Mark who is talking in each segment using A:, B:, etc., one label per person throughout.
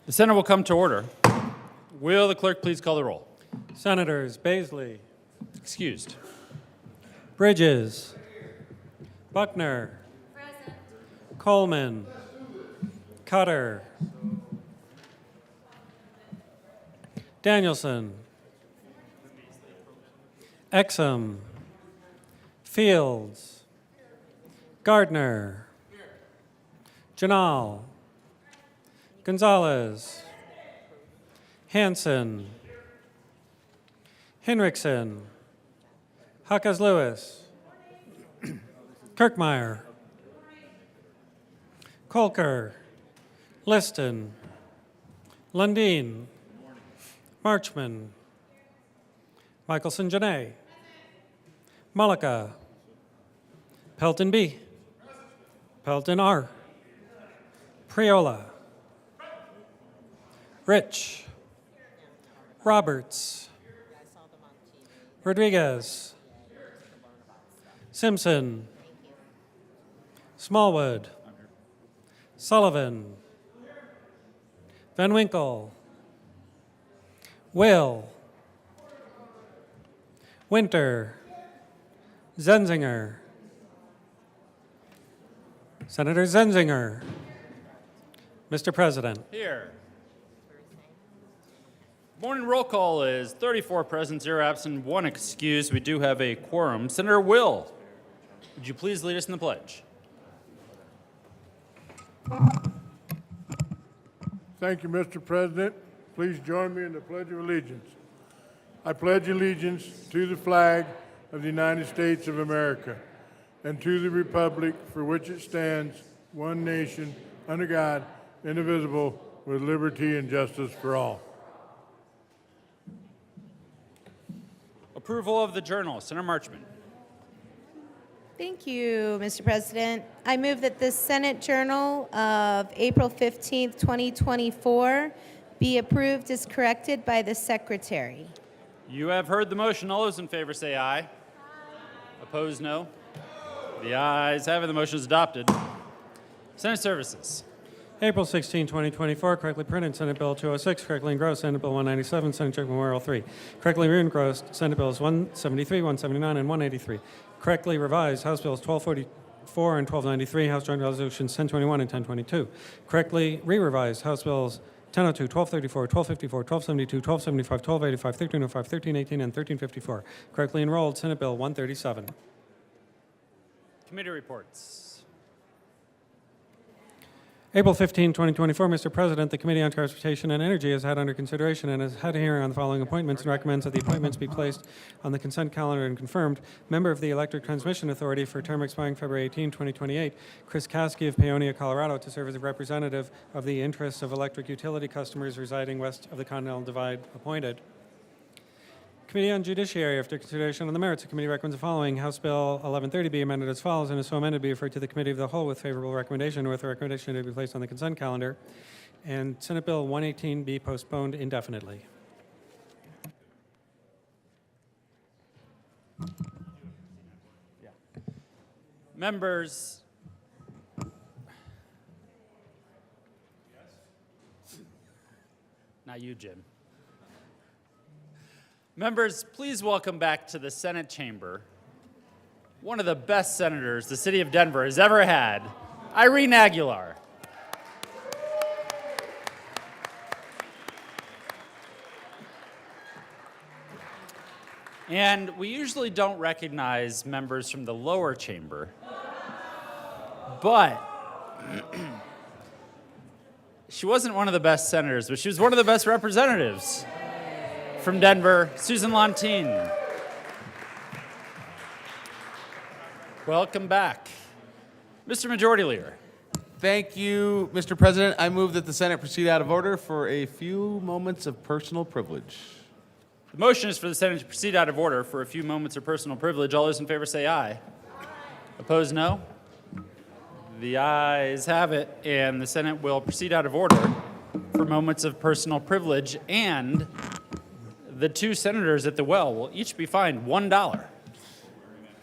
A: The Senate will come to order. Will the clerk please call the roll?
B: Senators Baisley,
A: Excused.
B: Bridges, Buckner, Coleman, Cutter, Danielson, Exum, Fields, Gardner, Janal, Gonzalez, Hanson, Hinrichsen, Huckes Lewis, Kirkmeyer, Kolker, Liston, Lundin, Marchman, Michelson Janae, Mullica, Pelton B, Pelton R, Priola, Rich, Roberts, Rodriguez, Simpson, Smallwood, Sullivan, Van Winkle, Will, Winter, Zenzinger, Senator Zenzinger. Mr. President.
A: Here. Morning roll call is 34 present, 0 absent, 1 excused. We do have a quorum. Senator Will, would you please lead us in the pledge?
C: Thank you, Mr. President. Please join me in the Pledge of Allegiance. I pledge allegiance to the flag of the United States of America and to the republic for which it stands, one nation, under God, indivisible, with liberty and justice for all.
A: Approval of the journal. Senator Marchman.
D: Thank you, Mr. President. I move that the Senate Journal of April 15th, 2024 be approved as corrected by the Secretary.
A: You have heard the motion. All those in favor say aye. Aye. Opposed, no. The ayes have it. The motion is adopted. Senate Services.
B: April 16, 2024, correctly printed, Senate Bill 206, correctly engrossed, Senate Bill 197, Senate Check Memorial 3. Correctly re-engrossed, Senate Bills 173, 179, and 183. Correctly revised, House Bills 1244 and 1293, House Joint Resolutions 1021 and 1022. Correctly re-revised, House Bills 1002, 1234, 1254, 1272, 1275, 1285, 1305, 1318, and 1354. Correctly enrolled, Senate Bill 137.
A: Committee reports.
B: April 15, 2024, Mr. President, the Committee on Transportation and Energy has had under consideration and has had a hearing on the following appointments and recommends that the appointments be placed on the consent calendar and confirmed. Member of the Electric Transmission Authority for term expiring February 18, 2028, Chris Caskey of Paonia, Colorado, to serve as a representative of the interests of electric utility customers residing west of the Continental Divide, appointed. Committee on Judiciary, after consideration on the merits, the committee recommends the following. House Bill 1130 be amended as follows, and is so amended be referred to the Committee of the Whole with favorable recommendation, or with a recommendation to be placed on the consent calendar. And Senate Bill 118 be postponed indefinitely.
A: Members. Not you, Jim. Members, please welcome back to the Senate chamber one of the best senators the city of Denver has ever had, Irene Aguilar. And we usually don't recognize members from the lower chamber, but she wasn't one of the best senators, but she was one of the best representatives. From Denver, Susan Lontine. Welcome back. Mr. Majority Leader.
E: Thank you, Mr. President. I move that the Senate proceed out of order for a few moments of personal privilege.
A: The motion is for the Senate to proceed out of order for a few moments of personal privilege. All those in favor say aye. Aye. Opposed, no. The ayes have it, and the Senate will proceed out of order for moments of personal privilege, and the two senators at the well will each be fined $1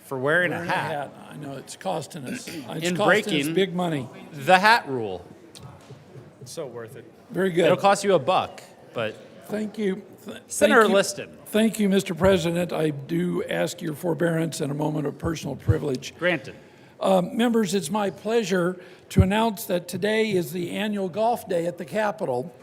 A: for wearing a hat.
F: I know it's costing us. It's
A: In
F: costing
A: breaking
F: us big money.
A: the hat rule.
F: It's so worth it.
G: Very
A: It'll
G: good.
A: cost you $1, but
G: Thank you.
A: Senator
G: Thank you.
A: Liston.
G: Thank you, Mr. President. I do ask your forbearance and a moment of personal privilege.
A: granted.
G: Members, it's my pleasure to announce that today is the annual golf day at the Capitol,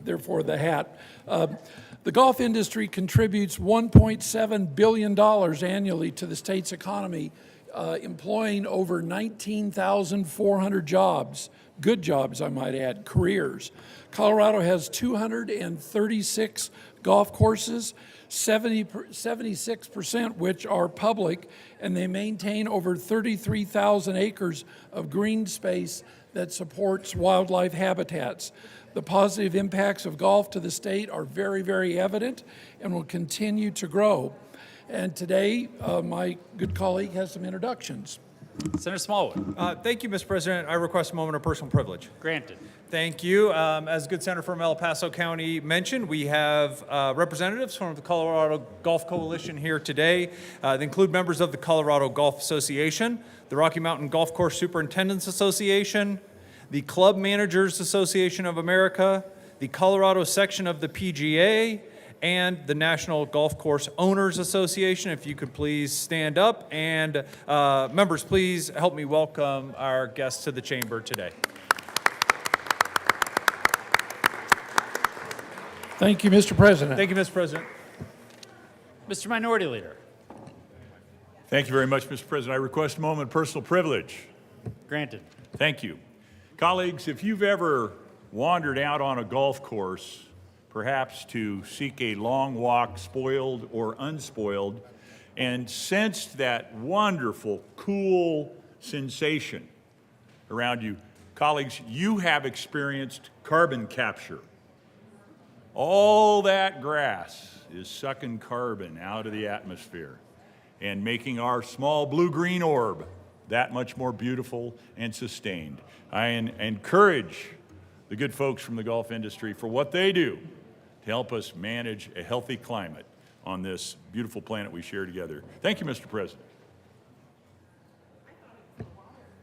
G: therefore the hat. The golf industry contributes $1.7 billion annually to the state's economy, employing over 19,400 jobs, good jobs, I might add, careers. Colorado has 236 golf courses, 76% which are public, and they maintain over 33,000 acres of green space that supports wildlife habitats. The positive impacts of golf to the state are very, very evident and will continue to grow. And today, my good colleague has some introductions.
A: Senator Smallwood.
F: Thank you, Mr. President. I request a moment of personal privilege.
A: Granted.
F: Thank you. As good senator from El Paso County mentioned, we have representatives from the Colorado Golf Coalition here today. They include members of the Colorado Golf Association, the Rocky Mountain Golf Course Superintendents Association, the Club Managers Association of America, the Colorado section of the PGA, and the National Golf Course Owners Association. If you could please stand up. And members, please help me welcome our guests to the chamber today.
G: Thank you, Mr. President.
F: Thank you, Mr. President.
A: Mr. Minority Leader.
H: Thank you very much, Mr. President. I request a moment of personal privilege.
A: Granted.
H: Thank you. Colleagues, if you've ever wandered out on a golf course, perhaps to seek a long walk, spoiled or unspoiled, and sensed that wonderful, cool sensation around you, colleagues, you have experienced carbon capture. All that grass is sucking carbon out of the atmosphere and making our small blue-green orb that much more beautiful and sustained. I encourage the good folks from the golf industry for what they do to help us manage a healthy climate on this beautiful planet we share together. Thank you, Mr. President.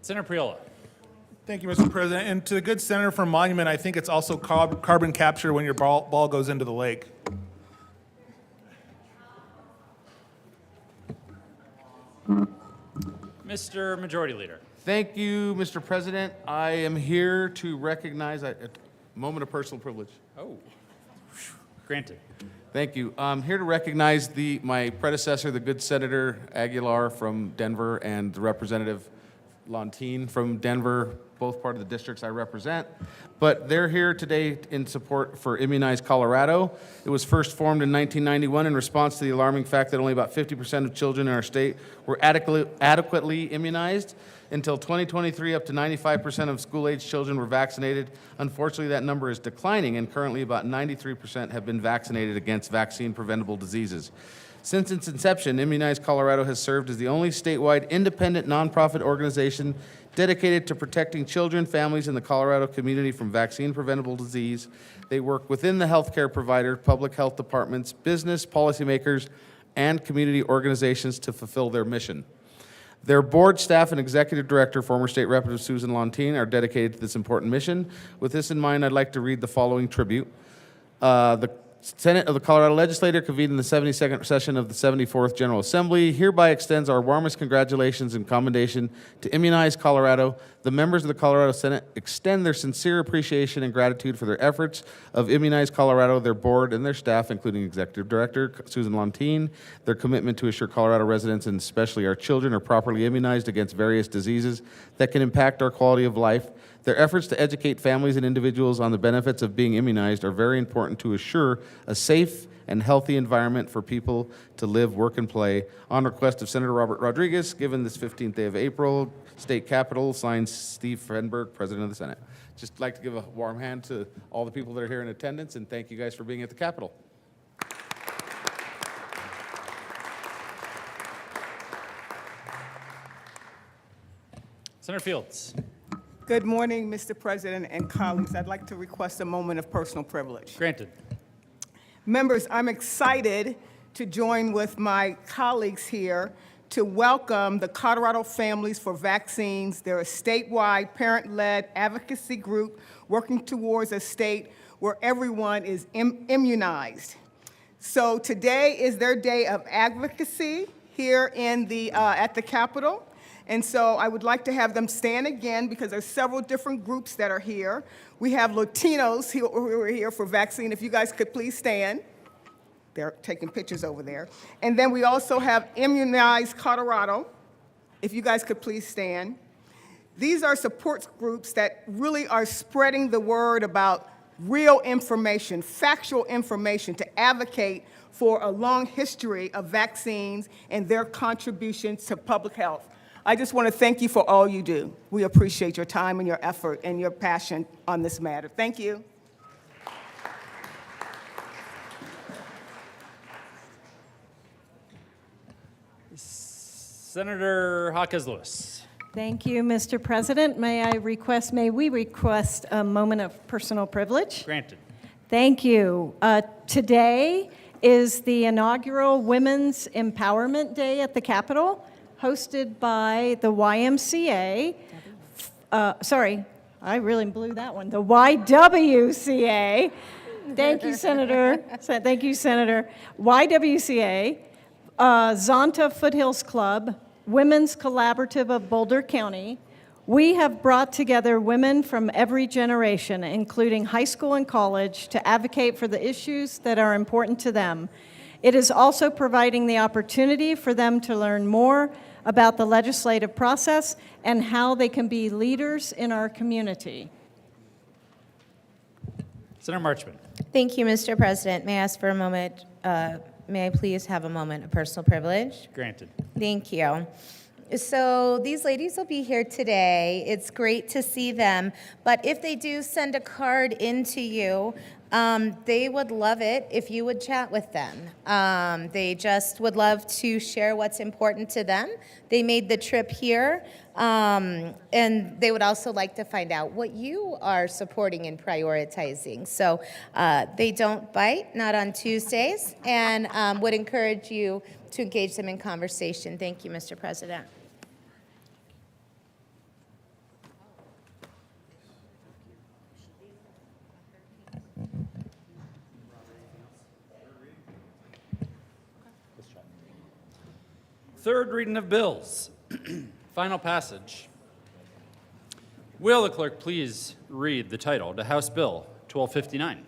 A: Senator Priola.
I: Thank you, Mr. President. And to the good senator from Monument, I think it's also carbon capture when your ball goes into the lake.
A: Mr. Majority Leader.
E: Thank you, Mr. President. I am here to recognize a moment of personal privilege.
A: Oh. Granted.
E: Thank you. I'm here to recognize my predecessor, the good Senator Aguilar from Denver, and the Representative Lontine from Denver, both part of the districts I represent. But they're here today in support for Immunize Colorado. It was first formed in 1991 in response to the alarming fact that only about 50% of children in our state were adequately immunized. Until 2023, up to 95% of school-age children were vaccinated. Unfortunately, that number is declining, and currently about 93% have been vaccinated against vaccine-preventable diseases. Since its inception, Immunize Colorado has served as the only statewide independent nonprofit organization dedicated to protecting children, families, and the Colorado community from vaccine-preventable disease. They work within the healthcare provider, public health departments, business, policymakers, and community organizations to fulfill their mission. Their board, staff, and executive director, former State Representative Susan Lontine, are dedicated to this important mission. With this in mind, I'd like to read the following tribute. The Senate of the Colorado Legislature convened in the 72nd session of the 74th General Assembly hereby extends our warmest congratulations and commendation to Immunize Colorado. The members of the Colorado Senate extend their sincere appreciation and gratitude for their efforts of Immunize Colorado, their board, and their staff, including Executive Director Susan Lontine, their commitment to assure Colorado residents, and especially our children, are properly immunized against various diseases that can impact our quality of life. Their efforts to educate families and individuals on the benefits of being immunized are very important to assure a safe and healthy environment for people to live, work, and play. On request of Senator Robert Rodriguez, given this 15th day of April, State Capitol, signed Steve Fenberg, President of the Senate. Just like to give a warm hand to all the people that are here in attendance, and thank you guys for being at the Capitol.
A: Senator Fields.
J: Good morning, Mr. President and colleagues. I'd like to request a moment of personal privilege.
A: Granted.
J: Members, I'm excited to join with my colleagues here to welcome the Colorado Families for Vaccines. They're a statewide parent-led advocacy group working towards a state where everyone is immunized. So today is their day of advocacy here in at the Capitol. And so I would like to have them stand again because there's several different groups that are here. We have Latinos who are here for vaccine. If you guys could please stand. They're taking pictures over there. And then we also have Immunize Colorado. If you guys could please stand. These are support groups that really are spreading the word about real information, factual information, to advocate for a long history of vaccines and their contributions to public health. I just want to thank you for all you do. We appreciate your time and your effort and your passion on this matter. Thank you.
A: Senator Hawkes Lewis.
K: Thank you, Mr. President. May we request a moment of personal privilege?
A: Granted.
K: Thank you. Today is the inaugural Women's Empowerment Day at the Capitol, hosted by the YMCA. Sorry, I really blew that one. The YWCA. Thank you, Senator. Thank you, Senator. YWCA, Zonta Foothills Club, Women's Collaborative of Boulder County. We have brought together women from every generation, including high school and college, to advocate for the issues that are important to them. It is also providing the opportunity for them to learn more about the legislative process and how they can be leaders in our community.
A: Senator Marchman.
D: Thank you, Mr. President. May I ask for a moment? May I please have a moment of personal privilege?
A: Granted.
D: Thank you. So these ladies will be here today. It's great to see them. But if they do send a card in to you, they would love it if you would chat with them. They just would love to share what's important to them. They made the trip here, and they would also like to find out what you are supporting and prioritizing. So they don't bite, not on Tuesdays, and would encourage you to engage them in conversation. Thank you, Mr. President.
A: Third reading of bills. Final passage. Will the clerk please read the title to House Bill 1259?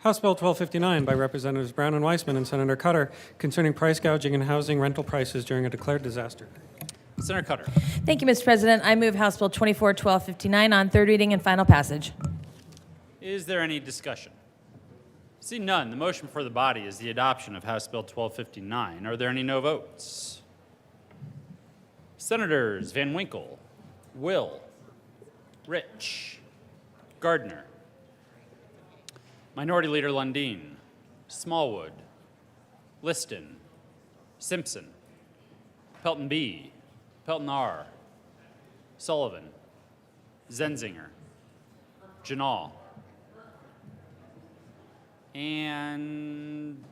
B: House Bill 1259 by Representatives Brown and Weissman and Senator Cutter concerning price gouging and housing rental prices during a declared disaster.
A: Senator Cutter.
L: Thank you, Mr. President. I move House Bill 24-1259 on third reading and final passage.
A: Is there any discussion? See none. The motion before the body is the adoption of House Bill 1259. Are there any no votes? Senators Van Winkle, Will, Rich, Gardner, Minority Leader Lundin, Smallwood, Liston, Simpson, Pelton B, Pelton R, Sullivan, Zenzinger, Janal, and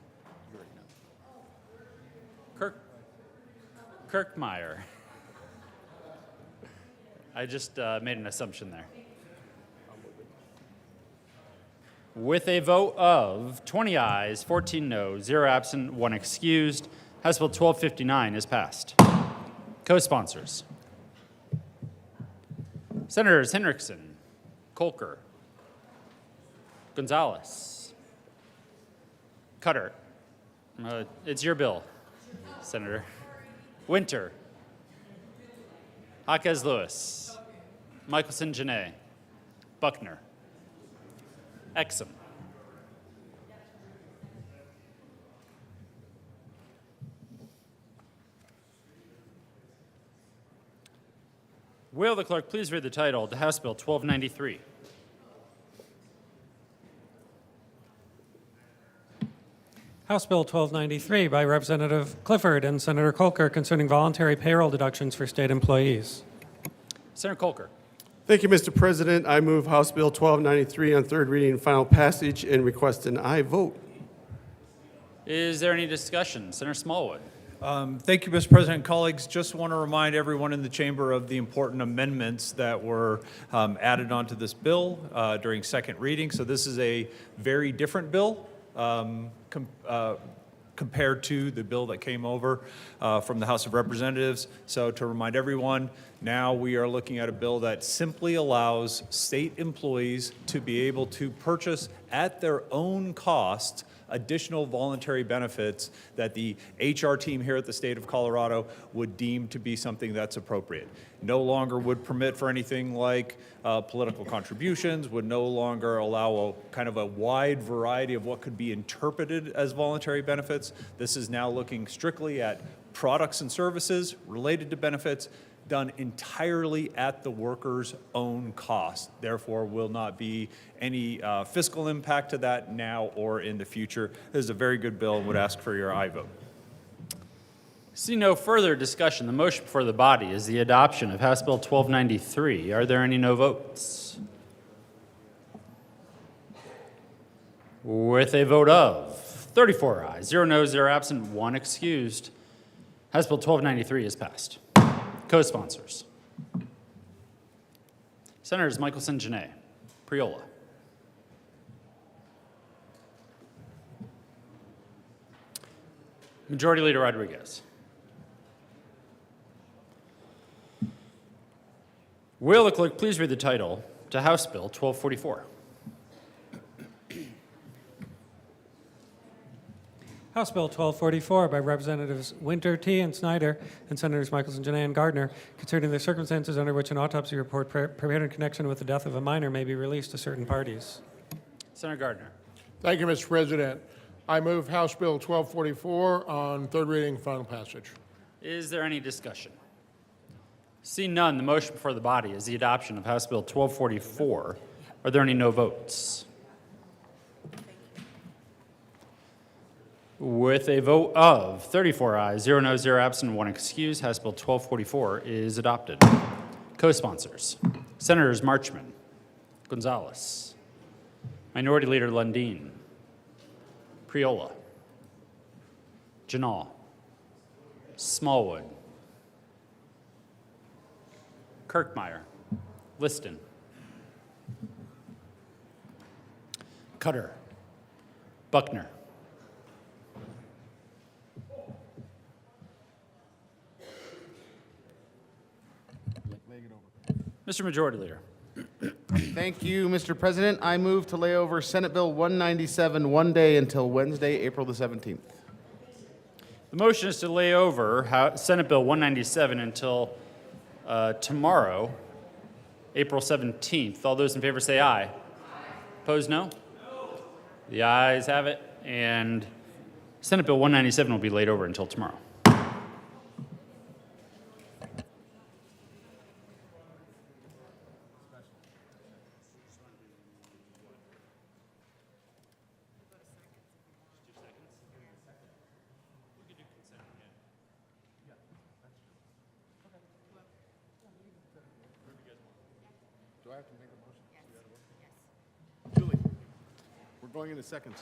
A: Kirkmeyer. I just made an assumption there. With a vote of 20 ayes, 14 no, 0 absent, 1 excused, House Bill 1259 is passed. Co-sponsors. Senators Henriksen, Kolker, Gonzalez, Cutter. It's your bill, Senator. Winter, Hawkes Lewis, Michelson Janae, Buckner, Exum. Will the clerk please read the title to House Bill 1293?
B: House Bill 1293 by Representative Clifford and Senator Kolker concerning voluntary payroll deductions for state employees.
A: Senator Kolker.
M: Thank you, Mr. President. I move House Bill 1293 on third reading and final passage and request an aye vote.
A: Is there any discussion? Senator Smallwood.
F: Thank you, Mr. President. Colleagues, just want to remind everyone in the chamber of the important amendments that were added onto this bill during second reading. So this is a very different bill compared to the bill that came over from the House of Representatives. So to remind everyone, now we are looking at a bill that simply allows state employees to be able to purchase at their own cost additional voluntary benefits that the HR team here at the state of Colorado would deem to be something that's appropriate. No longer would permit for anything like political contributions, would no longer allow a kind of a wide variety of what could be interpreted as voluntary benefits. This is now looking strictly at products and services related to benefits done entirely at the worker's own cost. Therefore, will not be any fiscal impact to that now or in the future. This is a very good bill and would ask for your aye vote.
A: See no further discussion. The motion before the body is the adoption of House Bill 1293. Are there any no votes? With a vote of 34 ayes, 0 noes, 0 absent, 1 excused, House Bill 1293 is passed. Co-sponsors: Senators Michelson, Janay, Priola. Majority Leader Rodriguez. Will the clerk please read the title to House Bill 1244?
B: House Bill 1244 by Representatives Winter, T. and Snyder, and Senators Michelson, Janay, and Gardner, concerning the circumstances under which an autopsy report prepared in connection with the death of a minor may be released to certain parties.
A: Senator Gardner.
C: Thank you, Mr. President. I move House Bill 1244 on third reading and final passage.
A: Is there any discussion? Seeing none, the motion before the body is the adoption of House Bill 1244. Are there any no votes? With a vote of 34 ayes, 0 noes, 0 absent, 1 excused, House Bill 1244 is adopted. Co-sponsors: Senators Marchman, Gonzalez, Minority Leader Lundin, Priola, Janal, Smallwood, Kirkmeyer, Liston, Cutter, Buckner, Mr. Majority Leader.
E: Thank you, Mr. President. I move to lay over Senate Bill 197 one day until Wednesday, April the 17th.
A: The motion is to lay over Senate Bill 197 until tomorrow, April 17th. All those in favor say aye. Aye. Opposed, no? No. The ayes have it, and Senate Bill 197 will be laid over until tomorrow.
E: Do I have to make a motion? Julie, we're going into seconds.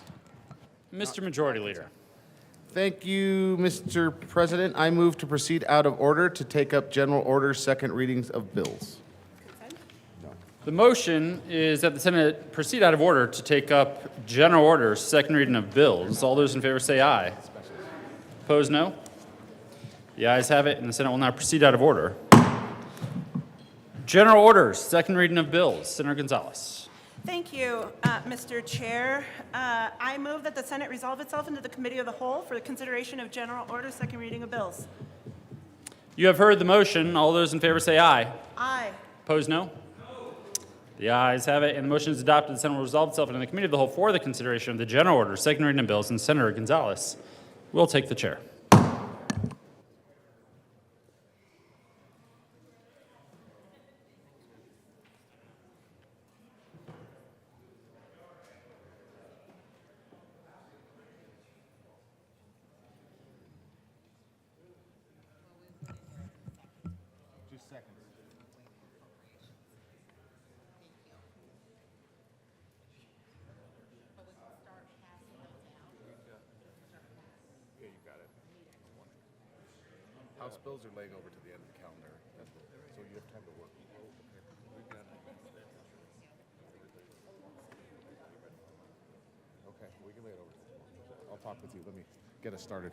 A: Mr. Majority Leader.
E: Thank you, Mr. President. I move to proceed out of order to take up general orders, second readings of bills.
A: The motion is that the Senate proceed out of order to take up general orders, second reading of bills. All those in favor say aye. Opposed, no? The ayes have it, and the Senate will now proceed out of order. General orders, second reading of bills. Senator Gonzalez.
N: Thank you, Mr. Chair. I move that the Senate resolve itself into the Committee of the Whole for the consideration of general orders, second reading of bills.
A: You have heard the motion. All those in favor say aye.
N: Aye.
A: Opposed, no? The ayes have it, and the motion is adopted. The Senate will resolve itself into the Committee of the Whole for the consideration of the general orders, second reading of bills, and Senator Gonzalez will take the chair.
E: House bills are laying over to the end of the calendar. So you have time to work. Okay, we can lay it over. I'll talk with you. Let me get us started.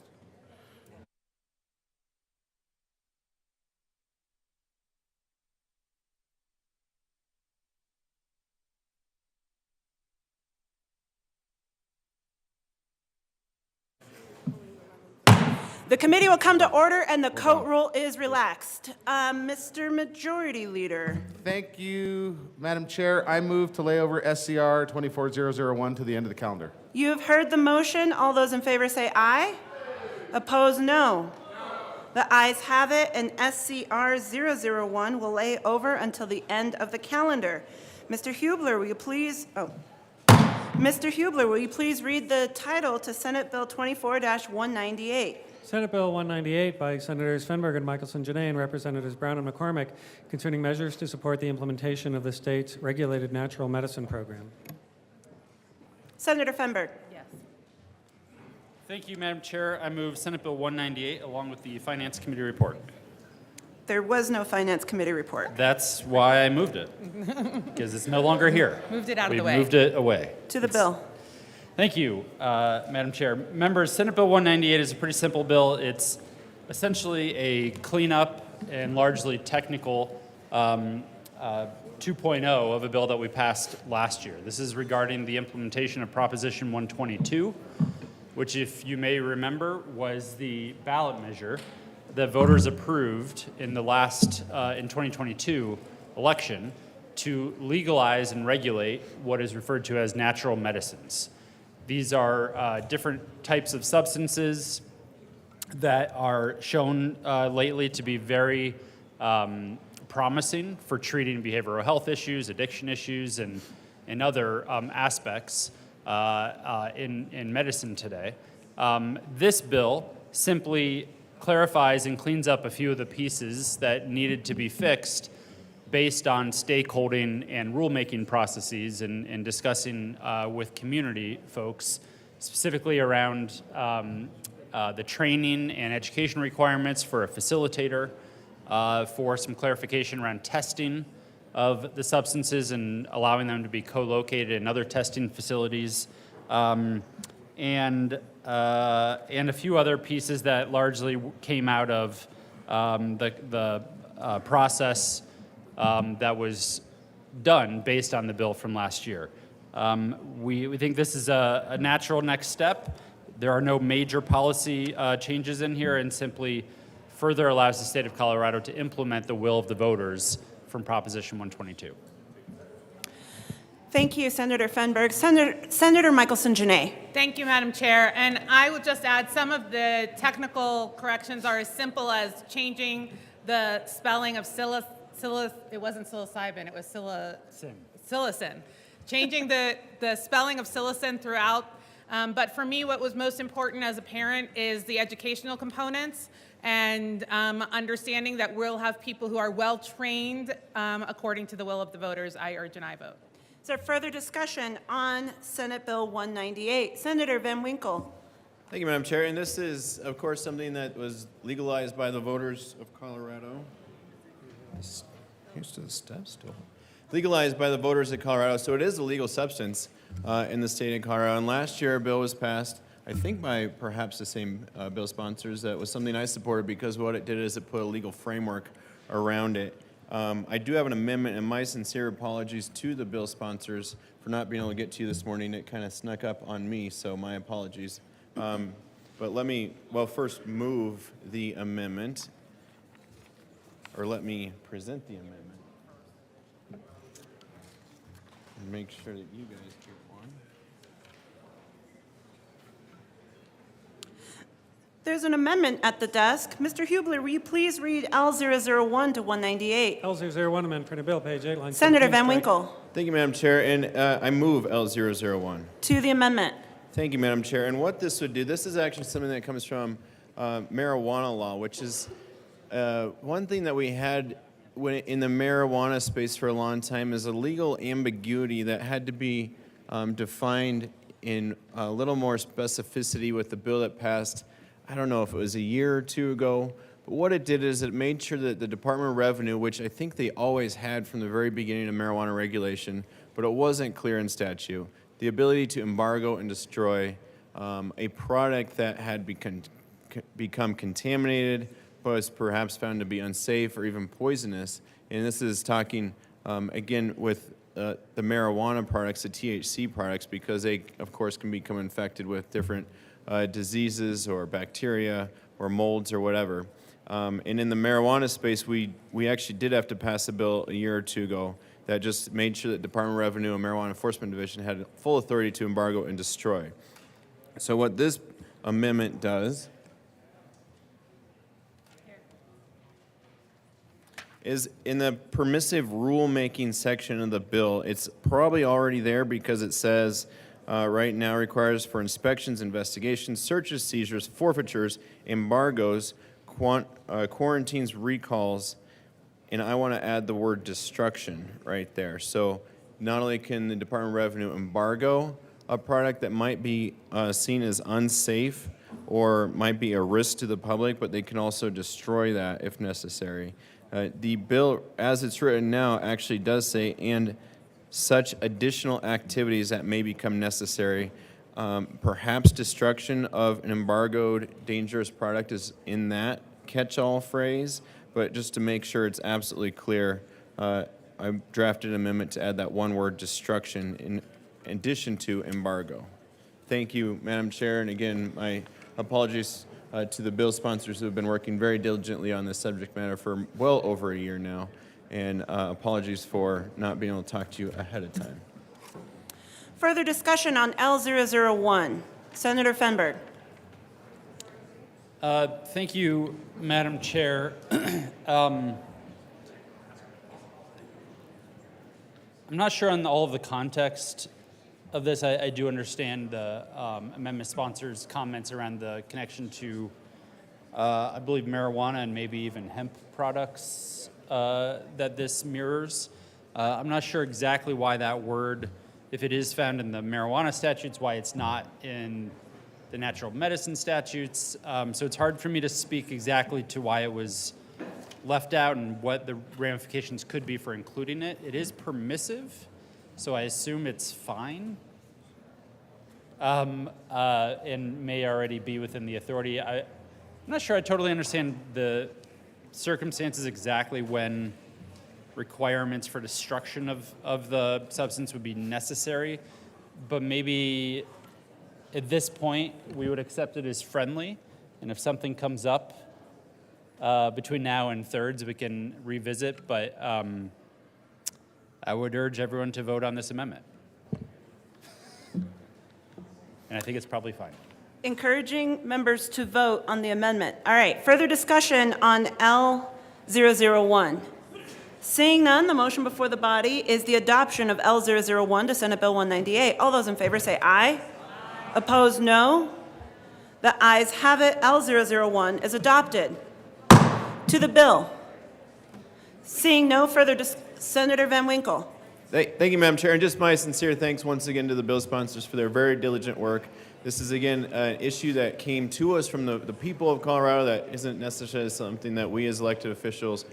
N: The committee will come to order and the coat rule is relaxed. Mr. Majority Leader.
E: Thank you, Madam Chair. I move to lay over SCR 24001 to the end of the calendar.
N: You have heard the motion. All those in favor say aye. Opposed, no. The ayes have it, and SCR 001 will lay over until the end of the calendar. Mr. Hubler, will you please, Mr. Hubler, will you please read the title to Senate Bill 24-198?
B: Senate Bill 198 by Senators Fenberg and Michelson-Janay and Representatives Brown and McCormick concerning measures to support the implementation of the state's regulated natural medicine program.
N: Senator Fenberg.
L: Yes.
A: Thank you, Madam Chair. I move Senate Bill 198 along with the Finance Committee report.
N: There was no Finance Committee report.
A: That's why I moved it, because it's no longer here.
L: Moved it out of
A: We
L: the way.
A: moved it away.
N: To the bill.
A: Thank you, Madam Chair. Members, Senate Bill 198 is a pretty simple bill. It's essentially a cleanup and largely technical 2.0 of a bill that we passed last year. This is regarding the implementation of Proposition 122, which, if you may remember, was the ballot measure that voters approved in the last, in 2022 election to legalize and regulate what is referred to as natural medicines. These are different types of substances that are shown lately to be very promising for treating behavioral health issues, addiction issues, and other aspects in medicine today. This bill simply clarifies and cleans up a few of the pieces that needed to be fixed based on stakeholding and rulemaking processes and discussing with community folks, specifically around the training and education requirements for a facilitator, for some clarification around testing of the substances and allowing them to be co-located in other testing facilities, and a few other pieces that largely came out of the process that was done based on the bill from last year. We think this is a natural next step. There are no major policy changes in here, and simply further allows the state of Colorado to implement the will of the voters from Proposition 122.
N: Thank you, Senator Fenberg. Senator Michelson-Janay.
O: Thank you, Madam Chair. And I would just add some of the technical corrections are as simple as changing the spelling of it wasn't psilocybin, it was psilocin. Changing the spelling of psilocin throughout. But for me, what was most important as a parent is the educational components and understanding that we'll have people who are well-trained according to the will of the voters. I urge an aye vote.
N: Is there further discussion on Senate Bill 198? Senator Van Winkle.
P: Thank you, Madam Chair. And this is, of course, something that was legalized by the voters of Colorado. Here's to the steps still. Legalized by the voters of Colorado, so it is a legal substance in the state of Colorado. And last year, a bill was passed, I think by perhaps the same bill sponsors. That was something I supported because what it did is it put a legal framework around it. I do have an amendment, and my sincere apologies to the bill sponsors for not being able to get to you this morning. It kind of snuck up on me, so my apologies. But let me, first move the amendment, or let me present the amendment. And make sure that you guys get one.
N: There's an amendment at the desk. Mr. Hubler, will you please read L001 to 198?
B: L001 amendment, printed bill, page 8, line
N: Senator
B: 17,
N: Van
B: strike.
N: Winkle.
P: Thank you, Madam Chair, and I move L001.
N: To the amendment.
P: Thank you, Madam Chair. And what this would do, this is actually something that comes from marijuana law, which is one thing that we had in the marijuana space for a long time is a legal ambiguity that had to be defined in a little more specificity with the bill that passed, I don't know if it was a year or two ago, But what it did is it made sure that the Department of Revenue, which I think they always had from the very beginning of marijuana regulation, but it wasn't clear in statute, the ability to embargo and destroy a product that had become contaminated, was perhaps found to be unsafe or even poisonous. And this is talking, again, with the marijuana products, the THC products, because they, of course, can become infected with different diseases or bacteria or molds or whatever. And in the marijuana space, we actually did have to pass a bill a year or two ago that just made sure that Department of Revenue and Marijuana Enforcement Division had full authority to embargo and destroy. So what this amendment does is in the permissive rulemaking section of the bill, it's probably already there because it says right now requires for inspections, investigations, searches, seizures, forfeitures, embargoes, quarantines, recalls, and I want to add the word destruction right there. So not only can the Department of Revenue embargo a product that might be seen as unsafe or might be a risk to the public, but they can also destroy that if necessary. The bill, as it's written now, actually does say, and such additional activities that may become necessary. Perhaps destruction of an embargoed dangerous product is in that catch-all phrase, but just to make sure it's absolutely clear, I drafted an amendment to add that one word, destruction, in addition to embargo. Thank you, Madam Chair, and again, my apologies to the bill sponsors who have been working very diligently on this subject matter for well over a year now, and apologies for not being able to talk to you ahead of time.
N: Further discussion on L001. Senator Fenberg.
A: Thank you, Madam Chair. I'm not sure on all of the context of this. I do understand the amendment sponsors' comments around the connection to, I believe, marijuana and maybe even hemp products that this mirrors. I'm not sure exactly why that word, if it is found in the marijuana statutes, why it's not in the natural medicine statutes. So it's hard for me to speak exactly to why it was left out and what the ramifications could be for including it. It is permissive, so I assume it's fine, and may already be within the authority. I'm not sure I totally understand the circumstances exactly when requirements for destruction of the substance would be necessary, but maybe at this point we would accept it as friendly, and if something comes up between now and thirds, we can revisit, but I would urge everyone to vote on this amendment. And I think it's probably fine.
N: Encouraging members to vote on the amendment. All right, further discussion on L001. Seeing none, the motion before the body is the adoption of L001 to Senate Bill 198. All those in favor say aye. Opposed, no. The ayes have it. L001 is adopted. To the bill. Seeing no further Senator Van Winkle.
P: Thank you, Madam Chair, and just my sincere thanks once again to the bill sponsors for their very diligent work. This is, again, an issue that came to us from the people of Colorado that isn't necessarily something that we as elected officials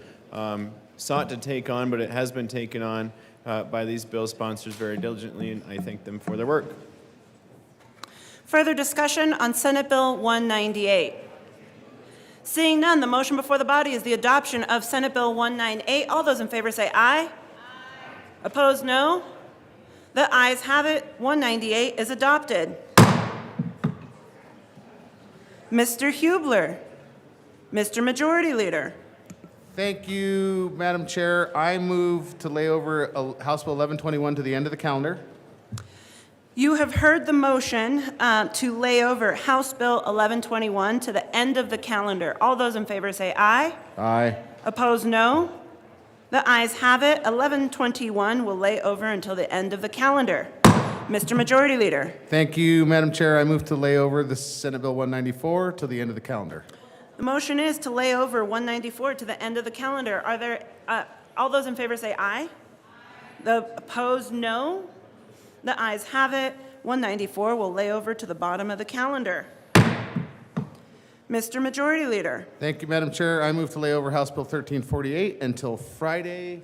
P: sought to take on, but it has been taken on by these bill sponsors very diligently, and I thank them for their work.
N: Further discussion on Senate Bill 198. Seeing none, the motion before the body is the adoption of Senate Bill 198. All those in favor say aye. Aye. Opposed, no. The ayes have it. 198 is adopted. Mr. Hubler, Mr. Majority Leader.
E: Thank you, Madam Chair. I move to lay over House Bill 1121 to the end of the calendar.
N: You have heard the motion to lay over House Bill 1121 to the end of the calendar. All those in favor say aye.
E: Aye.
N: Opposed, no. The ayes have it. 1121 will lay over until the end of the calendar. Mr. Majority Leader.
E: Thank you, Madam Chair. I move to lay over the Senate Bill 194 to the end of the calendar.
N: The motion is to lay over 194 to the end of the calendar. Are there, all those in favor say aye. The opposed, no. The ayes have it. 194 will lay over to the bottom of the calendar. Mr. Majority Leader.
E: Thank you, Madam Chair. I move to lay over House Bill 1348 until Friday,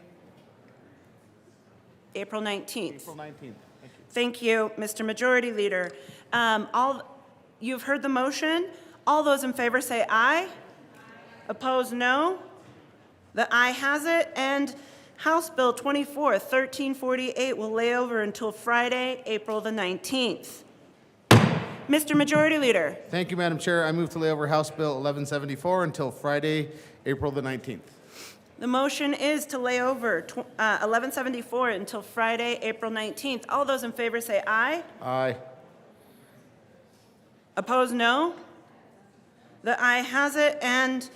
N: April 19th.
E: April 19th.
N: Thank you, Mr. Majority Leader. You've heard the motion. All those in favor say aye. Opposed, no. The aye has it, and House Bill 1348 will lay over until Friday, April the 19th. Mr. Majority Leader.
E: Thank you, Madam Chair. I move to lay over House Bill 1174 until Friday, April the 19th.
N: The motion is to lay over 1174 until Friday, April 19th. All those in favor say aye.
E: Aye.
N: Opposed, no. The aye has it, and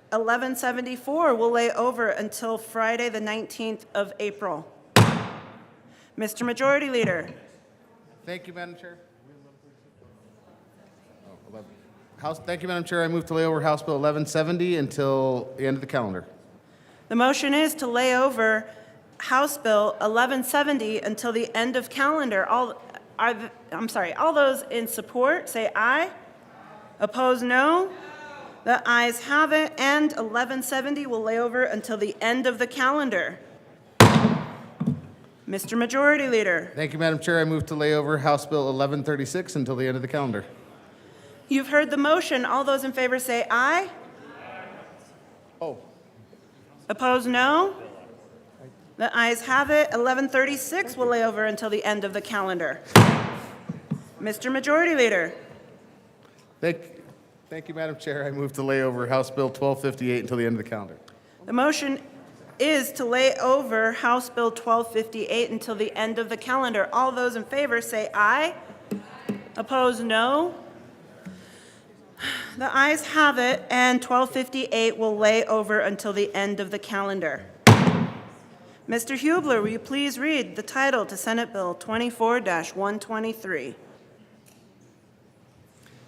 N: 1174 will lay over until Friday, the 19th of April. Mr. Majority Leader.
E: Thank you, Madam Chair. Thank you, Madam Chair. I move to lay over House Bill 1170 until the end of the calendar.
N: The motion is to lay over House Bill 1170 until the end of calendar. All those in support say aye. Opposed, no. The ayes have it, and 1170 will lay over until the end of the calendar. Mr. Majority Leader.
E: Thank you, Madam Chair. I move to lay over House Bill 1136 until the end of the calendar.
N: You've heard the motion. All those in favor say aye.
E: Oh.
N: Opposed, no. The ayes have it. 1136 will lay over until the end of the calendar. Mr. Majority Leader.
E: Thank you, Madam Chair. I move to lay over House Bill 1258 until the end of the calendar.
N: The motion is to lay over House Bill 1258 until the end of the calendar. All those in favor say aye. Opposed, no. The ayes have it, and 1258 will lay over until the end of the calendar. Mr. Hubler, will you please read the title to Senate Bill 24-123?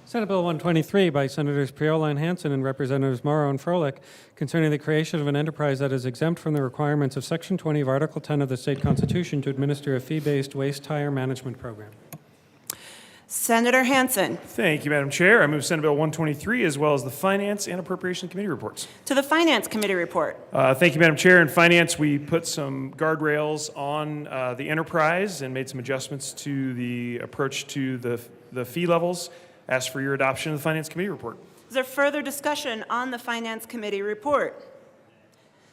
B: Senate Bill 123 by Senators Priola and Hansen and Representatives Morrow and Froelich concerning the creation of an enterprise that is exempt from the requirements of Section 20 of Article 10 of the state constitution to administer a fee-based waste tire management program.
N: Senator Hansen.
Q: Thank you, Madam Chair. I move Senate Bill 123 as well as the Finance and Appropriation Committee reports.
N: To the Finance Committee report.
Q: Thank you, Madam Chair. In Finance, we put some guardrails on the enterprise and made some adjustments to the approach to the fee levels. Ask for your adoption of the Finance Committee report.
N: Is there further discussion on the Finance Committee report?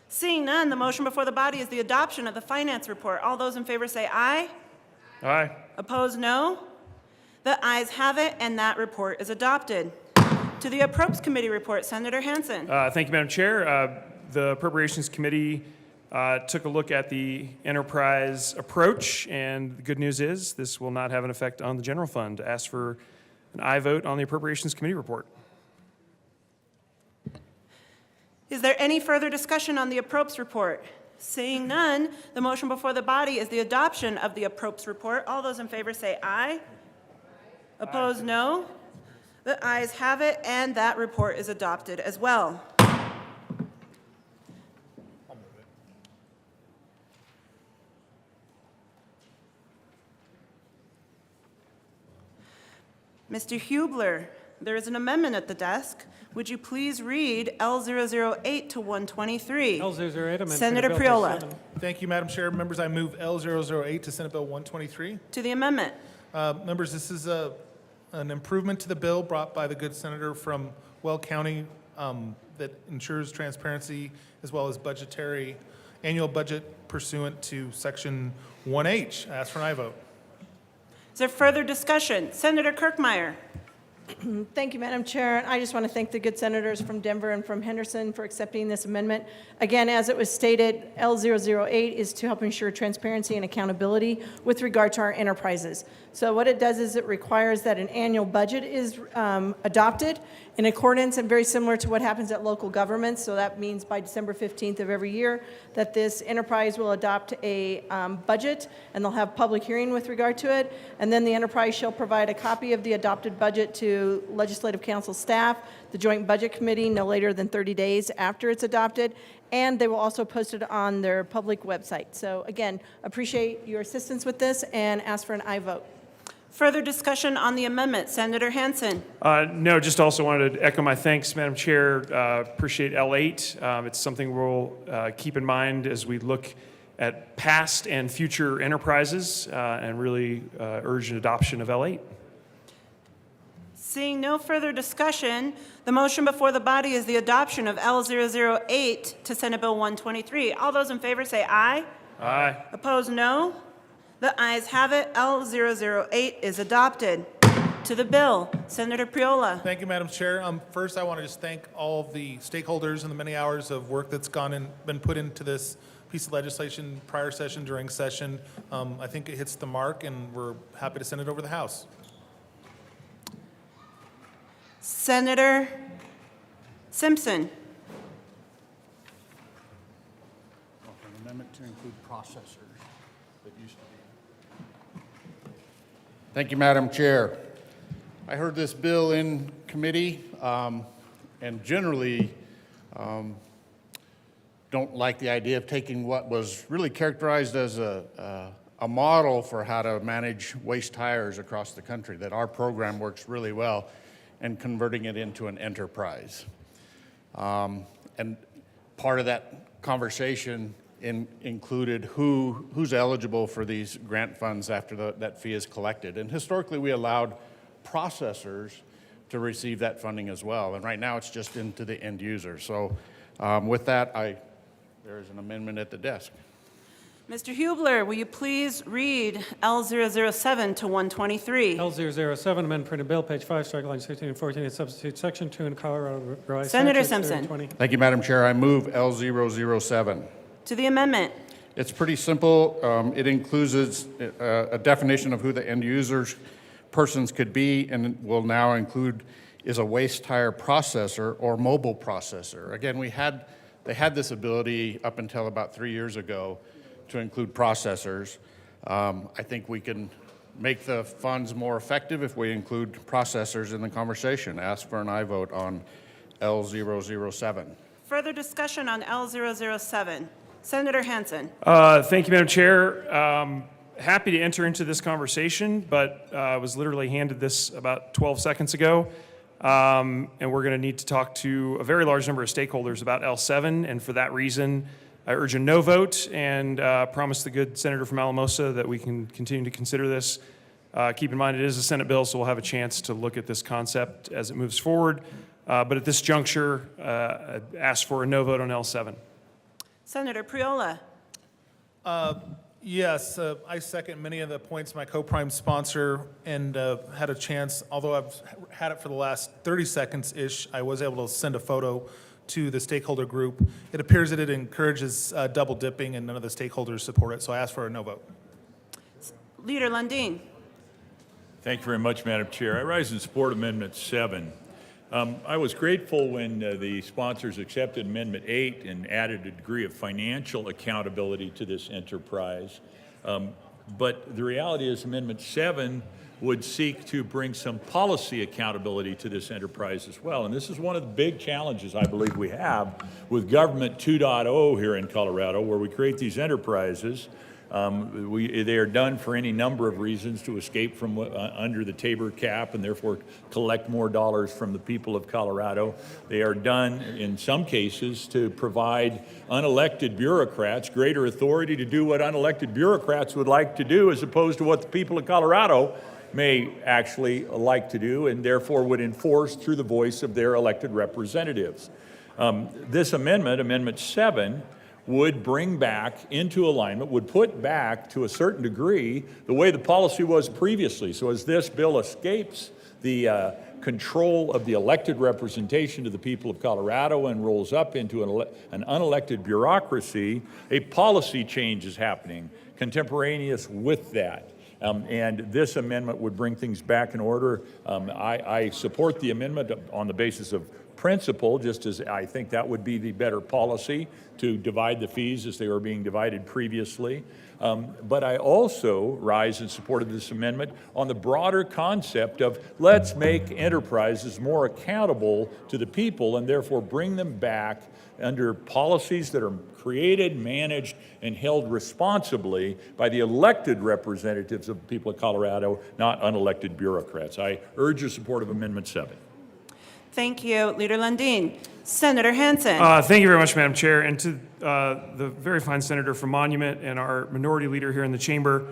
N: Seeing none, the motion before the body is the adoption of the Finance report. All those in favor say aye.
Q: Aye.
N: Opposed, no. The ayes have it, and that report is adopted. To the Appropriations Committee report, Senator Hansen.
Q: Thank you, Madam Chair. The Appropriations Committee took a look at the enterprise approach, and the good news is this will not have an effect on the general fund. Ask for an aye vote on the Appropriations Committee report.
N: Is there any further discussion on the Appropriations report? Seeing none, the motion before the body is the adoption of the Appropriations report. All those in favor say aye. Opposed, no. The ayes have it, and that report is adopted as well. Mr. Hubler, there is an amendment at the desk. Would you please read L008 to 123?
B: L008 amendment.
N: Senator Priola.
I: Thank you, Madam Chair. Members, I move L008 to Senate Bill 123.
N: To the amendment.
I: Members, this is an improvement to the bill brought by the good senator from Weld County that ensures transparency as well as annual budget pursuant to Section 1H. I ask for an aye vote.
N: Is there further discussion? Senator Kirkmeyer.
K: Thank you, Madam Chair. I just want to thank the good senators from Denver and from Henderson for accepting this amendment. Again, as it was stated, L008 is to help ensure transparency and accountability with regard to our enterprises. So what it does is it requires that an annual budget is adopted in accordance and very similar to what happens at local governments. So that means by December 15th of every year that this enterprise will adopt a budget, and they'll have public hearing with regard to it. And then the enterprise shall provide a copy of the adopted budget to Legislative Council staff, the Joint Budget Committee, no later than 30 days after it's adopted, and they will also post it on their public website. So again, appreciate your assistance with this and ask for an aye vote.
N: Further discussion on the amendment. Senator Hansen.
Q: No, just also wanted to echo my thanks, Madam Chair. Appreciate L8. It's something we'll keep in mind as we look at past and future enterprises and really urge an adoption of L8.
N: Seeing no further discussion, the motion before the body is the adoption of L008 to Senate Bill 123. All those in favor say aye.
Q: Aye.
N: Opposed, no. The ayes have it. L008 is adopted. To the bill, Senator Priola.
I: Thank you, Madam Chair. First, I want to just thank all of the stakeholders and the many hours of work that's been put into this piece of legislation, prior session, during session. I think it hits the mark, and we're happy to send it over the House.
N: Senator Simpson.
R: An amendment to include processors that used to be. Thank you, Madam Chair. I heard this bill in committee and generally don't like the idea of taking what was really characterized as a model for how to manage waste tires across the country, that our program works really well, and converting it into an enterprise. And part of that conversation included who's eligible for these grant funds after that fee is collected. And historically, we allowed processors to receive that funding as well. And right now, it's just into the end user. So with that, there is an amendment at the desk.
N: Mr. Hubler, will you please read L007 to 123?
B: L007, amend printed bill, page 5, strike lines 15 and 14, and substitute section 2 in Colorado Revised
N: Senator
B: Statutes
N: Simpson.
B: 3020.
R: Thank you, Madam Chair. I move L007.
N: To the amendment.
R: It's pretty simple. It includes a definition of who the end users persons could be, and will now include is a waste tire processor or mobile processor. Again, they had this ability up until about 3 years ago to include processors. I think we can make the funds more effective if we include processors in the conversation. Ask for an aye vote on L007.
N: Further discussion on L007. Senator Hansen.
Q: Thank you, Madam Chair. Happy to enter into this conversation, but I was literally handed this about 12 seconds ago. And we're going to need to talk to a very large number of stakeholders about L7, and for that reason, I urge a no vote and promise the good senator from Alamosa that we can continue to consider this. Keep in mind, it is a Senate bill, so we'll have a chance to look at this concept as it moves forward. But at this juncture, ask for a no vote on L7.
N: Senator Priola.
I: Yes, I second many of the points my co-prime sponsor, and had a chance, although I've had it for the last 30 seconds-ish, I was able to send a photo to the stakeholder group. It appears that it encourages double dipping, and none of the stakeholders support it, so I ask for a no vote.
N: Leader Lundin.
H: Thank you very much, Madam Chair. I rise in support of Amendment 7. I was grateful when the sponsors accepted Amendment 8 and added a degree of financial accountability to this enterprise. But the reality is Amendment 7 would seek to bring some policy accountability to this enterprise as well. And this is one of the big challenges I believe we have with Government 2.0 here in Colorado, where we create these enterprises. They are done for any number of reasons to escape from under the Tabor cap and therefore collect more dollars from the people of Colorado. They are done in some cases to provide unelected bureaucrats greater authority to do what unelected bureaucrats would like to do as opposed to what the people of Colorado may actually like to do and therefore would enforce through the voice of their elected representatives. This amendment, Amendment 7, would bring back into alignment, would put back to a certain degree the way the policy was previously. So as this bill escapes the control of the elected representation to the people of Colorado and rolls up into an unelected bureaucracy, a policy change is happening contemporaneous with that. And this amendment would bring things back in order. I support the amendment on the basis of principle, just as I think that would be the better policy to divide the fees as they were being divided previously. But I also rise in support of this amendment on the broader concept of let's make enterprises more accountable to the people and therefore bring them back under policies that are created, managed, and held responsibly by the elected representatives of the people of Colorado, not unelected bureaucrats. I urge your support of Amendment 7.
N: Thank you, Leader Lundin. Senator Hansen.
Q: Thank you very much, Madam Chair, and to the very fine senator from Monument and our minority leader here in the chamber.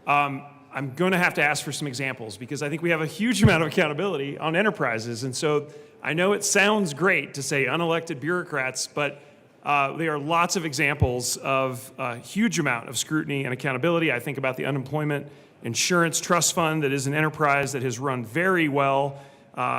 Q: I'm going to have to ask for some examples because I think we have a huge amount of accountability on enterprises. And so I know it sounds great to say unelected bureaucrats, but there are lots of examples of a huge amount of scrutiny and accountability. I think about the Unemployment Insurance Trust Fund that is an enterprise that has run very well,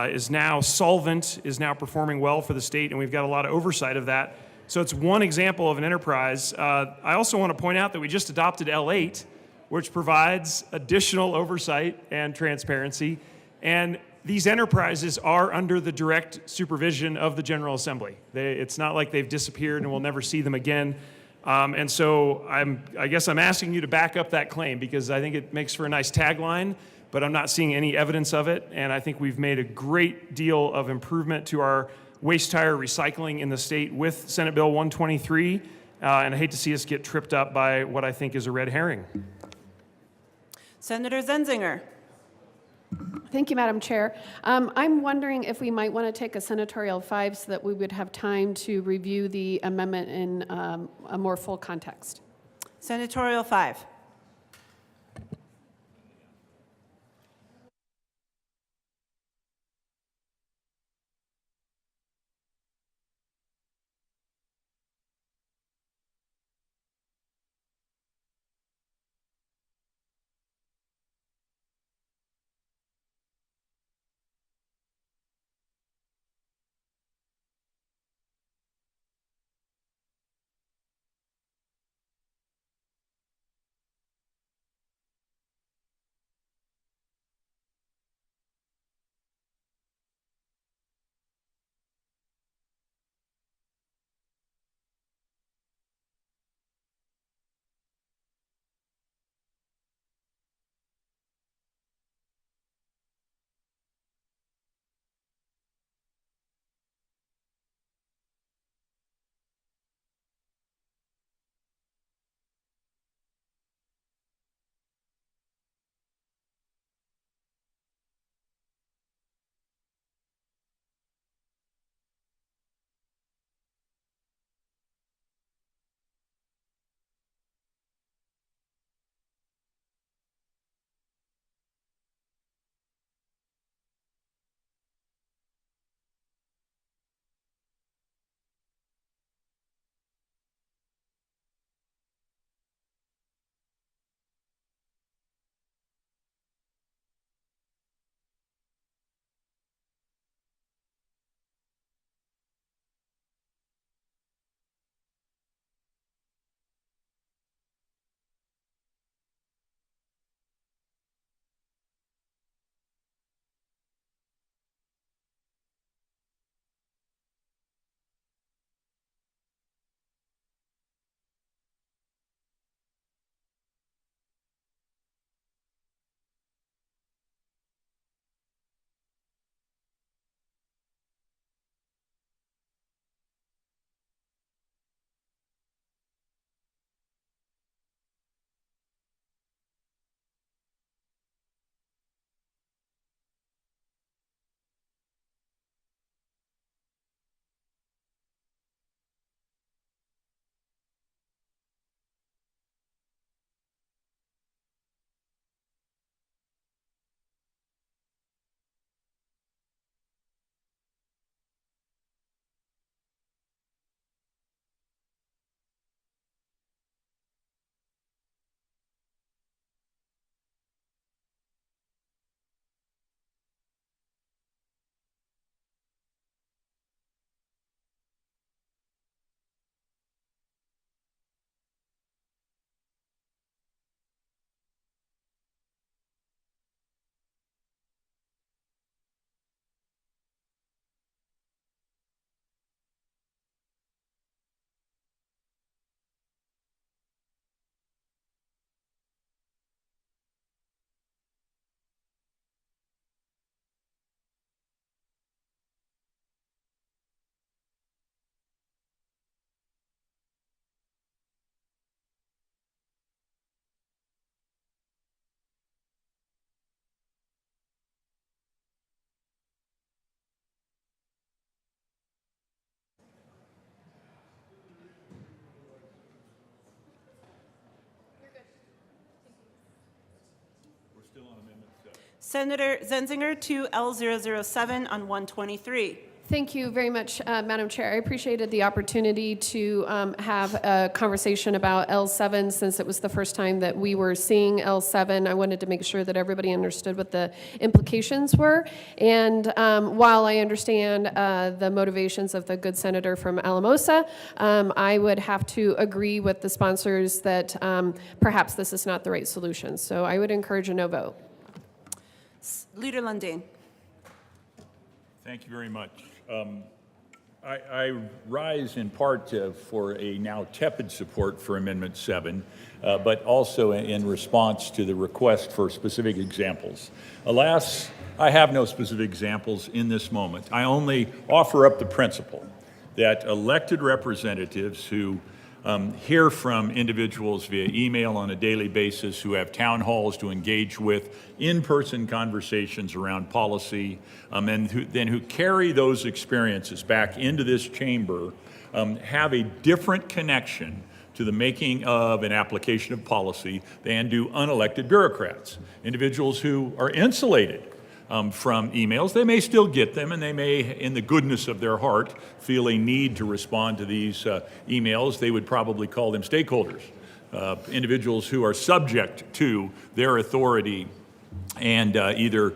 Q: is now solvent, is now performing well for the state, and we've got a lot of oversight of that. So it's one example of an enterprise. I also want to point out that we just adopted L8, which provides additional oversight and transparency. And these enterprises are under the direct supervision of the General Assembly. It's not like they've disappeared and we'll never see them again. And so I guess I'm asking you to back up that claim because I think it makes for a nice tagline, but I'm not seeing any evidence of it. And I think we've made a great deal of improvement to our waste tire recycling in the state with Senate Bill 123. And I hate to see us get tripped up by what I think is a red herring.
N: Senator Zenzinger.
S: Thank you, Madam Chair. I'm wondering if we might want to take a senatorial 5 so that we would have time to review the amendment in a more full context.
N: Senatorial 5.
H: still on Amendment 7.
N: Senator Zenzinger to L007 on 123.
S: Thank you very much, Madam Chair. I appreciated the opportunity to have a conversation about L7 since it was the first time that we were seeing L7. I wanted to make sure that everybody understood what the implications were. And while I understand the motivations of the good senator from Alamosa, I would have to agree with the sponsors that perhaps this is not the right solution. So I would encourage a no vote.
N: Leader Lundin.
H: Thank you very much. I rise in part for a now tepid support for Amendment 7, but also in response to the request for specific examples. Alas, I have no specific examples in this moment. I only offer up the principle that elected representatives who hear from individuals via email on a daily basis, who have town halls to engage with, in-person conversations around policy, and who carry those experiences back into this chamber, have a different connection to the making of an application of policy than do unelected bureaucrats, individuals who are insulated from emails. They may still get them, and they may, in the goodness of their heart, feel a need to respond to these emails. They would probably call them stakeholders, individuals who are subject to their authority and either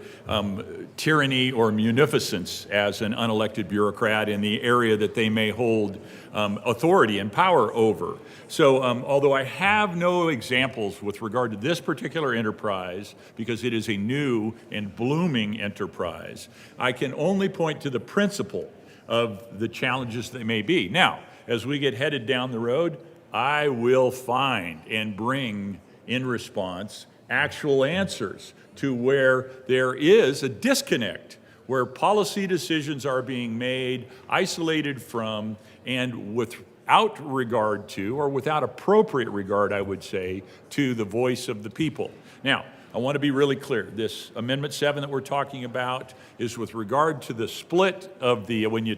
H: tyranny or munificence as an unelected bureaucrat in the area that they may hold authority and power over. So although I have no examples with regard to this particular enterprise, because it is a new and blooming enterprise, I can only point to the principle of the challenges that may be. Now, as we get headed down the road, I will find and bring in response actual answers to where there is a disconnect, where policy decisions are being made, isolated from, and without regard to, or without appropriate regard, I would say, to the voice of the people. Now, I want to be really clear. This Amendment 7 that we're talking about is with regard to the split of the, when you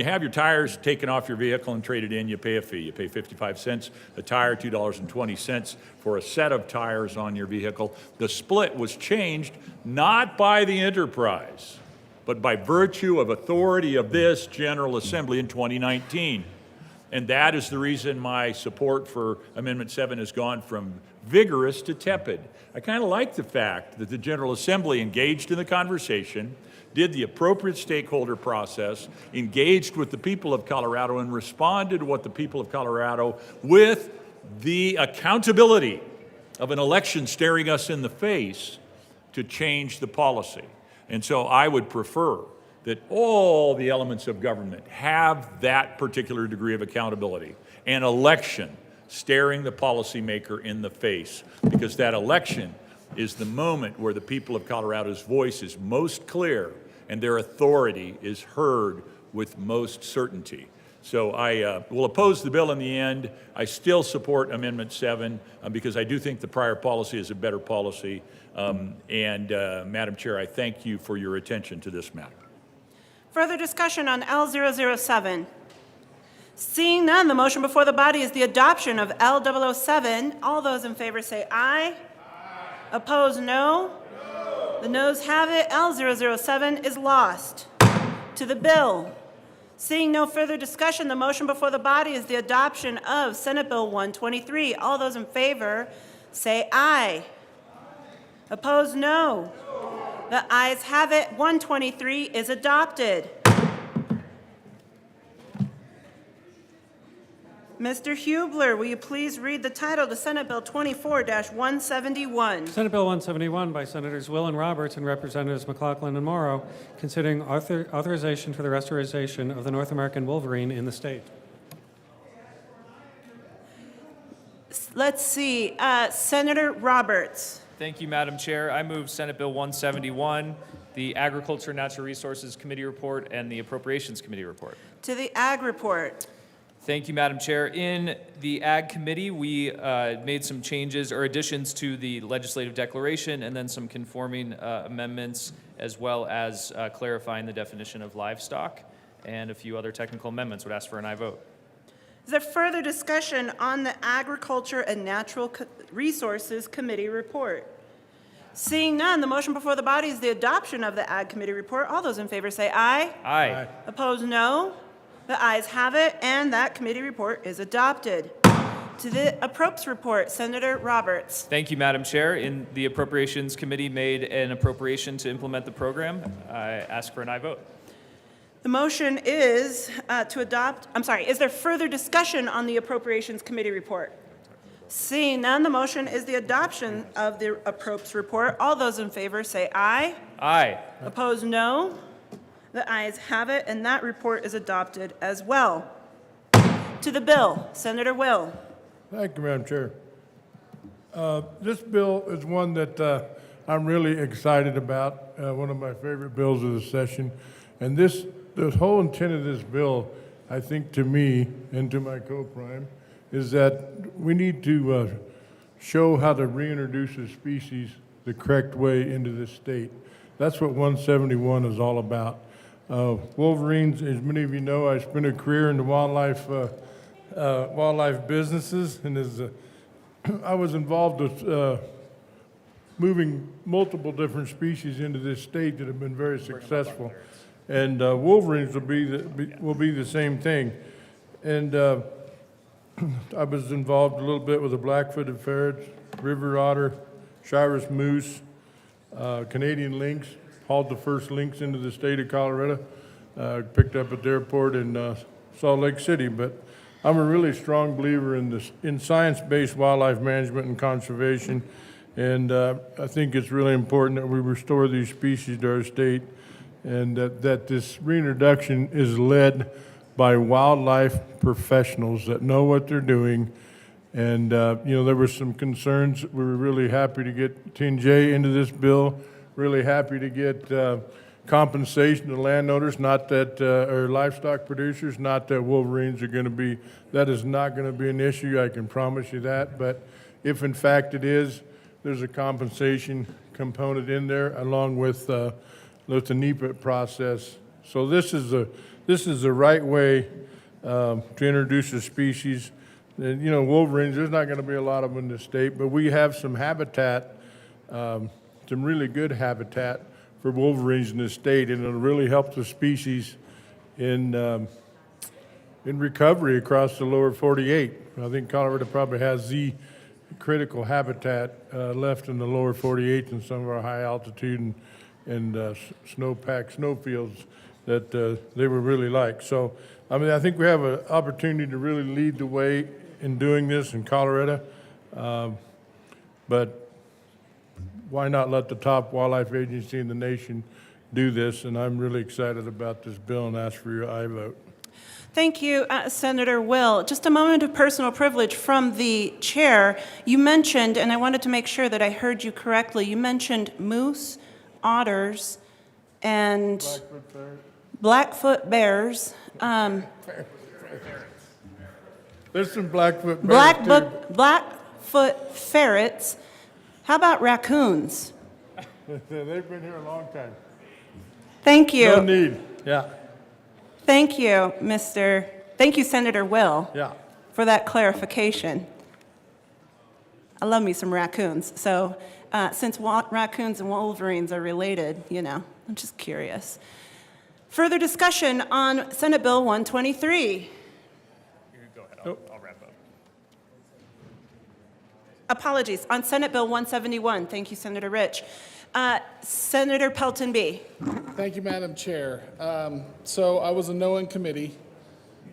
H: have your tires taken off your vehicle and traded in, you pay a fee. You pay 55 cents a tire, $2.20 for a set of tires on your vehicle. The split was changed not by the enterprise, but by virtue of authority of this General Assembly in 2019. And that is the reason my support for Amendment 7 has gone from vigorous to tepid. I kind of like the fact that the General Assembly engaged in the conversation, did the appropriate stakeholder process, engaged with the people of Colorado, and responded to what the people of Colorado, with the accountability of an election staring us in the face, to change the policy. And so I would prefer that all the elements of government have that particular degree of accountability, an election staring the policymaker in the face, because that election is the moment where the people of Colorado's voice is most clear and their authority is heard with most certainty. So I will oppose the bill in the end. I still support Amendment 7 because I do think the prior policy is a better policy. Madam Chair, I thank you for your attention to this matter.
N: Further discussion on L007? Seeing none, the motion before the body is the adoption of L007. All those in favor say aye. Opposed, no. The noes have it. L007 is lost. To the bill. Seeing no further discussion, the motion before the body is the adoption of Senate Bill 123. All those in favor say aye. Opposed, no. The ayes have it. 123 is adopted. Mr. Hubler, will you please read the title to Senate Bill 24-171?
B: Senate Bill 171 by Senators Will and Roberts and Representatives McLaughlin and Morrow, considering authorization for the restoration of the North American wolverine in the state.
N: Let's see, Senator Roberts.
T: Thank you, Madam Chair. I move Senate Bill 171, the Agriculture and Natural Resources Committee report, and the Appropriations Committee report.
N: To the Ag report.
T: Thank you, Madam Chair. In the Ag Committee, we made some changes or additions to the legislative declaration and then some conforming amendments, as well as clarifying the definition of livestock and a few other technical amendments. Would ask for an aye vote.
N: Is there further discussion on the Agriculture and Natural Resources Committee report? Seeing none, the motion before the body is the adoption of the Ag Committee report. All those in favor say aye.
T: Aye.
N: Opposed, no. The ayes have it, and that committee report is adopted. To the Appropes report, Senator Roberts.
T: Thank you, Madam Chair. In the Appropriations Committee made an appropriation to implement the program. I ask for an aye vote.
N: The motion is to adopt, is there further discussion on the Appropriations Committee report? Seeing none, the motion is the adoption of the Appropes report. All those in favor say aye.
T: Aye.
N: Opposed, no. The ayes have it, and that report is adopted as well. To the bill, Senator Will.
C: Thank you, Madam Chair. This bill is one that I'm really excited about, one of my favorite bills of the session. And the whole intent of this bill, I think to me and to my co-prime, is that we need to show how to reintroduce a species the correct way into this state. That's what 171 is all about. Wolverines, as many of you know, I spent a career in the wildlife businesses, and I was involved with moving multiple different species into this state that have been very successful. And wolverines will be the same thing. And I was involved a little bit with the black-footed ferrets, river otter, Shiras moose, Canadian lynx. Hauled the first lynx into the state of Colorado. Picked up at the airport in Salt Lake City. But I'm a really strong believer in science-based wildlife management and conservation. And I think it's really important that we restore these species to our state, and that this reintroduction is led by wildlife professionals that know what they're doing. And, there were some concerns. We were really happy to get 10J into this bill, really happy to get compensation to landowners, not that, or livestock producers, not that wolverines are going to be, that is not going to be an issue, I can promise you that. But if in fact it is, there's a compensation component in there along with the NEPA process. So this is the right way to introduce a species. And, wolverines, there's not going to be a lot of them in the state, but we have some habitat, some really good habitat for wolverines in this state, and it'll really help the species in recovery across the lower 48. I think Colorado probably has the critical habitat left in the lower 48 and some of our high altitude and snowpack snowfields that they would really like. So, I think we have an opportunity to really lead the way in doing this in Colorado, but why not let the top wildlife agency in the nation do this? And I'm really excited about this bill and ask for your aye vote.
N: Thank you, Senator Will. Just a moment of personal privilege from the chair. You mentioned, and I wanted to make sure that I heard you correctly, you mentioned moose, otters, and Blackfoot bears.
C: There's some Blackfoot bears too.
N: Blackfoot ferrets. How about raccoons?
C: They've been here a long time.
N: Thank you.
C: No need. Yeah.
N: Thank you, Thank you, Senator Will,
C: Yeah.
N: for that clarification. I love me some raccoons. So since raccoons and wolverines are related, I'm just curious. Further discussion on Senate Bill 123.
T: Go ahead, I'll wrap up.
N: Apologies, on Senate Bill 171. Thank you, Senator Rich. Senator Pelton B.
U: Thank you, Madam Chair. So I was a no in committee,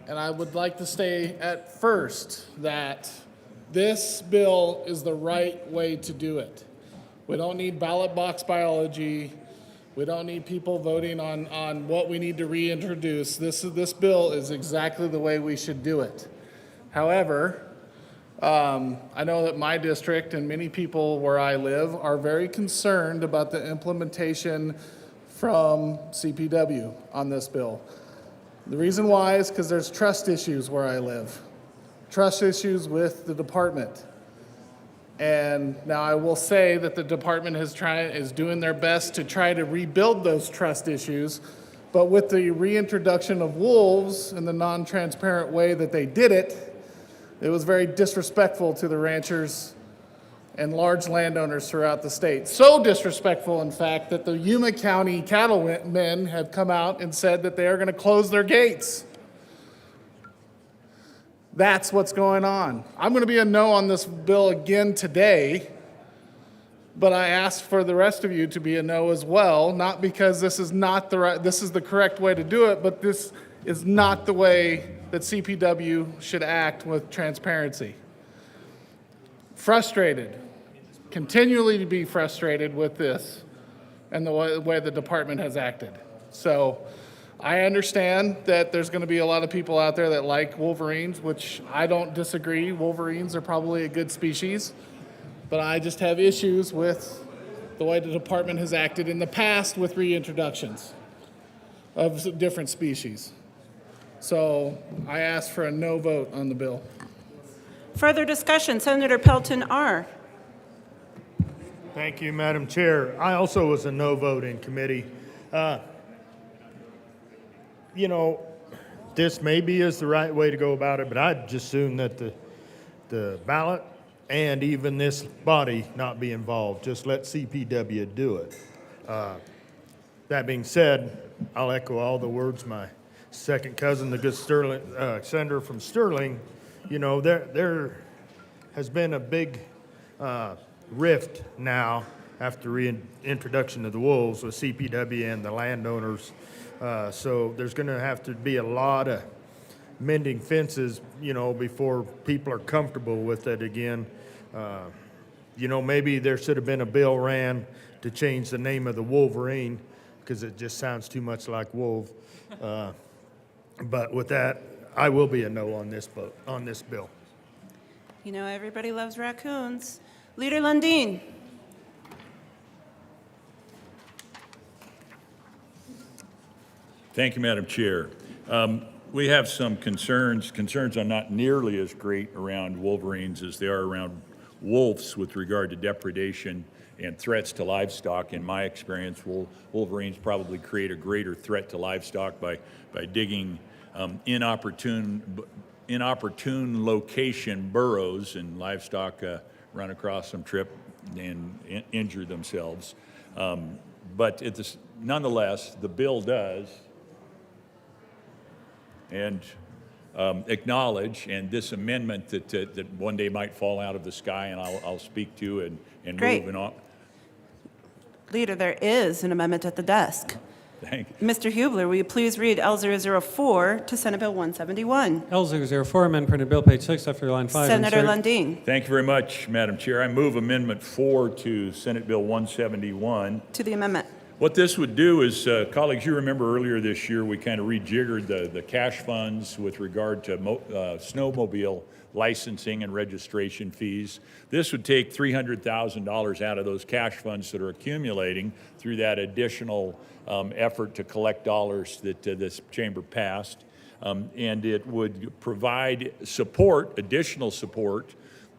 U: and I would like to say at first that this bill is the right way to do it. We don't need ballot box biology. We don't need people voting on what we need to reintroduce. This bill is exactly the way we should do it. However, I know that my district and many people where I live are very concerned about the implementation from CPW on this bill. The reason why is because there's trust issues where I live, trust issues with the department. And now I will say that the department is doing their best to try to rebuild those trust issues, but with the reintroduction of wolves in the non-transparent way that they did it, it was very disrespectful to the ranchers and large landowners throughout the state. So disrespectful, in fact, that the Yuma County cattlemen have come out and said that they are going to close their gates. That's what's going on. I'm going to be a no on this bill again today, but I ask for the rest of you to be a no as well, not because this is not the right, this is the correct way to do it, but this is not the way that CPW should act with transparency. Frustrated, continually to be frustrated with this and the way the department has acted. So I understand that there's going to be a lot of people out there that like wolverines, which I don't disagree. Wolverines are probably a good species, but I just have issues with the way the department has acted in the past with reintroductions of different species. So I ask for a no vote on the bill.
N: Further discussion, Senator Pelton R.
G: Thank you, Madam Chair. I also was a no vote in committee. You know, this maybe is the right way to go about it, but I'd just assume that the ballot and even this body not be involved. Just let CPW do it. That being said, I'll echo all the words my second cousin, the good Sterling, senator from Sterling. You know, there has been a big rift now after reintroduction of the wolves with CPW and the landowners. So there's going to have to be a lot of mending fences, you know, before people are comfortable with it again. You know, maybe there should have been a bill ran to change the name of the Wolverine because it just sounds too much like wolf. But with that, I will be a no on this bill.
N: You know, everybody loves raccoons. Leader Lundin.
H: Thank you, Madam Chair. We have some concerns. Concerns are not nearly as great around wolverines as they are around wolves with regard to depredation and threats to livestock. In my experience, wolverines probably create a greater threat to livestock by digging inopportune location burrows, and livestock run across them, trip, and injure themselves. But nonetheless, the bill does and acknowledge, and this amendment that one day might fall out of the sky, and I'll speak to and
N: Great.
H: move on.
N: Leader, there is an amendment at the desk.
H: Thank you.
N: Mr. Hubler, will you please read L004 to Senate Bill 171?
B: L004, amend printed bill, page 6, after line 5.
N: Senator
B: insert.
N: Lundin.
H: Thank you very much, Madam Chair. I move Amendment 4 to Senate Bill 171.
N: To the amendment.
H: What this would do is, colleagues, you remember earlier this year, we kind of rejiggered the cash funds with regard to snowmobile licensing and registration fees. This would take $300,000 out of those cash funds that are accumulating through that additional effort to collect dollars that this chamber passed. And it would provide support, additional support,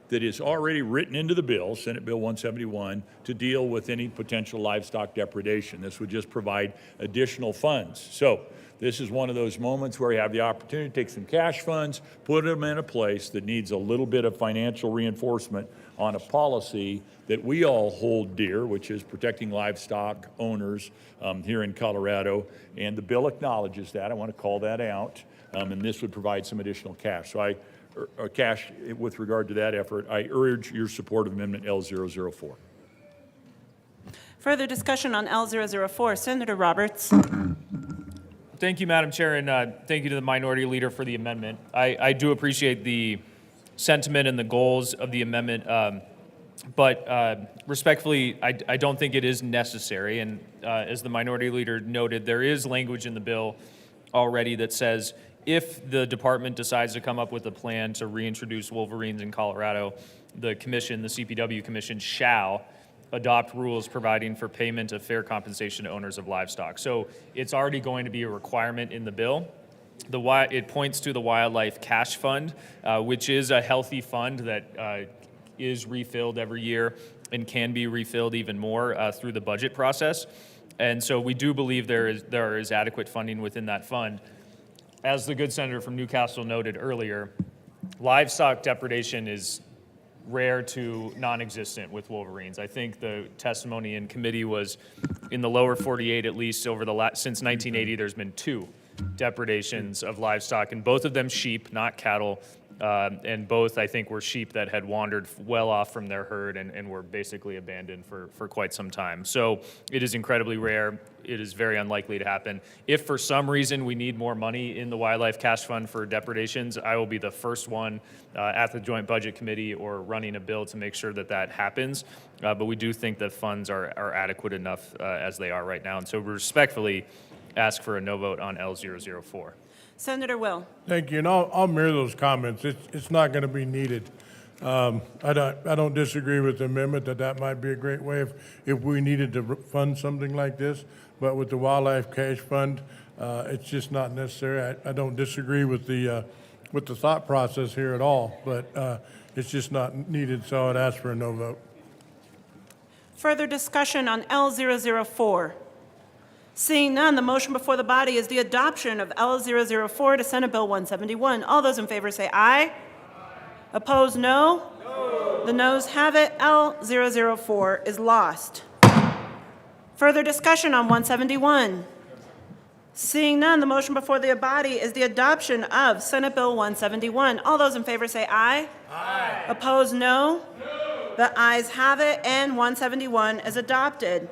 H: that is already written into the bill, Senate Bill 171, to deal with any potential livestock depredation. This would just provide additional funds. So this is one of those moments where you have the opportunity to take some cash funds, put them in a place that needs a little bit of financial reinforcement on a policy that we all hold dear, which is protecting livestock owners here in Colorado. And the bill acknowledges that. I want to call that out. And this would provide some additional cash. So cash with regard to that effort, I urge your support of Amendment L004.
N: Further discussion on L004. Senator Roberts.
T: Thank you, Madam Chair, and thank you to the Minority Leader for the amendment. I do appreciate the sentiment and the goals of the amendment, but respectfully, I don't think it is necessary. And as the Minority Leader noted, there is language in the bill already that says if the department decides to come up with a plan to reintroduce wolverines in Colorado, the commission, the CPW commission, shall adopt rules providing for payment of fair compensation to owners of livestock. So it's already going to be a requirement in the bill. It points to the Wildlife Cash Fund, which is a healthy fund that is refilled every year and can be refilled even more through the budget process. And so we do believe there is adequate funding within that fund. As the good senator from Newcastle noted earlier, livestock depredation is rare to non-existent with wolverines. I think the testimony in committee was in the lower 48, at least over the since 1980, there's been 2 depredations of livestock, and both of them sheep, not cattle. And both, I think, were sheep that had wandered well off from their herd and were basically abandoned for quite some time. So it is incredibly rare. It is very unlikely to happen. If for some reason we need more money in the Wildlife Cash Fund for depredations, I will be the first one at the Joint Budget Committee or running a bill to make sure that that happens. But we do think the funds are adequate enough as they are right now. And so we respectfully ask for a no vote on L004.
N: Senator Will.
C: Thank you, and I'll mirror those comments. It's not going to be needed. I don't disagree with the amendment that might be a great way if we needed to fund something like this, but with the Wildlife Cash Fund, it's just not necessary. I don't disagree with the thought process here at all, but it's just not needed, so I'd ask for a no vote.
N: Further discussion on L004? Seeing none, the motion before the body is the adoption of L004 to Senate Bill 171. All those in favor say aye. Opposed, no. The noes have it. L004 is lost. Further discussion on 171. Seeing none, the motion before the body is the adoption of Senate Bill 171. All those in favor say aye. Aye. Opposed, no. The ayes have it, and 171 is adopted.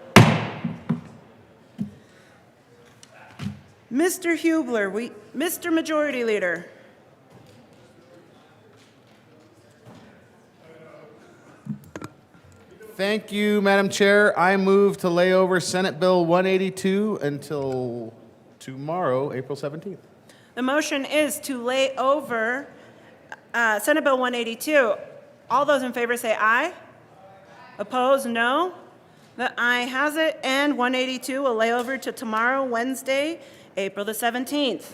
N: Mr. Hubler, Mr. Majority Leader.
E: Thank you, Madam Chair. I move to lay over Senate Bill 182 until tomorrow, April 17th.
N: The motion is to lay over Senate Bill 182. All those in favor say aye. Opposed, no. The aye has it, and 182 will lay over to tomorrow, Wednesday, April the 17th.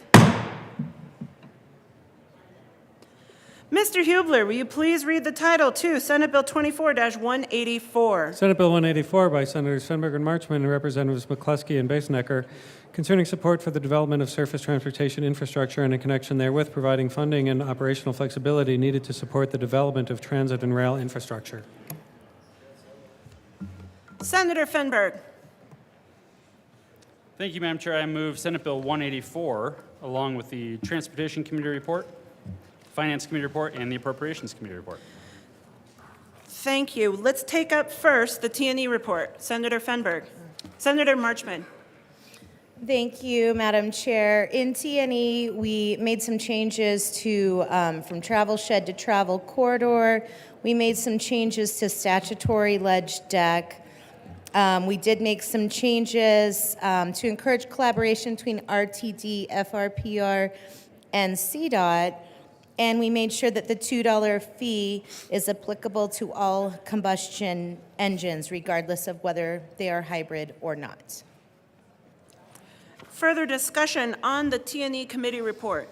N: Mr. Hubler, will you please read the title to Senate Bill 24-184?
B: Senate Bill 184 by Senators Svenberg and Marchman and Representatives McCluskey and Basenecker concerning support for the development of surface transportation infrastructure and in connection therewith providing funding and operational flexibility needed to support the development of transit and rail infrastructure.
N: Senator Fenberg.
A: Thank you, Madam Chair. I move Senate Bill 184 along with the Transportation Committee report, Finance Committee report, and the Appropriations Committee report.
N: Thank you. Let's take up first the T&E report. Senator Fenberg. Senator Marchman.
D: Thank you, Madam Chair. In T&E, we made some changes to from travel shed to travel corridor. We made some changes to statutory ledge deck. We did make some changes to encourage collaboration between RTD, FRPR, and CDOT. And we made sure that the $2 fee is applicable to all combustion engines, regardless of whether they are hybrid or not.
N: Further discussion on the T&E committee report.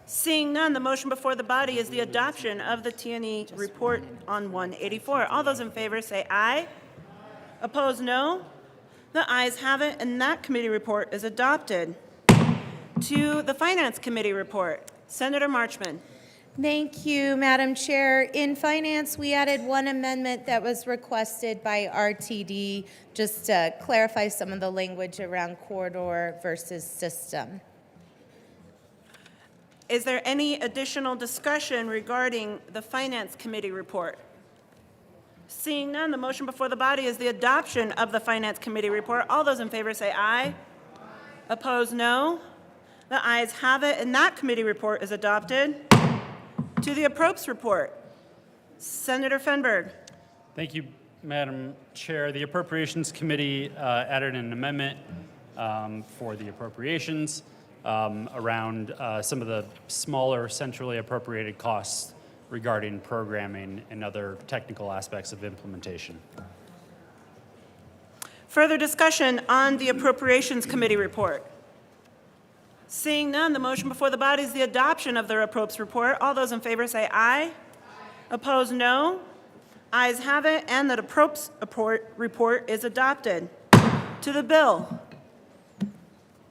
N: Seeing none, the motion before the body is the adoption of the T&E report on 184. All those in favor say aye. Opposed, no. The ayes have it, and that committee report is adopted. To the Finance Committee report. Senator Marchman.
D: Thank you, Madam Chair. In Finance, we added one amendment that was requested by RTD just to clarify some of the language around corridor versus system.
N: Is there any additional discussion regarding the Finance Committee report? Seeing none, the motion before the body is the adoption of the Finance Committee report. All those in favor say aye. Opposed, no. The ayes have it, and that committee report is adopted. To the Approps report. Senator Fenberg.
A: Thank you, Madam Chair. The Appropriations Committee added an amendment for the appropriations around some of the smaller centrally appropriated costs regarding programming and other technical aspects of implementation.
N: Further discussion on the Appropriations Committee report. Seeing none, the motion before the body is the adoption of the Approps report. All those in favor say aye. Opposed, no. Ayes have it, and the Approps report is adopted. To the bill.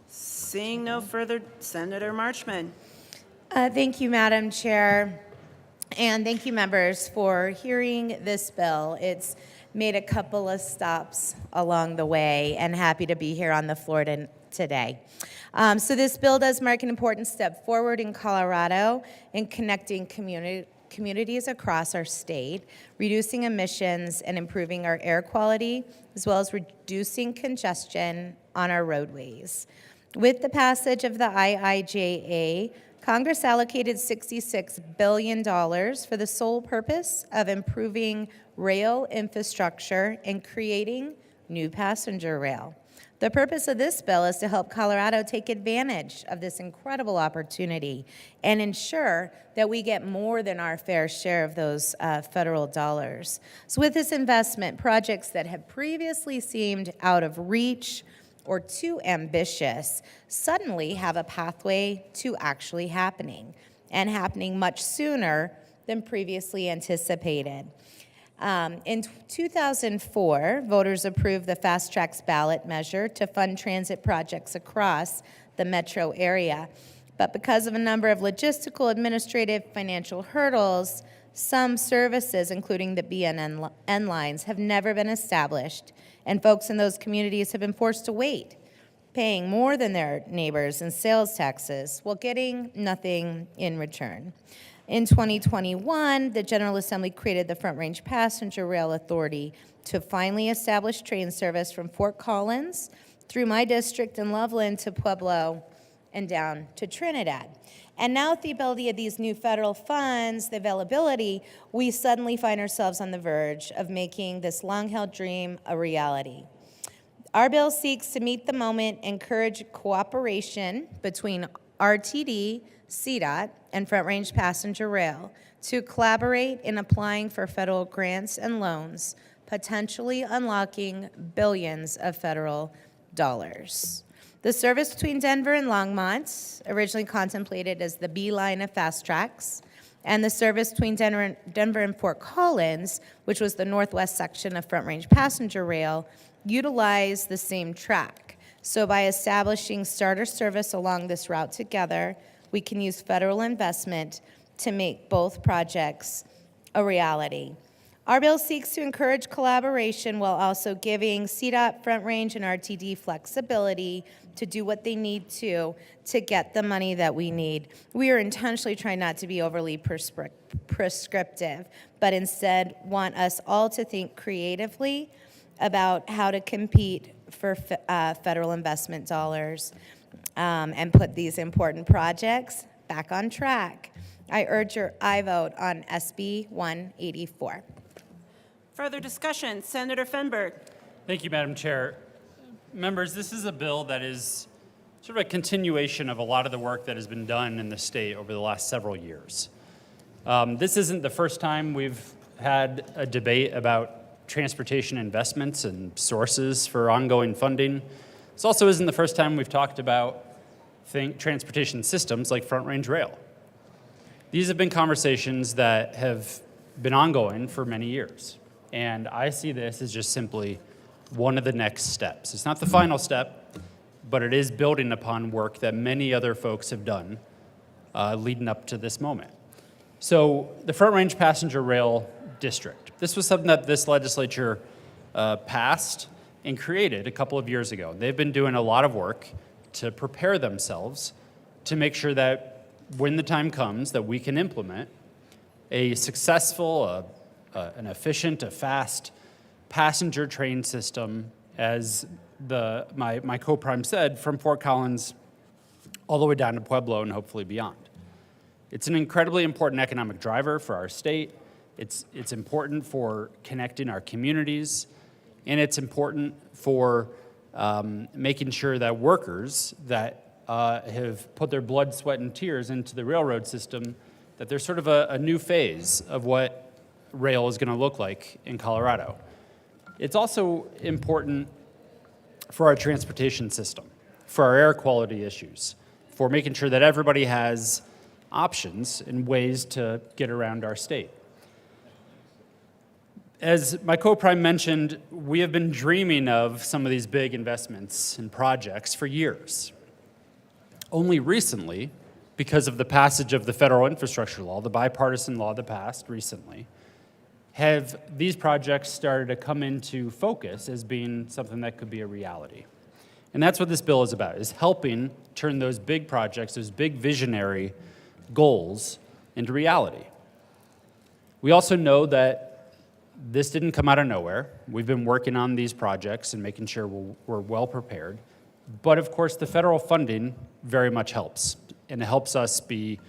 N: Seeing no further, Senator Marchman.
D: Thank you, Madam Chair. And thank you, members, for hearing this bill. It's made a couple of stops along the way, and happy to be here on the floor today. So this bill does mark an important step forward in Colorado in connecting communities across our state, reducing emissions and improving our air quality, as well as reducing congestion on our roadways. With the passage of the IIJA, Congress allocated $66 billion for the sole purpose of improving rail infrastructure and creating new passenger rail. The purpose of this bill is to help Colorado take advantage of this incredible opportunity and ensure that we get more than our fair share of those federal dollars. So with this investment, projects that have previously seemed out of reach or too ambitious suddenly have a pathway to actually happening, and happening much sooner than previously anticipated. In 2004, voters approved the Fast Tracks ballot measure to fund transit projects across the metro area. But because of a number of logistical, administrative, financial hurdles, some services, including the BNN lines, have never been established, and folks in those communities have been forced to wait, paying more than their neighbors in sales taxes while getting nothing in return. In 2021, the General Assembly created the Front Range Passenger Rail Authority to finally establish train service from Fort Collins through my district in Loveland to Pueblo and down to Trinidad. And now with the ability of these new federal funds, the availability, we suddenly find ourselves on the verge of making this long-held dream a reality. Our bill seeks to meet the moment, encourage cooperation between RTD, CDOT, and Front Range Passenger Rail to collaborate in applying for federal grants and loans, potentially unlocking billions of federal dollars. The service between Denver and Longmont, originally contemplated as the B line of Fast Tracks, and the service between Denver and Fort Collins, which was the northwest section of Front Range Passenger Rail, utilize the same track. So by establishing starter service along this route together, we can use federal investment to make both projects a reality. Our bill seeks to encourage collaboration while also giving CDOT, Front Range, and RTD flexibility to do what they need to get the money that we need. We are intentionally trying not to be overly prescriptive, but instead want us all to think creatively about how to compete for federal investment dollars and put these important projects back on track. I urge your aye vote on SB 184.
N: Further discussion, Senator Fenberg.
A: Thank you, Madam Chair. Members, this is a bill that is sort of a continuation of a lot of the work that has been done in the state over the last several years. This isn't the first time we've had a debate about transportation investments and sources for ongoing funding. This also isn't the first time we've talked about transportation systems like Front Range Rail. These have been conversations that have been ongoing for many years. And I see this as just simply one of the next steps. It's not the final step, but it is building upon work that many other folks have done leading up to this moment. So the Front Range Passenger Rail District. This was something that this legislature passed and created a couple of years ago. They've been doing a lot of work to prepare themselves to make sure that when the time comes that we can implement a successful, an efficient, a fast passenger train system, as my co-prime said, from Fort Collins all the way down to Pueblo and hopefully beyond. It's an incredibly important economic driver for our state. It's important for connecting our communities, and it's important for making sure that workers that have put their blood, sweat, and tears into the railroad system, that there's sort of a new phase of what rail is going to look like in Colorado. It's also important for our transportation system, for our air quality issues, for making sure that everybody has options and ways to get around our state. As my co-prime mentioned, we have been dreaming of some of these big investments and projects for years. Only recently, because of the passage of the federal infrastructure law, the bipartisan law that passed recently, have these projects started to come into focus as being something that could be a reality. And that's what this bill is about, is helping turn those big projects, those big visionary goals into reality. We also know that this didn't come out of nowhere. We've been working on these projects and making sure we're well prepared. But of course, the federal funding very much helps, and it helps us be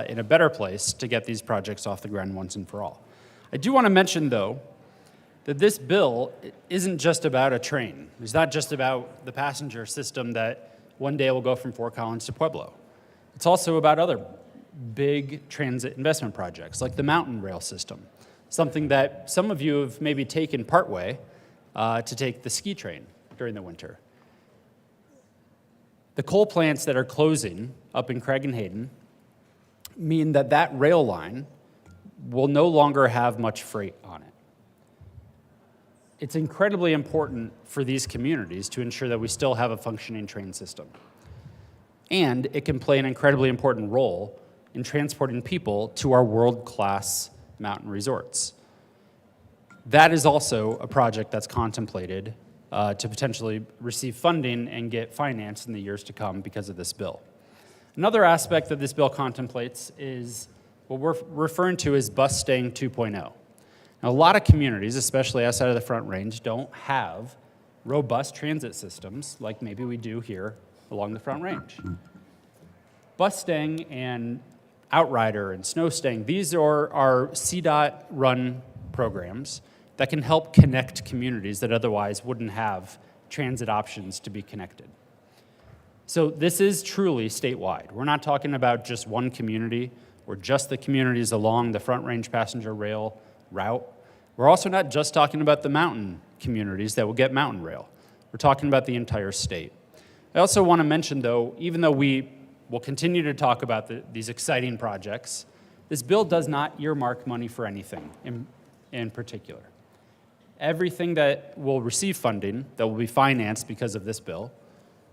A: in a better place to get these projects off the ground once and for all. I do want to mention, though, that this bill isn't just about a train. It's not just about the passenger system that one day will go from Fort Collins to Pueblo. It's also about other big transit investment projects, like the Mountain Rail system, something that some of you have maybe taken partway to take the ski train during the winter. The coal plants that are closing up in Craig and Hayden mean that that rail line will no longer have much freight on it. It's incredibly important for these communities to ensure that we still have a functioning train system. And it can play an incredibly important role in transporting people to our world-class mountain resorts. That is also a project that's contemplated to potentially receive funding and get financed in the years to come because of this bill. Another aspect that this bill contemplates is what we're referring to as bus staying 2.0. Now, a lot of communities, especially outside of the Front Range, don't have robust transit systems like maybe we do here along the Front Range. Bus staying and Outrider and snow staying, these are our CDOT-run programs that can help connect communities that otherwise wouldn't have transit options to be connected. So this is truly statewide. We're not talking about just one community or just the communities along the Front Range passenger rail route. We're also not just talking about the mountain communities that will get mountain rail. We're talking about the entire state. I also want to mention, though, even though we will continue to talk about these exciting projects, this bill does not earmark money for anything in particular. Everything that will receive funding, that will be financed because of this bill,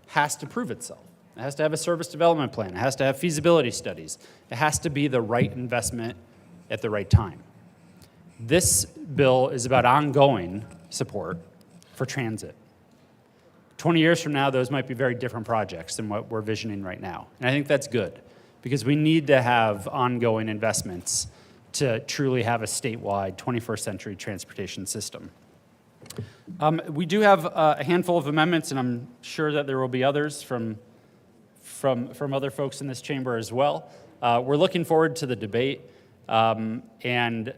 A: has to prove itself. It has to have a service development plan. It has to have feasibility studies. It has to be the right investment at the right time. This bill is about ongoing support for transit. 20 years from now, those might be very different projects than what we're visioning right now. And I think that's good, because we need to have ongoing investments to truly have a statewide 21st century transportation system. We do have a handful of amendments, and I'm sure that there will be others from other folks in this chamber as well. We're looking forward to the debate and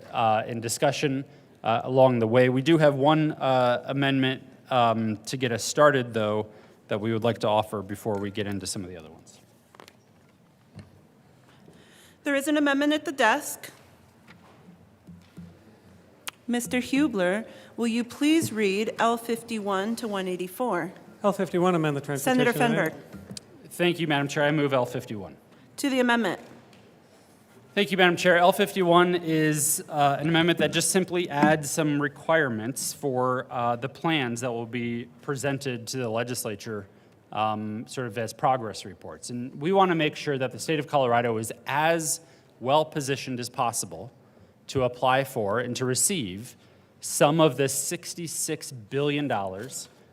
A: discussion along the way. We do have one amendment to get us started, though, that we would like to offer before we get into some of the other ones.
N: There is an amendment at the desk. Mr. Hubler, will you please read L51 to 184?
B: L51, amend the transportation.
N: Senator Fenberg.
A: Thank you, Madam Chair. I move L51.
N: To the amendment.
A: Thank you, Madam Chair. L51 is an amendment that just simply adds some requirements for the plans that will be presented to the legislature sort of as progress reports. And we want to make sure that the state of Colorado is as well positioned as possible to apply for and to receive some of this $66 billion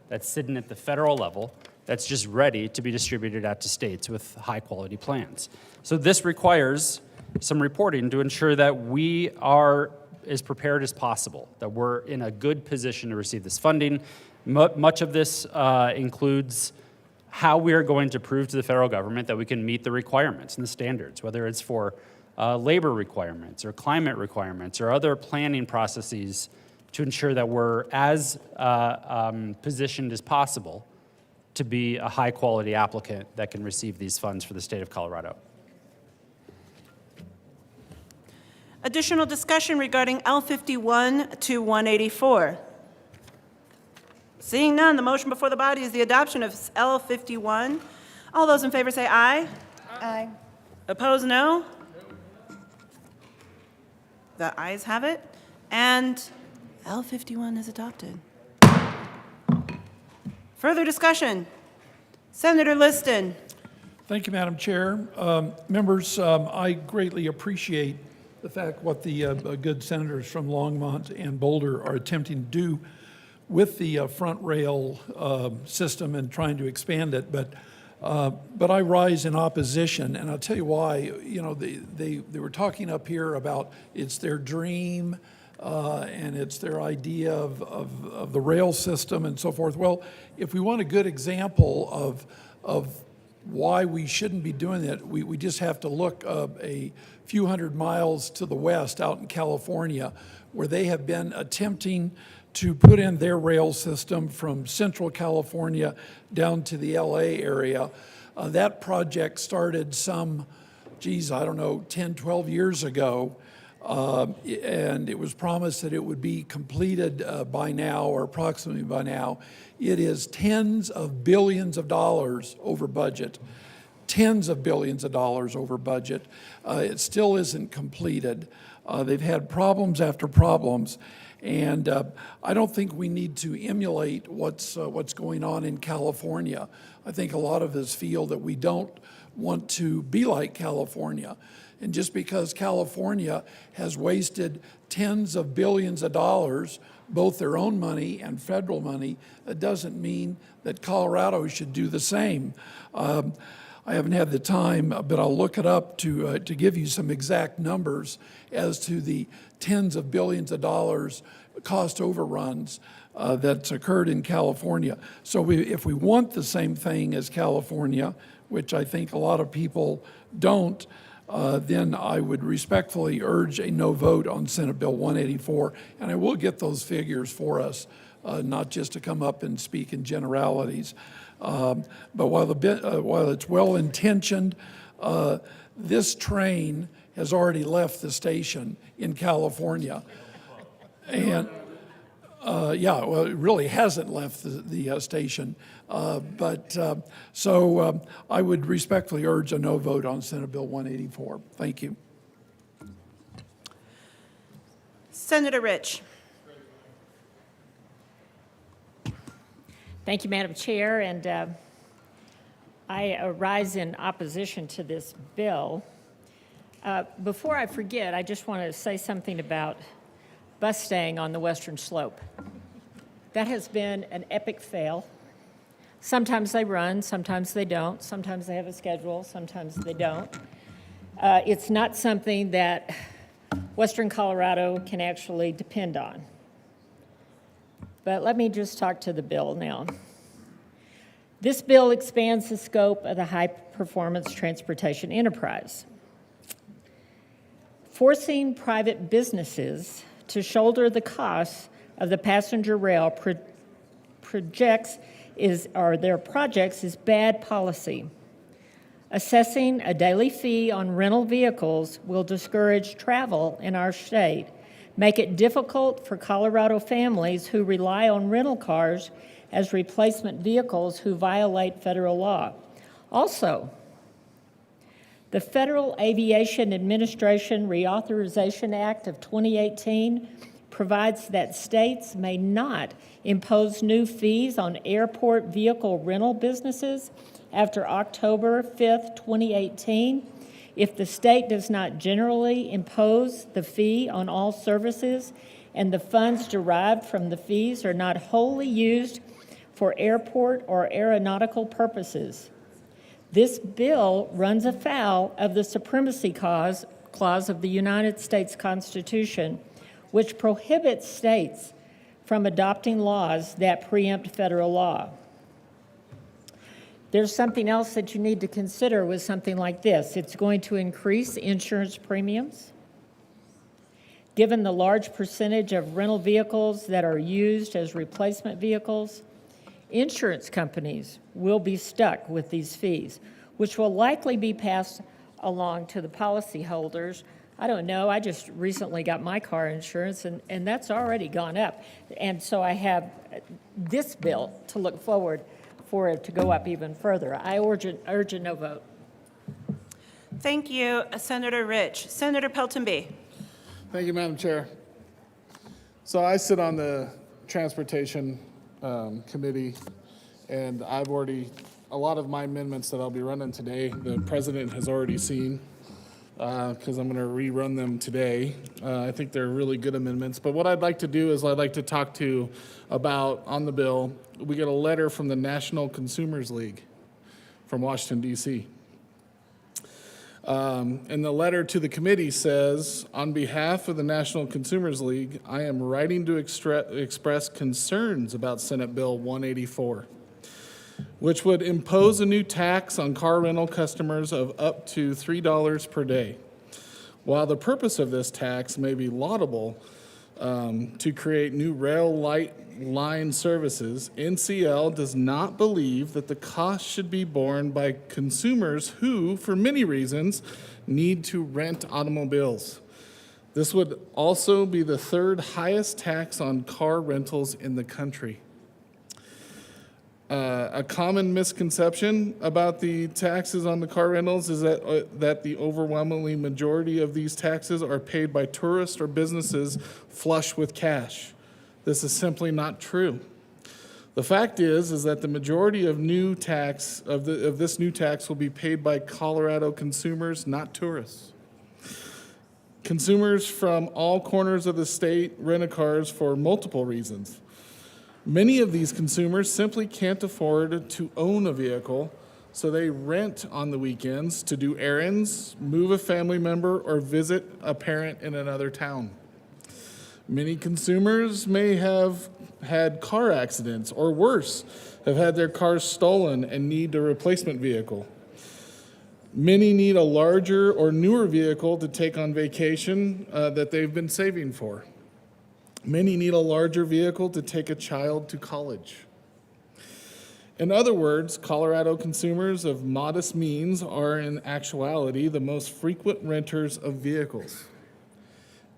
A: that's sitting at the federal level that's just ready to be distributed out to states with high-quality plans. So this requires some reporting to ensure that we are as prepared as possible, that we're in a good position to receive this funding. Much of this includes how we are going to prove to the federal government that we can meet the requirements and the standards, whether it's for labor requirements or climate requirements or other planning processes to ensure that we're as positioned as possible to be a high-quality applicant that can receive these funds for the state of Colorado.
N: Additional discussion regarding L51 to 184. Seeing none, the motion before the body is the adoption of L51. All those in favor say aye.
D: Aye.
N: Opposed, no. The ayes have it, and L51 is adopted. Further discussion. Senator Liston.
J: Thank you, Madam Chair. Members, I greatly appreciate the fact what the good senators from Longmont and Boulder are attempting to do with the front rail system and trying to expand it. But I rise in opposition, and I'll tell you why. You know, they were talking up here about it's their dream and it's their idea of the rail system and so forth. Well, if we want a good example of why we shouldn't be doing it, we just have to look a few hundred miles to the west out in California, where they have been attempting to put in their rail system from Central California down to the LA area. That project started some, I don't know, 10, 12 years ago. And it was promised that it would be completed by now, or approximately by now. It is tens of billions of dollars over budget. Tens of billions of dollars over budget. It still isn't completed. They've had problems after problems. And I don't think we need to emulate what's going on in California. I think a lot of us feel that we don't want to be like California. And just because California has wasted tens of billions of dollars, both their own money and federal money, it doesn't mean that Colorado should do the same. I haven't had the time, but I'll look it up to give you some exact numbers as to the tens of billions of dollars cost overruns that's occurred in California. So if we want the same thing as California, which I think a lot of people don't, then I would respectfully urge a no vote on Senate Bill 184. And I will get those figures for us, not just to come up and speak in generalities. But while it's well-intentioned, this train has already left the station in California. And yeah, well, it really hasn't left the station. So I would respectfully urge a no vote on Senate Bill 184. Thank you.
N: Senator Rich.
V: Thank you, Madam Chair, and I rise in opposition to this bill. Before I forget, I just want to say something about bus staying on the Western Slope. That has been an epic fail. Sometimes they run, sometimes they don't. Sometimes they have a schedule, sometimes they don't. It's not something that Western Colorado can actually depend on. But let me just talk to the bill now. This bill expands the scope of the high-performance transportation enterprise. Forcing private businesses to shoulder the costs of the passenger rail projects is bad policy. Assessing a daily fee on rental vehicles will discourage travel in our state, make it difficult for Colorado families who rely on rental cars as replacement vehicles who violate federal law. Also, the Federal Aviation Administration Reauthorization Act of 2018 provides that states may not impose new fees on airport vehicle rental businesses after October 5th, 2018, if the state does not generally impose the fee on all services and the funds derived from the fees are not wholly used for airport or aeronautical purposes. This bill runs afoul of the Supremacy Clause of the United States Constitution, which prohibits states from adopting laws that preempt federal law. There's something else that you need to consider with something like this. It's going to increase insurance premiums. Given the large percentage of rental vehicles that are used as replacement vehicles, insurance companies will be stuck with these fees, which will likely be passed along to the policyholders. I don't know, I just recently got my car insurance, and that's already gone up. And so I have this bill to look forward for it to go up even further. I urge a no vote.
N: Thank you, Senator Rich. Senator Pelton-B.
U: Thank you, Madam Chair. So I sit on the Transportation Committee, and I've already a lot of my amendments that I'll be running today, the president has already seen, because I'm going to rerun them today. I think they're really good amendments. But what I'd like to do is I'd like to talk to about, on the bill, we get a letter from the National Consumers League from Washington, D.C. And the letter to the committee says, on behalf of the National Consumers League, I am writing to express concerns about Senate Bill 184, which would impose a new tax on car rental customers of up to $3 per day. While the purpose of this tax may be laudable to create new rail light line services, NCL does not believe that the cost should be borne by consumers who, for many reasons, need to rent automobiles. This would also be the third highest tax on car rentals in the country. A common misconception about the taxes on the car rentals is that the overwhelmingly majority of these taxes are paid by tourists or businesses flush with cash. This is simply not true. The fact is that the majority of this new tax will be paid by Colorado consumers, not tourists. Consumers from all corners of the state rent cars for multiple reasons. Many of these consumers simply can't afford to own a vehicle, so they rent on the weekends to do errands, move a family member, or visit a parent in another town. Many consumers may have had car accidents, or worse, have had their cars stolen and need a replacement vehicle. Many need a larger or newer vehicle to take on vacation that they've been saving for. Many need a larger vehicle to take a child to college. In other words, Colorado consumers of modest means are in actuality the most frequent renters of vehicles.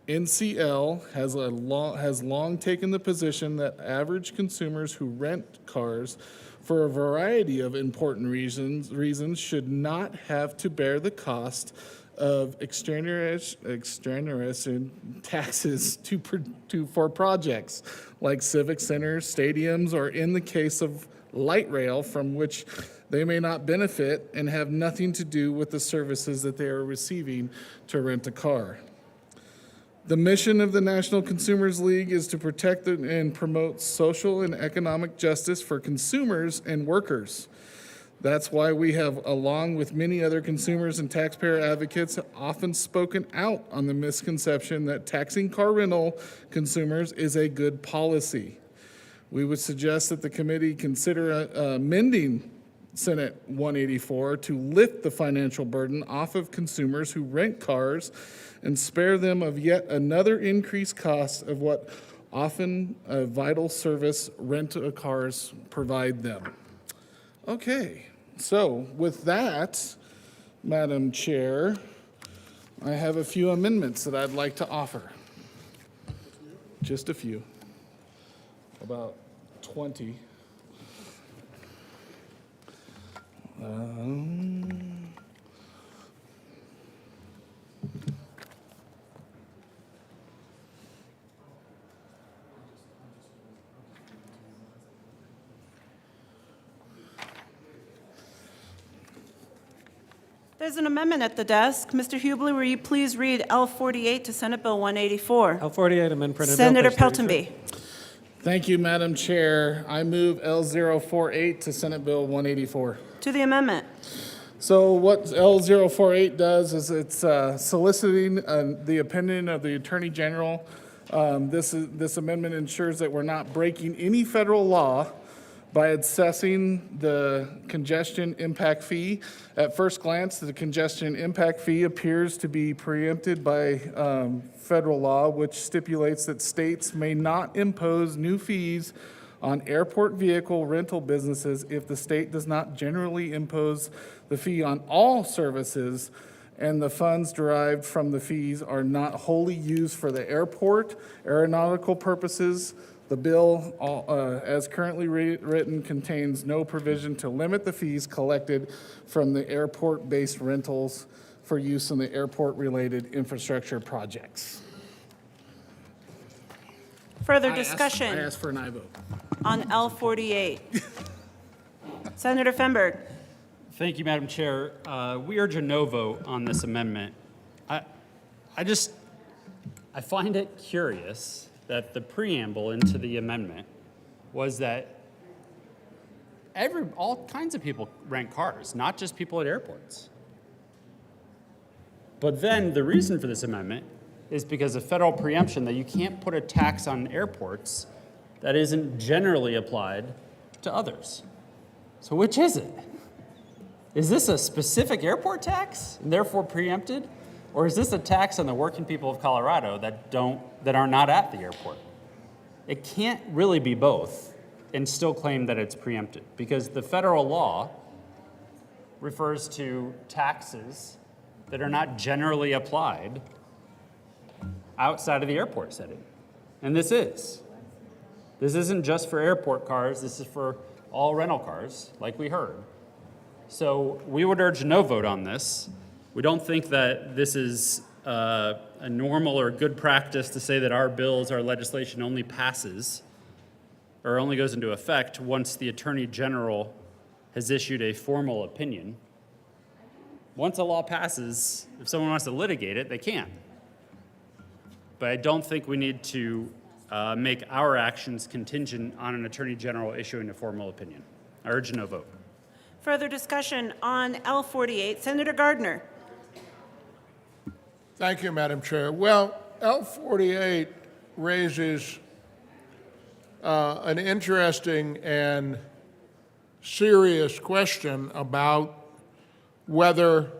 U: NCL has long taken the position that average consumers who rent cars for a variety of important reasons should not have to bear the cost of extraneous taxes for projects like civic centers, stadiums, or in the case of light rail, from which they may not benefit and have nothing to do with the services that they are receiving to rent a car. The mission of the National Consumers League is to protect and promote social and economic justice for consumers and workers. That's why we have, along with many other consumers and taxpayer advocates, often spoken out on the misconception that taxing car rental consumers is a good policy. We would suggest that the committee consider amending Senate 184 to lift the financial burden off of consumers who rent cars and spare them of yet another increased cost of what often a vital service rent-a-cars provide them. Okay, so with that, Madam Chair, I have a few amendments that I'd like to offer. Just a few, about 20.
N: There's an amendment at the desk. Mr. Hubler, will you please read L48 to Senate Bill 184?
B: L48, amend printed bill,
N: Senator
B: page 32.
N: Peltonby.
U: Thank you, Madam Chair. I move L048 to Senate Bill 184.
N: To the amendment.
U: So what L048 does is it's soliciting the opinion of the Attorney General. This amendment ensures that we're not breaking any federal law by assessing the congestion impact fee. At first glance, the congestion impact fee appears to be preempted by federal law, which stipulates that states may not impose new fees on airport vehicle rental businesses if the state does not generally impose the fee on all services and the funds derived from the fees are not wholly used for the airport aeronautical purposes. The bill, as currently written, contains no provision to limit the fees collected from the airport-based rentals for use in the airport-related infrastructure projects.
N: Further discussion
U: I ask for an aye vote.
N: on L48. Senator Fenberg.
A: Thank you, Madam Chair. We urge a no vote on this amendment. I find it curious that the preamble into the amendment was that all kinds of people rent cars, not just people at airports. But then the reason for this amendment is because of federal preemption that you can't put a tax on airports that isn't generally applied to others. So which is it? Is this a specific airport tax and therefore preempted? Or is this a tax on the working people of Colorado that are not at the airport? It can't really be both and still claim that it's preempted, because the federal law refers to taxes that are not generally applied outside of the airport setting. And this is. This isn't just for airport cars, this is for all rental cars, like we heard. So we would urge a no vote on this. We don't think that this is a normal or good practice to say that our bills, our legislation only passes or only goes into effect once the Attorney General has issued a formal opinion. Once a law passes, if someone wants to litigate it, they can. But I don't think we need to make our actions contingent on an Attorney General issuing a formal opinion. I urge a no vote.
N: Further discussion on L48. Senator Gardner.
C: Thank you, Madam Chair. Well, L48 raises an interesting and serious question about whether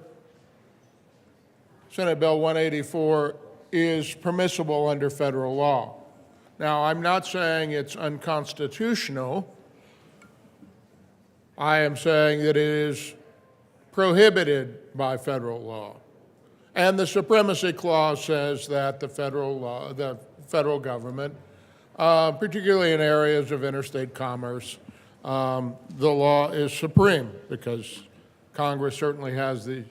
C: Senate Bill 184 is permissible under federal law. Now, I'm not saying it's unconstitutional. I am saying that it is prohibited by federal law. And the Supremacy Clause says that the federal government, particularly in areas of interstate commerce, the law is supreme, because Congress certainly has the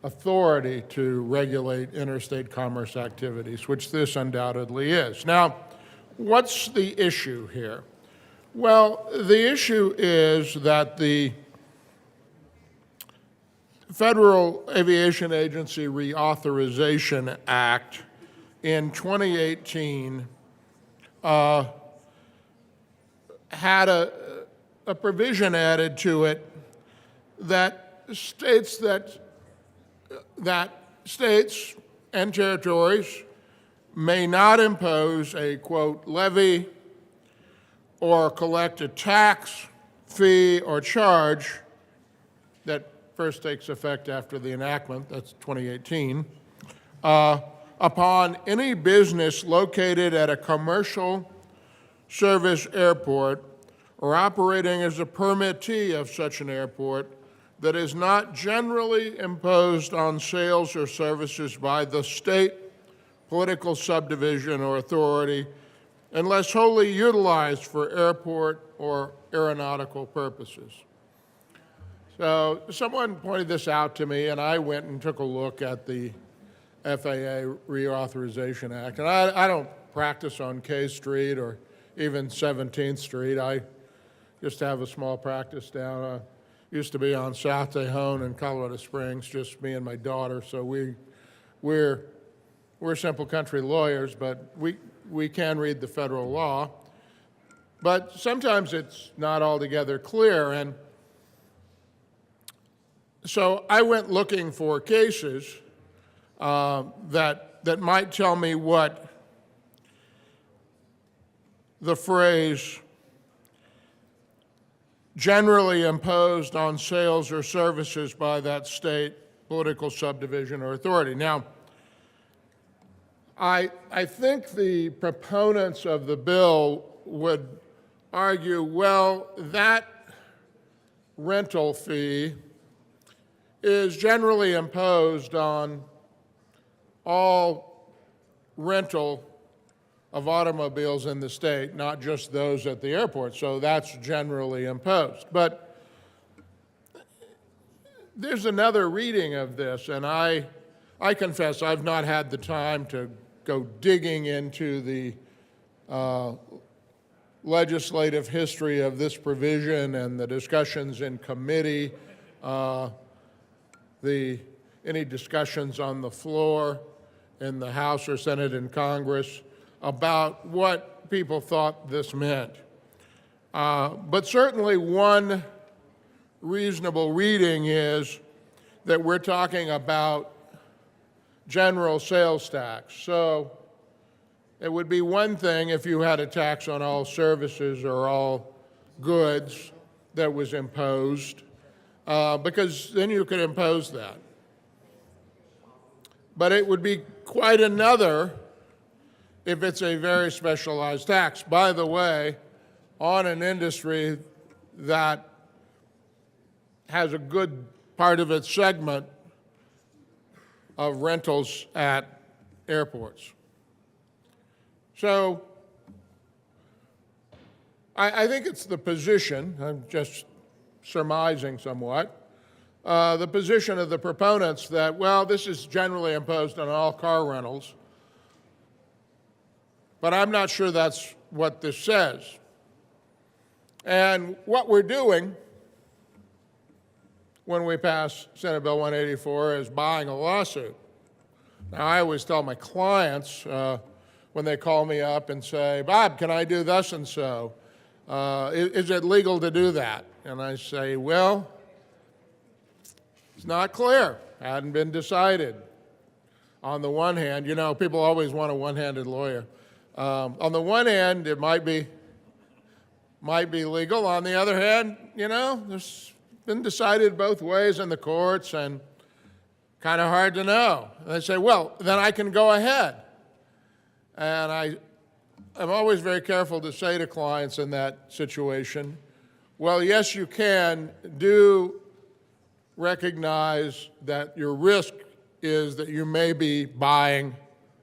C: authority to regulate interstate commerce activities, which this undoubtedly is. Now, what's the issue here? Well, the issue is that the Federal Aviation Agency Reauthorization Act in 2018 had a provision added to it that states that states and territories may not impose a, quote, levy or collect a tax, fee, or charge that first takes effect after the enactment, that's 2018, upon any business located at a commercial service airport or operating as a permittee of such an airport that is not generally imposed on sales or services by the state, political subdivision, or authority unless wholly utilized for airport or aeronautical purposes. So someone pointed this out to me, and I went and took a look at the FAA Reauthorization Act. And I don't practice on K Street or even 17th Street. I just have a small practice down, used to be on South Tejon in Colorado Springs, just me and my daughter. So we're simple country lawyers, but we can read the federal law. But sometimes it's not altogether clear. And so I went looking for cases that might tell me what the phrase generally imposed on sales or services by that state, political subdivision, or authority. Now, I think the proponents of the bill would argue, well, that rental fee is generally imposed on all rental of automobiles in the state, not just those at the airport, so that's generally imposed. But there's another reading of this, and I confess I've not had the time to go digging into the legislative history of this provision and the discussions in committee, any discussions on the floor in the House or Senate and Congress about what people thought this meant. But certainly one reasonable reading is that we're talking about general sales tax. So it would be one thing if you had a tax on all services or all goods that was imposed, because then you could impose that. But it would be quite another if it's a very specialized tax. By the way, on an industry that has a good part of its segment of rentals at airports. So I think it's the position, I'm just surmising somewhat, the position of the proponents that, well, this is generally imposed on all car rentals, but I'm not sure that's what this says. And what we're doing when we pass Senate Bill 184 is buying a lawsuit. Now, I always tell my clients when they call me up and say, Bob, can I do thus and so? Is it legal to do that? And I say, well, it's not clear. Hadn't been decided. On the one hand, you know, people always want a one-handed lawyer. On the one hand, it might be legal. On the other hand, you know, there's been decided both ways in the courts and kind of hard to know. And they say, well, then I can go ahead. And I'm always very careful to say to clients in that situation, well, yes, you can. Do recognize that your risk is that you may be buying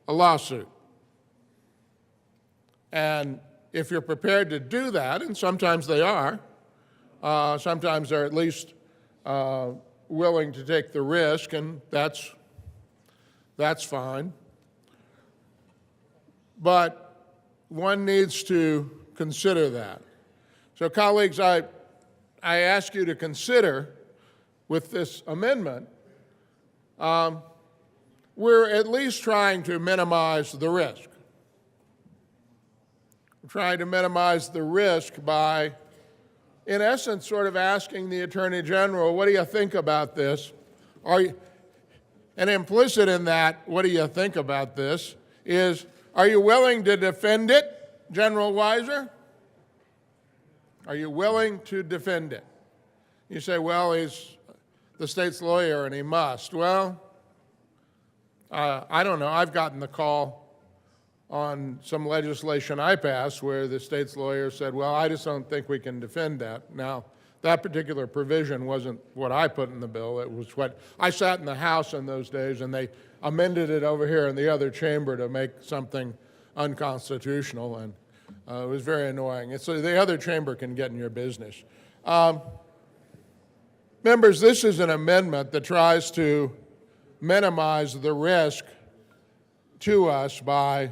C: a lawsuit. And if you're prepared to do that, and sometimes they are, sometimes they're at least willing to take the risk, and that's fine. But one needs to consider that. So, colleagues, I ask you to consider with this amendment, we're at least trying to minimize the risk. We're trying to minimize the risk by, in essence, sort of asking the Attorney General, what do you think about this? And implicit in that, what do you think about this, is, are you willing to defend it, General Weiser? Are you willing to defend it? You say, well, he's the state's lawyer and he must. Well, I don't know. I've gotten the call on some legislation I passed where the state's lawyer said, well, I just don't think we can defend that. Now, that particular provision wasn't what I put in the bill. It was what I sat in the House in those days, and they amended it over here in the other chamber to make something unconstitutional, and it was very annoying. And so the other chamber can get in your business. Members, this is an amendment that tries to minimize the risk to us by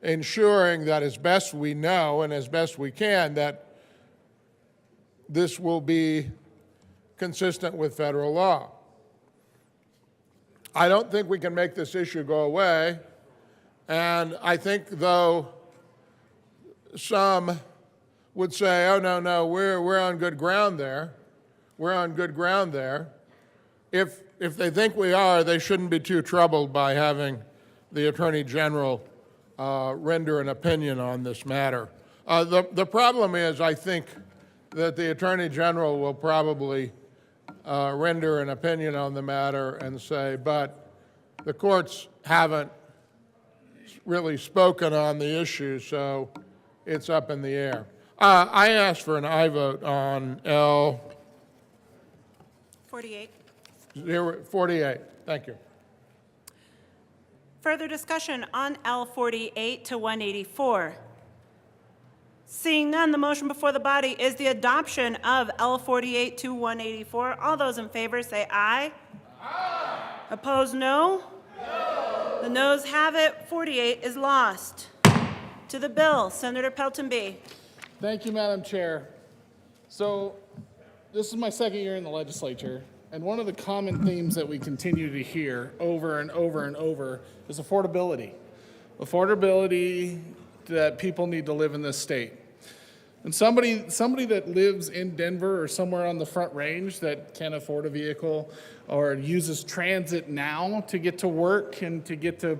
C: ensuring that as best we know and as best we can that this will be consistent with federal law. I don't think we can make this issue go away, and I think, though, some would say, oh, no, we're on good ground there. We're on good ground there. If they think we are, they shouldn't be too troubled by having the Attorney General render an opinion on this matter. The problem is, I think, that the Attorney General will probably render an opinion on the matter and say, but the courts haven't really spoken on the issue, so it's up in the air. I ask for an aye vote on L
N: 48.
C: 48. Thank you.
N: Further discussion on L 48 to 184. Seeing none, the motion before the body is the adoption of L 48 to 184. All those in favor say aye. Aye. Opposed, no? No. The noes have it. 48 is lost. To the bill, Senator Pelton B.
U: Thank you, Madam Chair. So, this is my second year in the legislature, and one of the common themes that we continue to hear over and over and over is affordability. Affordability that people need to live in this state. And somebody that lives in Denver or somewhere on the Front Range that can't afford a vehicle or uses transit now to get to work and to get to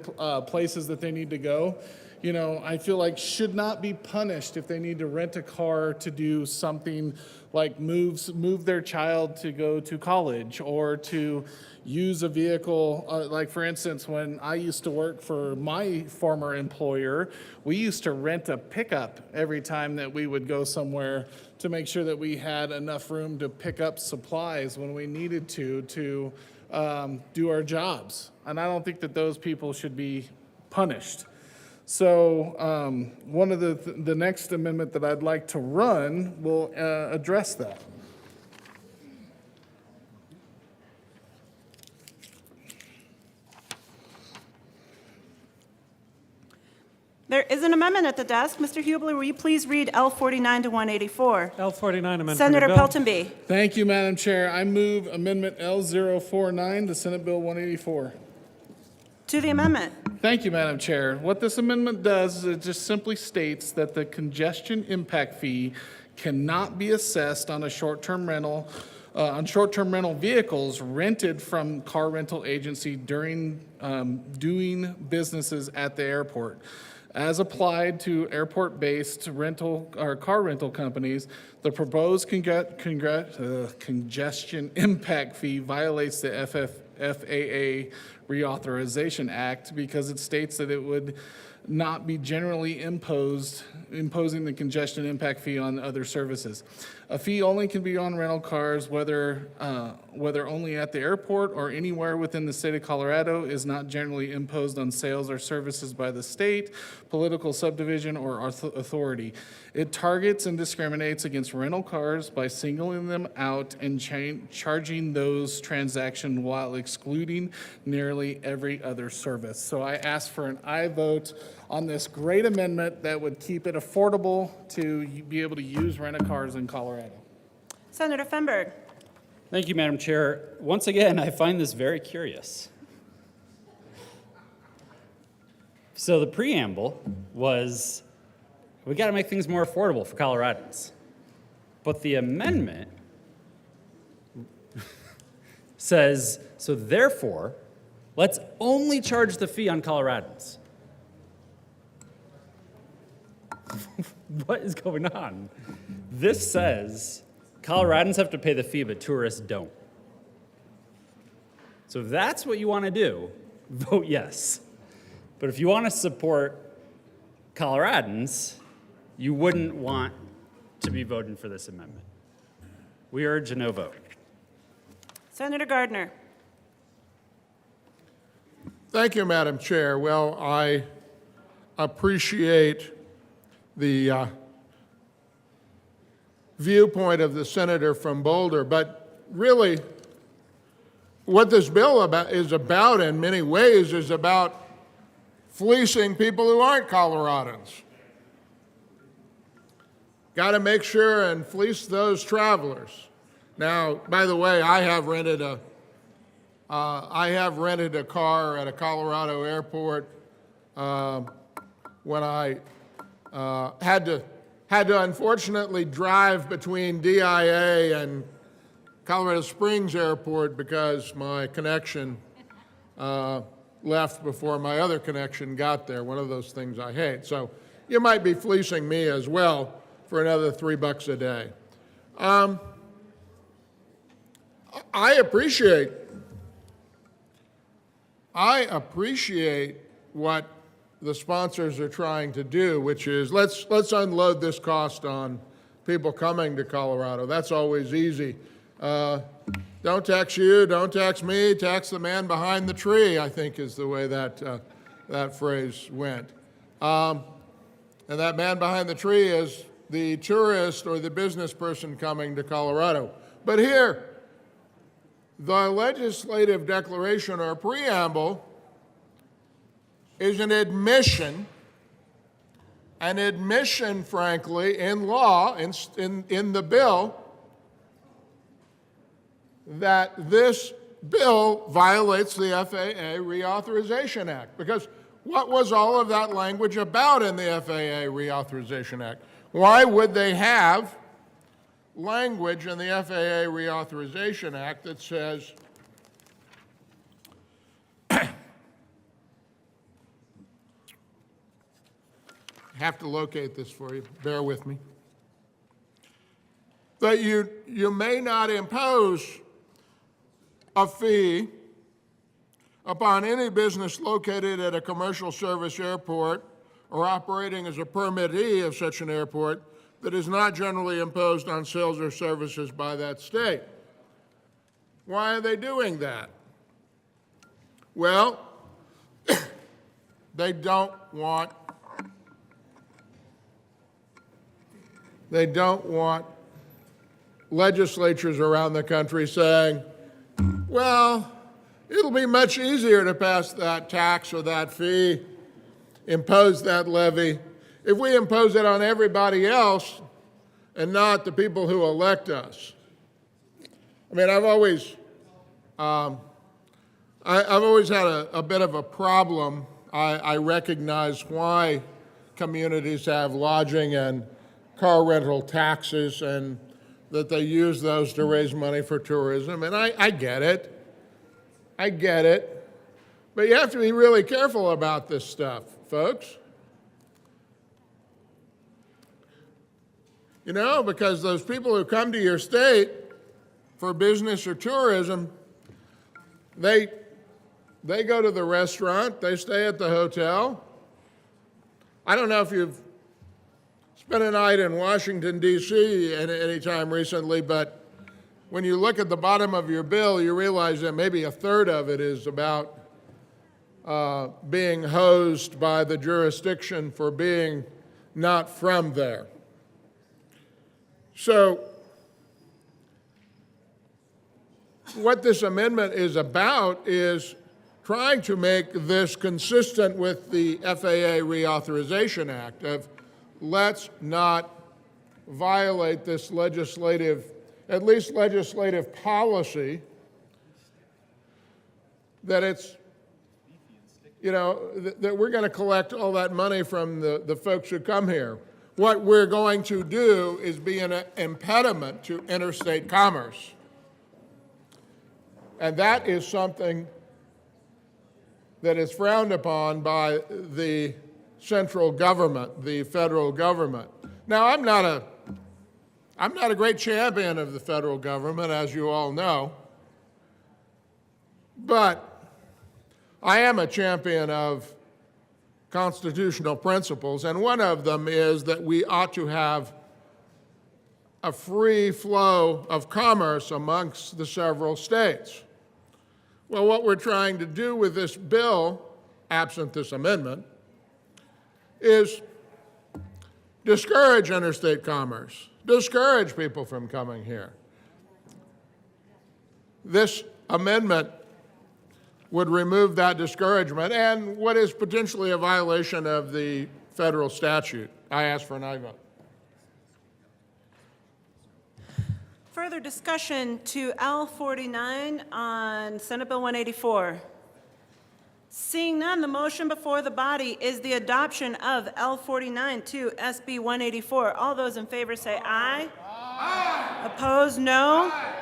U: places that they need to go, you know, I feel like should not be punished if they need to rent a car to do something like move their child to go to college or to use a vehicle. Like for instance, when I used to work for my former employer, we used to rent a pickup every time that we would go somewhere to make sure that we had enough room to pick up supplies when we needed to do our jobs. And I don't think that those people should be punished. So one of the next amendment that I'd like to run will address that.
N: There is an amendment at the desk. Mr. Hubler, will you please read L49 to 184?
B: L49 amendment.
N: Senator
B: for the bill.
N: Peltonby.
U: Thank you, Madam Chair. I move Amendment L049 to Senate Bill 184.
N: To the amendment.
U: Thank you, Madam Chair. What this amendment does is it just simply states that the congestion impact fee cannot be assessed on a short-term rental, on short-term rental vehicles rented from car rental agency during doing businesses at the airport. As applied to airport-based rental or car rental companies, the proposed congestion impact fee violates the FAA Reauthorization Act because it states that it would not be generally imposing the congestion impact fee on other services. A fee only can be on rental cars, whether only at the airport or anywhere within the state of Colorado, is not generally imposed on sales or services by the state, political subdivision, or authority. It targets and discriminates against rental cars by singling them out and charging those transactions while excluding nearly every other service. So I ask for an aye vote on this great amendment that would keep it affordable to be able to use rent-a-cars in Colorado.
N: Senator Fenberg.
A: Thank you, Madam Chair. Once again, I find this very curious. So the preamble was, we got to make things more affordable for Coloradans. But the amendment says, so therefore, let's only charge the fee on Coloradans. What is going on? This says Coloradans have to pay the fee, but tourists don't. So if that's what you want to do, vote yes. But if you want to support Coloradans, you wouldn't want to be voting for this amendment. We urge a no vote.
N: Senator Gardner.
C: Thank you, Madam Chair. Well, I appreciate the viewpoint of the senator from Boulder, but really what this bill is about in many ways is about fleecing people who aren't Coloradans. Got to make sure and fleece those travelers. Now, by the way, I have rented a car at a Colorado airport when I had to unfortunately drive between DIA and Colorado Springs Airport because my connection left before my other connection got there. One of those things I hate. So you might be fleecing me as well for another $3 a day. I appreciate what the sponsors are trying to do, which is let's unload this cost on people coming to Colorado. That's always easy. Don't tax you, don't tax me, tax the man behind the tree, I think is the way that phrase went. And that man behind the tree is the tourist or the business person coming to Colorado. But here, the legislative declaration or preamble is an admission an admission, frankly, in law, in the bill, that this bill violates the FAA Reauthorization Act. Because what was all of that language about in the FAA Reauthorization Act? Why would they have language in the FAA Reauthorization Act that says, I have to locate this for you, bear with me, that you may not impose a fee upon any business located at a commercial service airport or operating as a permittee of such an airport that is not generally imposed on sales or services by that state. Why are they doing that? Well, they don't want legislatures around the country saying, well, it'll be much easier to pass that tax or that fee, impose that levy, if we impose it on everybody else and not the people who elect us. I mean, I've always had a bit of a problem. I recognize why communities have lodging and car rental taxes and that they use those to raise money for tourism, and I get it. I get it. But you have to be really careful about this stuff, folks. You know, because those people who come to your state for business or tourism, they go to the restaurant, they stay at the hotel. I don't know if you've spent a night in Washington, D.C. any time recently, but when you look at the bottom of your bill, you realize that maybe a third of it is about being hosed by the jurisdiction for being not from there. So what this amendment is about is trying to make this consistent with the FAA Reauthorization Act of let's not violate this legislative, at least legislative policy, that it's, you know, that we're going to collect all that money from the folks who come here. What we're going to do is be an impediment to interstate commerce. And that is something that is frowned upon by the central government, the federal government. Now, I'm not a great champion of the federal government, as you all know, but I am a champion of constitutional principles, and one of them is that we ought to have a free flow of commerce amongst the several states. Well, what we're trying to do with this bill, absent this amendment, is discourage interstate commerce, discourage people from coming here. This amendment would remove that discouragement and what is potentially a violation of the federal statute. I ask for an aye vote.
N: Further discussion to L49 on Senate Bill 184. Seeing none, the motion before the body is the adoption of L49 to SB 184. All those in favor say aye. Aye. Opposed, no. Aye.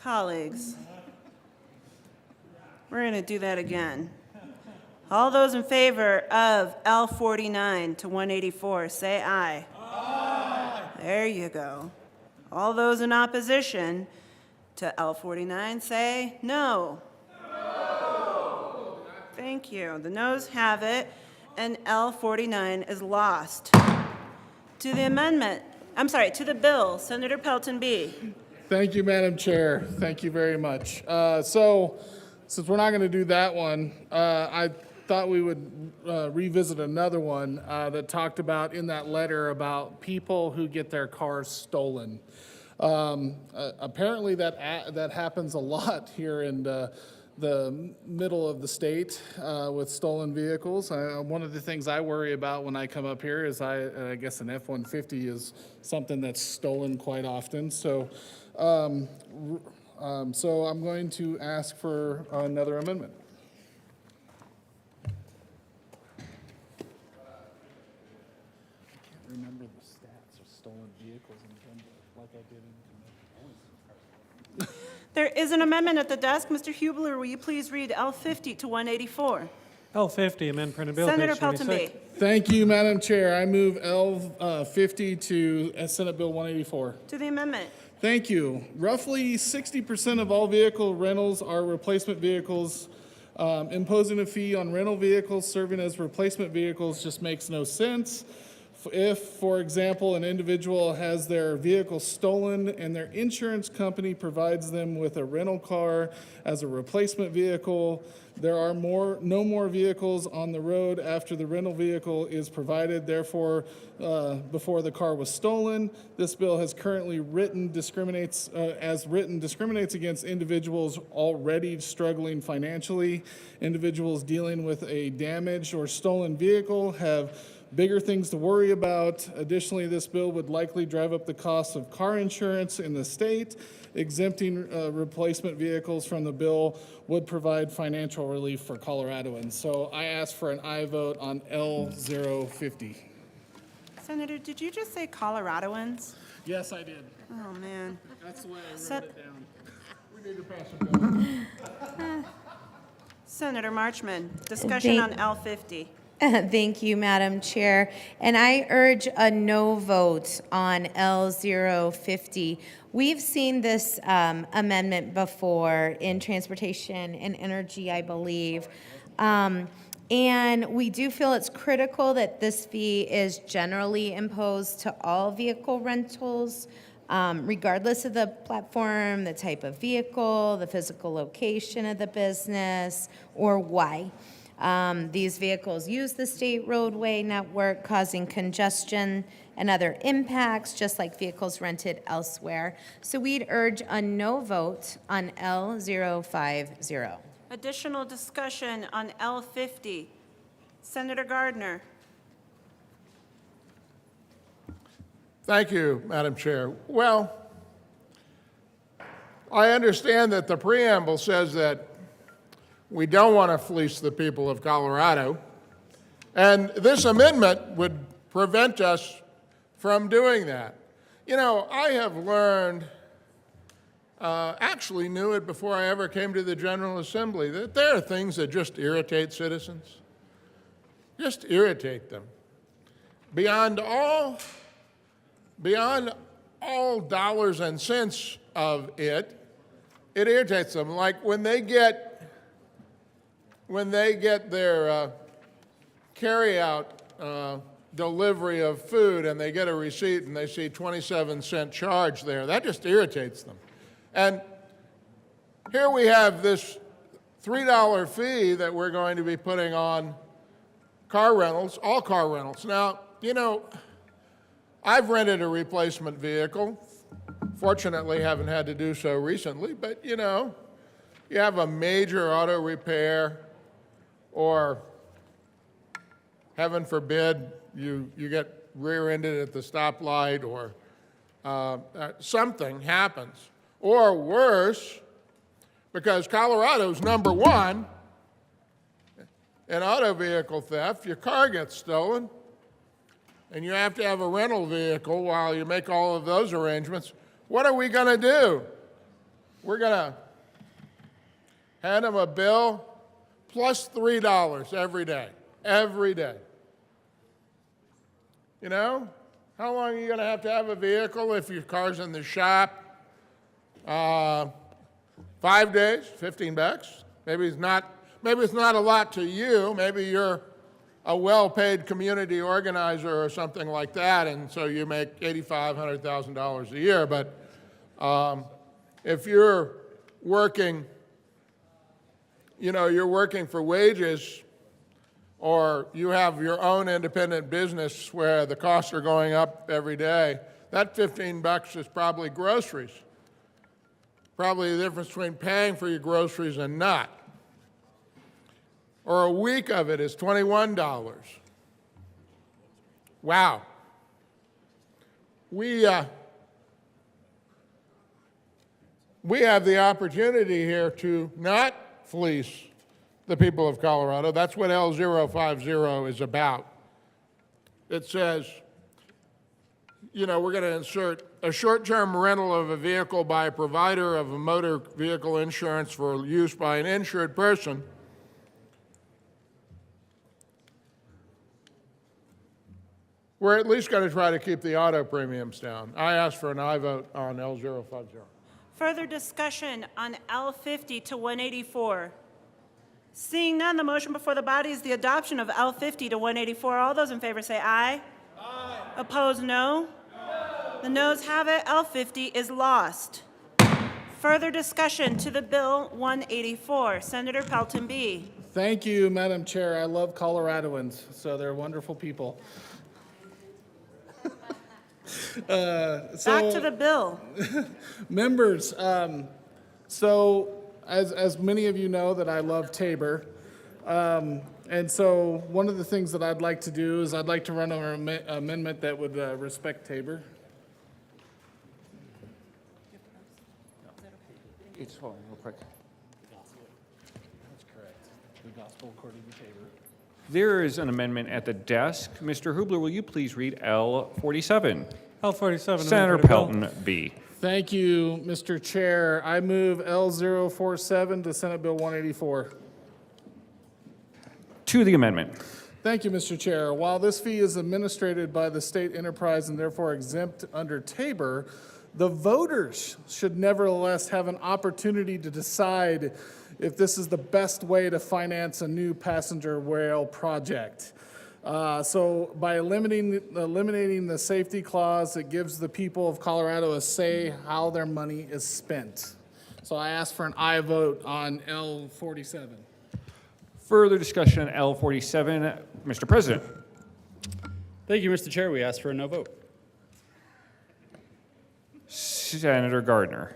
N: Colleagues, we're going to do that again. All those in favor of L49 to 184, say aye. Aye. There you go. All those in opposition to L49, say no. No. Thank you. The noes have it, and L49 is lost. To the amendment, I'm sorry, to the bill, Senator Pelton B.
U: Thank you, Madam Chair. Thank you very much. So, since we're not going to do that one, I thought we would revisit another one that talked about in that letter about people who get their cars stolen. Apparently, that happens a lot here in the middle of the state with stolen vehicles. One of the things I worry about when I come up here is I guess an F-150 is something that's stolen quite often. So I'm going to ask for another amendment. Remember the stats of stolen vehicles in Denver, like I did in
N: There is an amendment at the desk. Mr. Hubler, will you please read L50 to 184?
B: L50, amend printed bill,
N: Senator
B: page 26.
N: Pelton-B.
U: Thank you, Madam Chair. I move L50 to Senate Bill 184.
N: To the amendment.
U: Thank you. Roughly 60% of all vehicle rentals are replacement vehicles. Imposing a fee on rental vehicles serving as replacement vehicles just makes no sense. If, for example, an individual has their vehicle stolen and their insurance company provides them with a rental car as a replacement vehicle, there are no more vehicles on the road after the rental vehicle is provided, therefore, before the car was stolen. This bill has currently discriminates against individuals already struggling financially. Individuals dealing with a damaged or stolen vehicle have bigger things to worry about. Additionally, this bill would likely drive up the cost of car insurance in the state. Exempting replacement vehicles from the bill would provide financial relief for Coloradoans. So I ask for an aye vote on L050.
N: Senator, did you just say Coloradoans?
U: Yes, I did.
N: Oh, man.
U: That's the way I
N: Set-
U: wrote it down. We need to pass a bill.
N: Senator Marchman, discussion on
D: Thank-
N: L50.
D: Thank you, Madam Chair. And I urge a no vote on L050. We've seen this amendment before in transportation and energy, I believe. And we do feel it's critical that this fee is generally imposed to all vehicle rentals, regardless of the platform, the type of vehicle, the physical location of the business, or why. These vehicles use the state roadway network, causing congestion and other impacts, just like vehicles rented elsewhere. So we'd urge a no vote on L050.
N: Additional discussion on L50. Senator Gardner.
C: Thank you, Madam Chair. Well, I understand that the preamble says that we don't want to fleece the people of Colorado, and this amendment would prevent us from doing that. You know, I have learned, actually knew it before I ever came to the General Assembly, that there are things that just irritate citizens, just irritate them. Beyond all dollars and cents of it irritates them. Like when they get their carry-out delivery of food and they get a receipt and they see 27-cent charge there, that just irritates them. And here we have this $3 fee that we're going to be putting on car rentals, all car rentals. Now, you know, I've rented a replacement vehicle. Fortunately, haven't had to do so recently, but you know, you have a major auto repair, or heaven forbid, you get rear-ended at the stoplight, or something happens. Or worse, because Colorado's #1 in auto vehicle theft, your car gets stolen, and you have to have a rental vehicle while you make all of those arrangements. What are we going to do? We're going to hand them a bill plus $3 every day, every day. You know, how long are you going to have a vehicle if your car's in the shop? 5 days, $15. Maybe it's not a lot to you. Maybe you're a well-paid community organizer or something like that, and so you make $85,000, $100,000 a year. But if you're working, you know, you're working for wages, or you have your own independent business where the costs are going up every day, that 15 bucks is probably groceries. Probably the difference between paying for your groceries and not. Or a week of it is $21. Wow. We have the opportunity here to not fleece the people of Colorado. That's what L050 is about. It says, you know, we're going to insert a short-term rental of a vehicle by a provider of a motor vehicle insurance for use by an insured person. We're at least going to try to keep the auto premiums down. I ask for an aye vote on L050.
N: Further discussion on L50 to 184. Seeing none, the motion before the body is the adoption of L50 to 184. All those in favor say aye. Aye. Opposed, no. The noes have it. L50 is lost. Further discussion to the bill 184. Senator Pelton B.
U: Thank you, Madam Chair. I love Coloradoans, so they're wonderful people.
N: Back to the bill.
U: Members, so as many of you know that I love Tabor, and so one of the things that I'd like to do is I'd like to run an amendment that would respect Tabor.
F: It's hold on real quick. That's correct. The gospel according to Tabor. There is an amendment at the desk. Mr. Hubler, will you please read L47?
B: L47.
F: Senator Pelton B.
U: Thank you, Mr. Chair. I move L047 to Senate Bill 184.
F: To the amendment.
U: Thank you, Mr. Chair. While this fee is administered by the state enterprise and therefore exempt under Tabor, the voters should nevertheless have an opportunity to decide if this is the best way to finance a new passenger rail project. So by eliminating the safety clause, it gives the people of Colorado a say how their money is spent. So I ask for an aye vote on L47.
F: Further discussion on L47. Mr. President.
A: Thank you, Mr. Chair. We ask for a no vote.
F: Senator Gardner.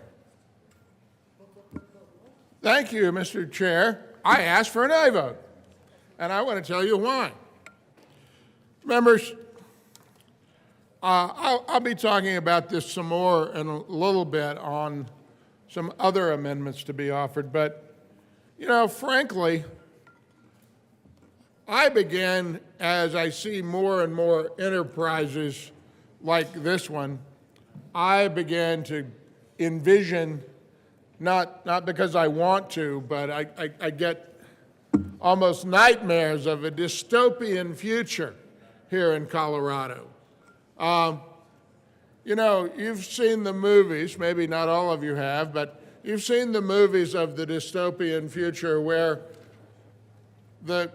C: Thank you, Mr. Chair. I ask for an aye vote, and I want to tell you why. Members, I'll be talking about this some more in a little bit on some other amendments to be offered, but, you know, frankly, I begin, as I see more and more enterprises like this one, I began to envision, not because I want to, but I get almost nightmares of a dystopian future here in Colorado. You know, you've seen the movies, maybe not all of you have, but you've seen the movies of the dystopian future where the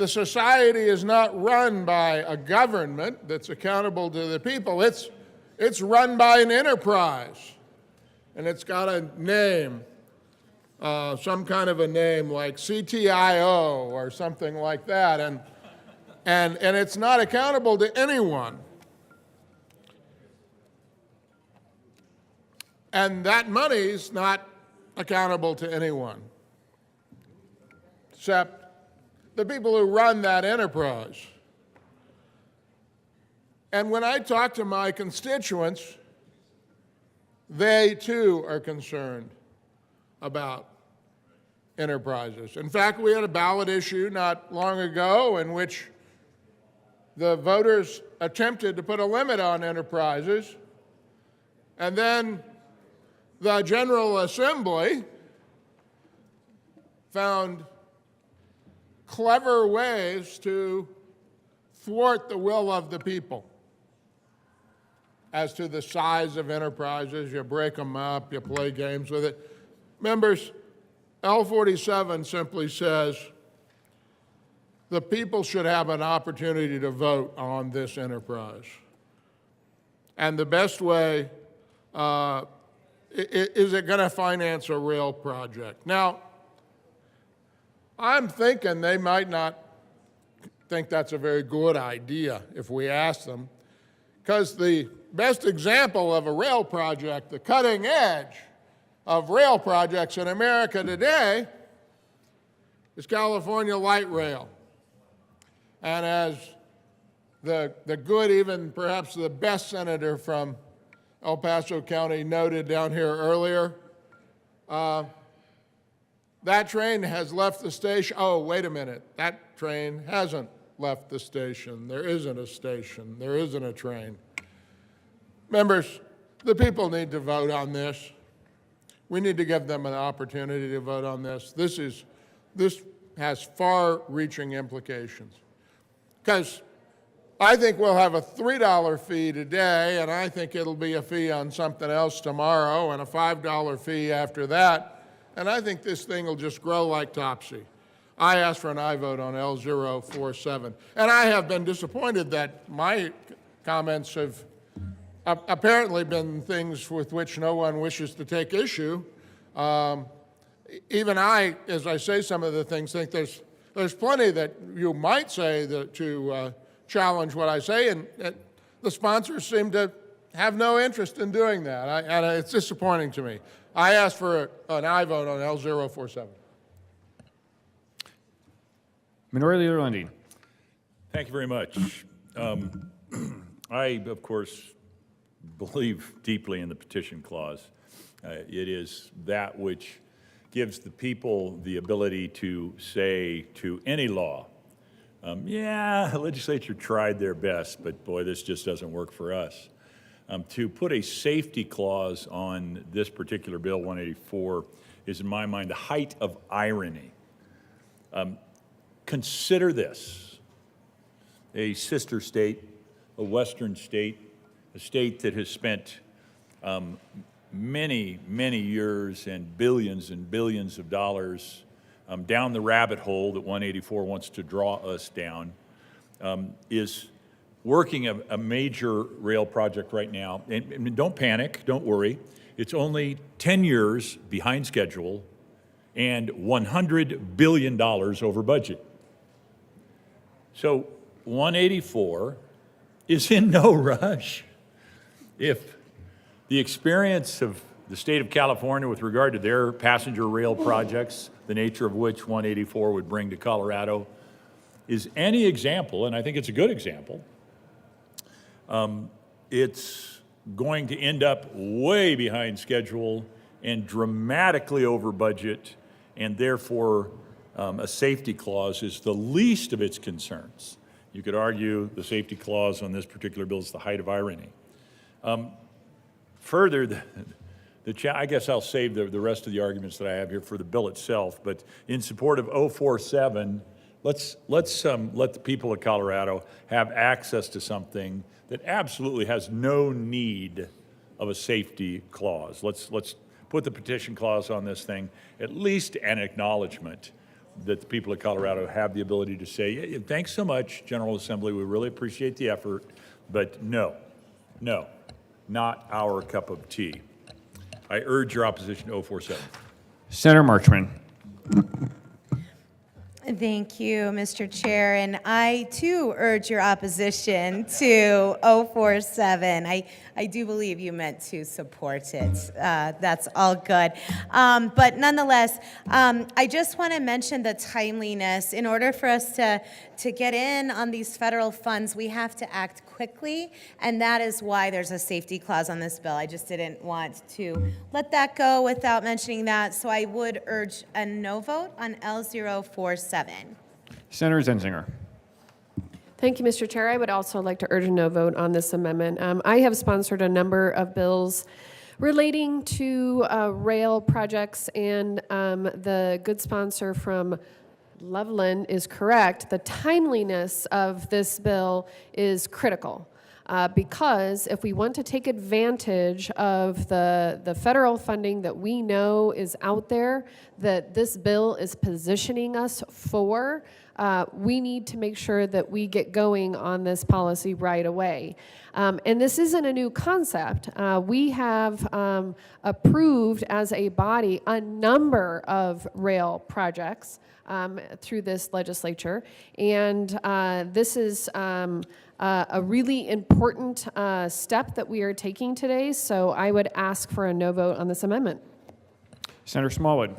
C: society is not run by a government that's accountable to the people. It's run by an enterprise, and it's got a name, some kind of a name like CTIO or something like that, and it's not accountable to anyone. And that money's not accountable to anyone, except the people who run that enterprise. And when I talk to my constituents, they too are concerned about enterprises. In fact, we had a ballot issue not long ago in which the voters attempted to put a limit on enterprises, and then the General Assembly found clever ways to thwart the will of the people. As to the size of enterprises, you break them up, you play games with it. Members, L47 simply says the people should have an opportunity to vote on this enterprise. And the best way, is it going to finance a rail project? Now, I'm thinking they might not think that's a very good idea if we ask them, because the best example of a rail project, the cutting edge of rail projects in America today, is California Light Rail. And as the good, even perhaps the best senator from El Paso County noted down here earlier, that train has left the station. Oh, wait a minute. That train hasn't left the station. There isn't a station. There isn't a train. Members, the people need to vote on this. We need to give them an opportunity to vote on this. This has far-reaching implications. Because I think we'll have a $3 fee today, and I think it'll be a fee on something else tomorrow, and a $5 fee after that. And I think this thing will just grow like Topsy. I asked for an aye vote on L047. And I have been disappointed that my comments have apparently been things with which no one wishes to take issue. Even I, as I say some of the things, think there's plenty that you might say to challenge what I say, and the sponsors seem to have no interest in doing that, and it's disappointing to me. I asked for an aye vote on L047.
F: Minority Leader Lundin.
H: Thank you very much. I, of course, believe deeply in the petition clause. It is that which gives the people the ability to say to any law, yeah, the legislature tried their best, but boy, this just doesn't work for us. To put a safety clause on this particular bill, 184, is in my mind the height of irony. Consider this: a sister state, a western state, a state that has spent many, many years and billions of dollars down the rabbit hole that 184 wants to draw us down, is working a major rail project right now. And don't panic, don't worry. It's only 10 years behind schedule and $100 billion over budget. So 184 is in no rush. If the experience of the state of California with regard to their passenger rail projects, the nature of which 184 would bring to Colorado, is any example, and I think it's a good example, it's going to end up way behind schedule and dramatically over budget, and therefore a safety clause is the least of its concerns. You could argue the safety clause on this particular bill is the height of irony. Further, I guess I'll save the rest of the arguments that I have here for the bill itself, but in support of 047, let's let the people of Colorado have access to something that absolutely has no need of a safety clause. Let's put the petition clause on this thing, at least an acknowledgement that the people of Colorado have the ability to say, yeah, thanks so much, General Assembly, we really appreciate the effort, but no, not our cup of tea. I urge your opposition to 047.
F: Senator Marchman.
D: Thank you, Mr. Chair, and I too urge your opposition to 047. I do believe you meant to support it. That's all good. But nonetheless, I just want to mention the timeliness. In order for us to get in on these federal funds, we have to act quickly, and that is why there's a safety clause on this bill. I just didn't want to let that go without mentioning that, so I would urge a no vote on L047.
F: Senator Zenzinger.
S: Thank you, Mr. Chair. I would also like to urge a no vote on this amendment. I have sponsored a number of bills relating to rail projects, and the good sponsor from Loveland is correct. The timeliness of this bill is critical. Because if we want to take advantage of the federal funding that we know is out there, that this bill is positioning us for, we need to make sure that we get going on this policy right away. And this isn't a new concept. We have approved as a body a number of rail projects through this legislature, and this is a really important step that we are taking today. So I would ask for a no vote on this amendment.
F: Senator Smallwood.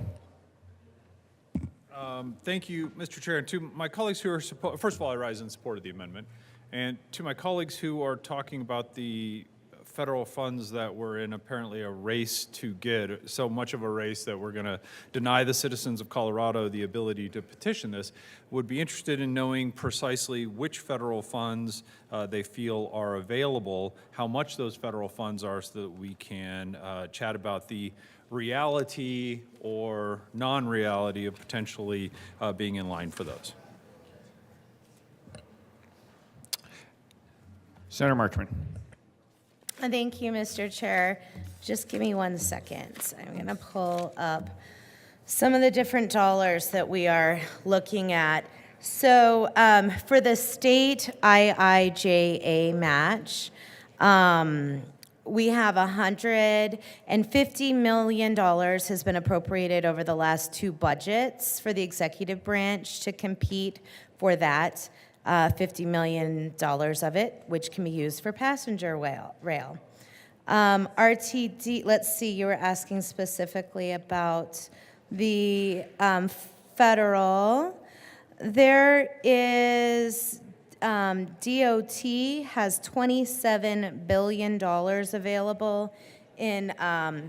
L: Thank you, Mr. Chair. And to my colleagues who are, first of all, I rise in support of the amendment. And to my colleagues who are talking about the federal funds that we're in apparently a race to get, so much of a race that we're going to deny the citizens of Colorado the ability to petition this, would be interested in knowing precisely which federal funds they feel are available, how much those federal funds are, so that we can chat about the reality or non-reality of potentially being in line for those.
F: Senator Marchman.
D: Thank you, Mr. Chair. Just give me 1 second. I'm going to pull up some of the different dollars that we are looking at. So for the state IIJA match, we have $150 million has been appropriated over the last 2 budgets for the executive branch to compete for that. $50 million of it, which can be used for passenger rail. RTD, let's see, you were asking specifically about the federal. There is, DOT has $27 billion available in,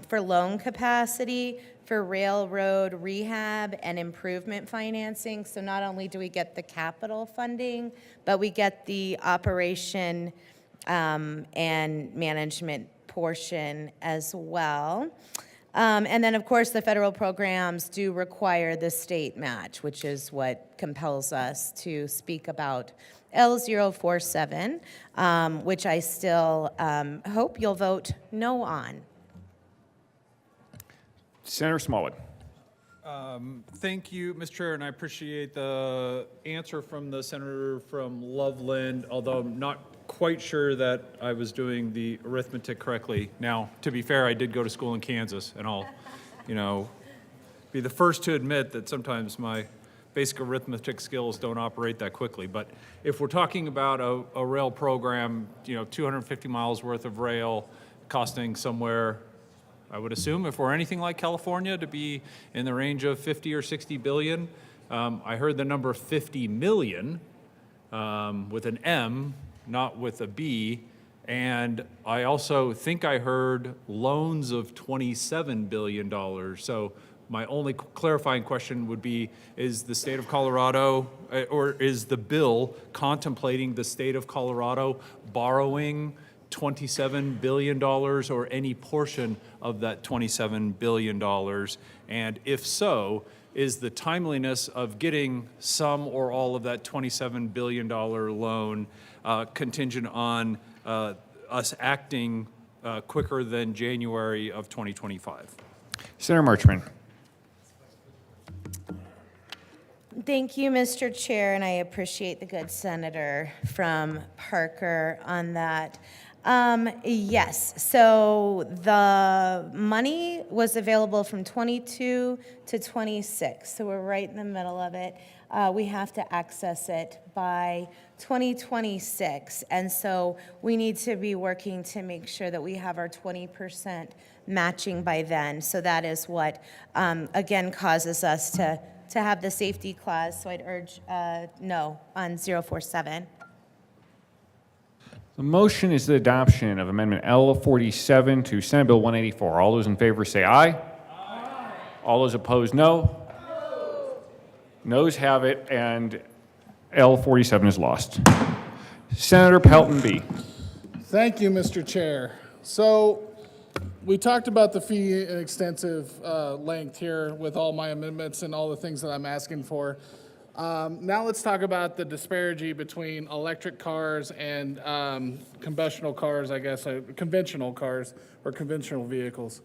D: for loan capacity for railroad rehab and improvement financing. So not only do we get the capital funding, but we get the operation and management portion as well. And then, of course, the federal programs do require the state match, which is what compels us to speak about L047, which I still hope you'll vote no on.
F: Senator Smallwood.
L: Thank you, Mr. Chair, and I appreciate the answer from the senator from Loveland, although I'm not quite sure that I was doing the arithmetic correctly. Now, to be fair, I did go to school in Kansas, and I'll, be the first to admit that sometimes my basic arithmetic skills don't operate that quickly. But if we're talking about a rail program, 250 miles worth of rail costing somewhere, I would assume, if we're anything like California, to be in the range of 50 or 60 billion. I heard the number 50 million with an M, not with a B. And I also think I heard loans of $27 billion. So my only clarifying question would be, is the state of Colorado, or is the bill contemplating the state of Colorado borrowing $27 billion or any portion of that $27 billion? And if so, is the timeliness of getting some or all of that $27 billion loan contingent on us acting quicker than January of 2025?
F: Senator Marchman.
D: Thank you, Mr. Chair, and I appreciate the good senator from Parker on that. Yes, so the money was available from 22 to 26, so we're right in the middle of it. We have to access it by 2026, and so we need to be working to make sure that we have our 20% matching by then. So that is what, again, causes us to have the safety clause, so I'd urge no on 047.
F: The motion is the adoption of Amendment L47 to Senate Bill 184. All those in favor say aye. Aye. All those opposed, no. Noes have it, and L47 is lost. Senator Pelton B.
U: Thank you, Mr. Chair. So we talked about the fee in extensive length here with all my amendments and all the things that I'm asking for. Now let's talk about the disparity between electric cars and conventional cars, I guess, conventional cars or conventional vehicles.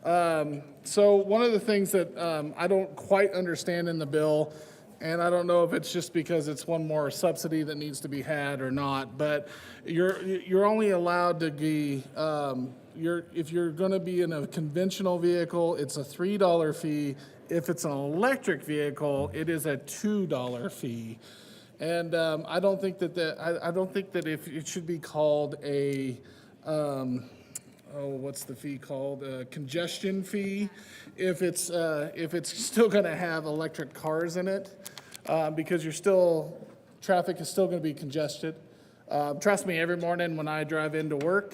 U: So one of the things that I don't quite understand in the bill, and I don't know if it's just because it's one more subsidy that needs to be had or not, but you're only allowed to be, if you're going to be in a conventional vehicle, it's a $3 fee. If it's an electric vehicle, it is a $2 fee. And I don't think that I don't think that if it should be called a what's the fee called? A congestion fee, if it's still going to have electric cars in it, because traffic is still going to be congested. Trust me, every morning when I drive into work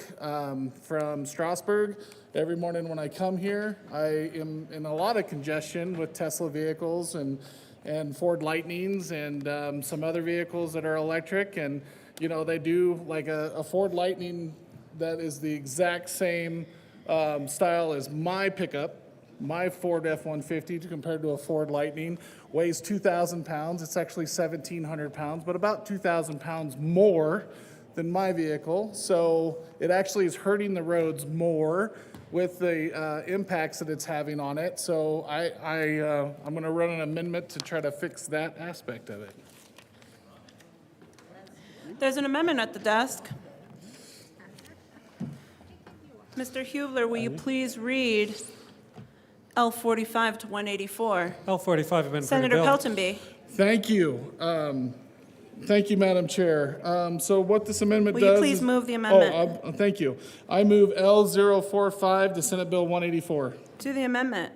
U: from Strasburg, every morning when I come here, I am in a lot of congestion with Tesla vehicles and Ford Lightnings and some other vehicles that are electric. And, you know, they do like a Ford Lightning that is the exact same style as my pickup, my Ford F-150 compared to a Ford Lightning, weighs 2,000 pounds. It's actually 1,700 pounds, but about 2,000 pounds more than my vehicle. So it actually is hurting the roads more with the impacts that it's having on it. So I'm going to run an amendment to try to fix that aspect of it.
N: There's an amendment at the desk. Mr. Hubler, will you please read L45 to 184?
B: L45 have been
N: Senator Peltonby.
U: Thank you. Thank you, Madam Chair. So what this amendment does
N: Will you please
U: is-
N: move the amendment?
U: Thank you. I move L045 to Senate Bill 184.
N: To the amendment.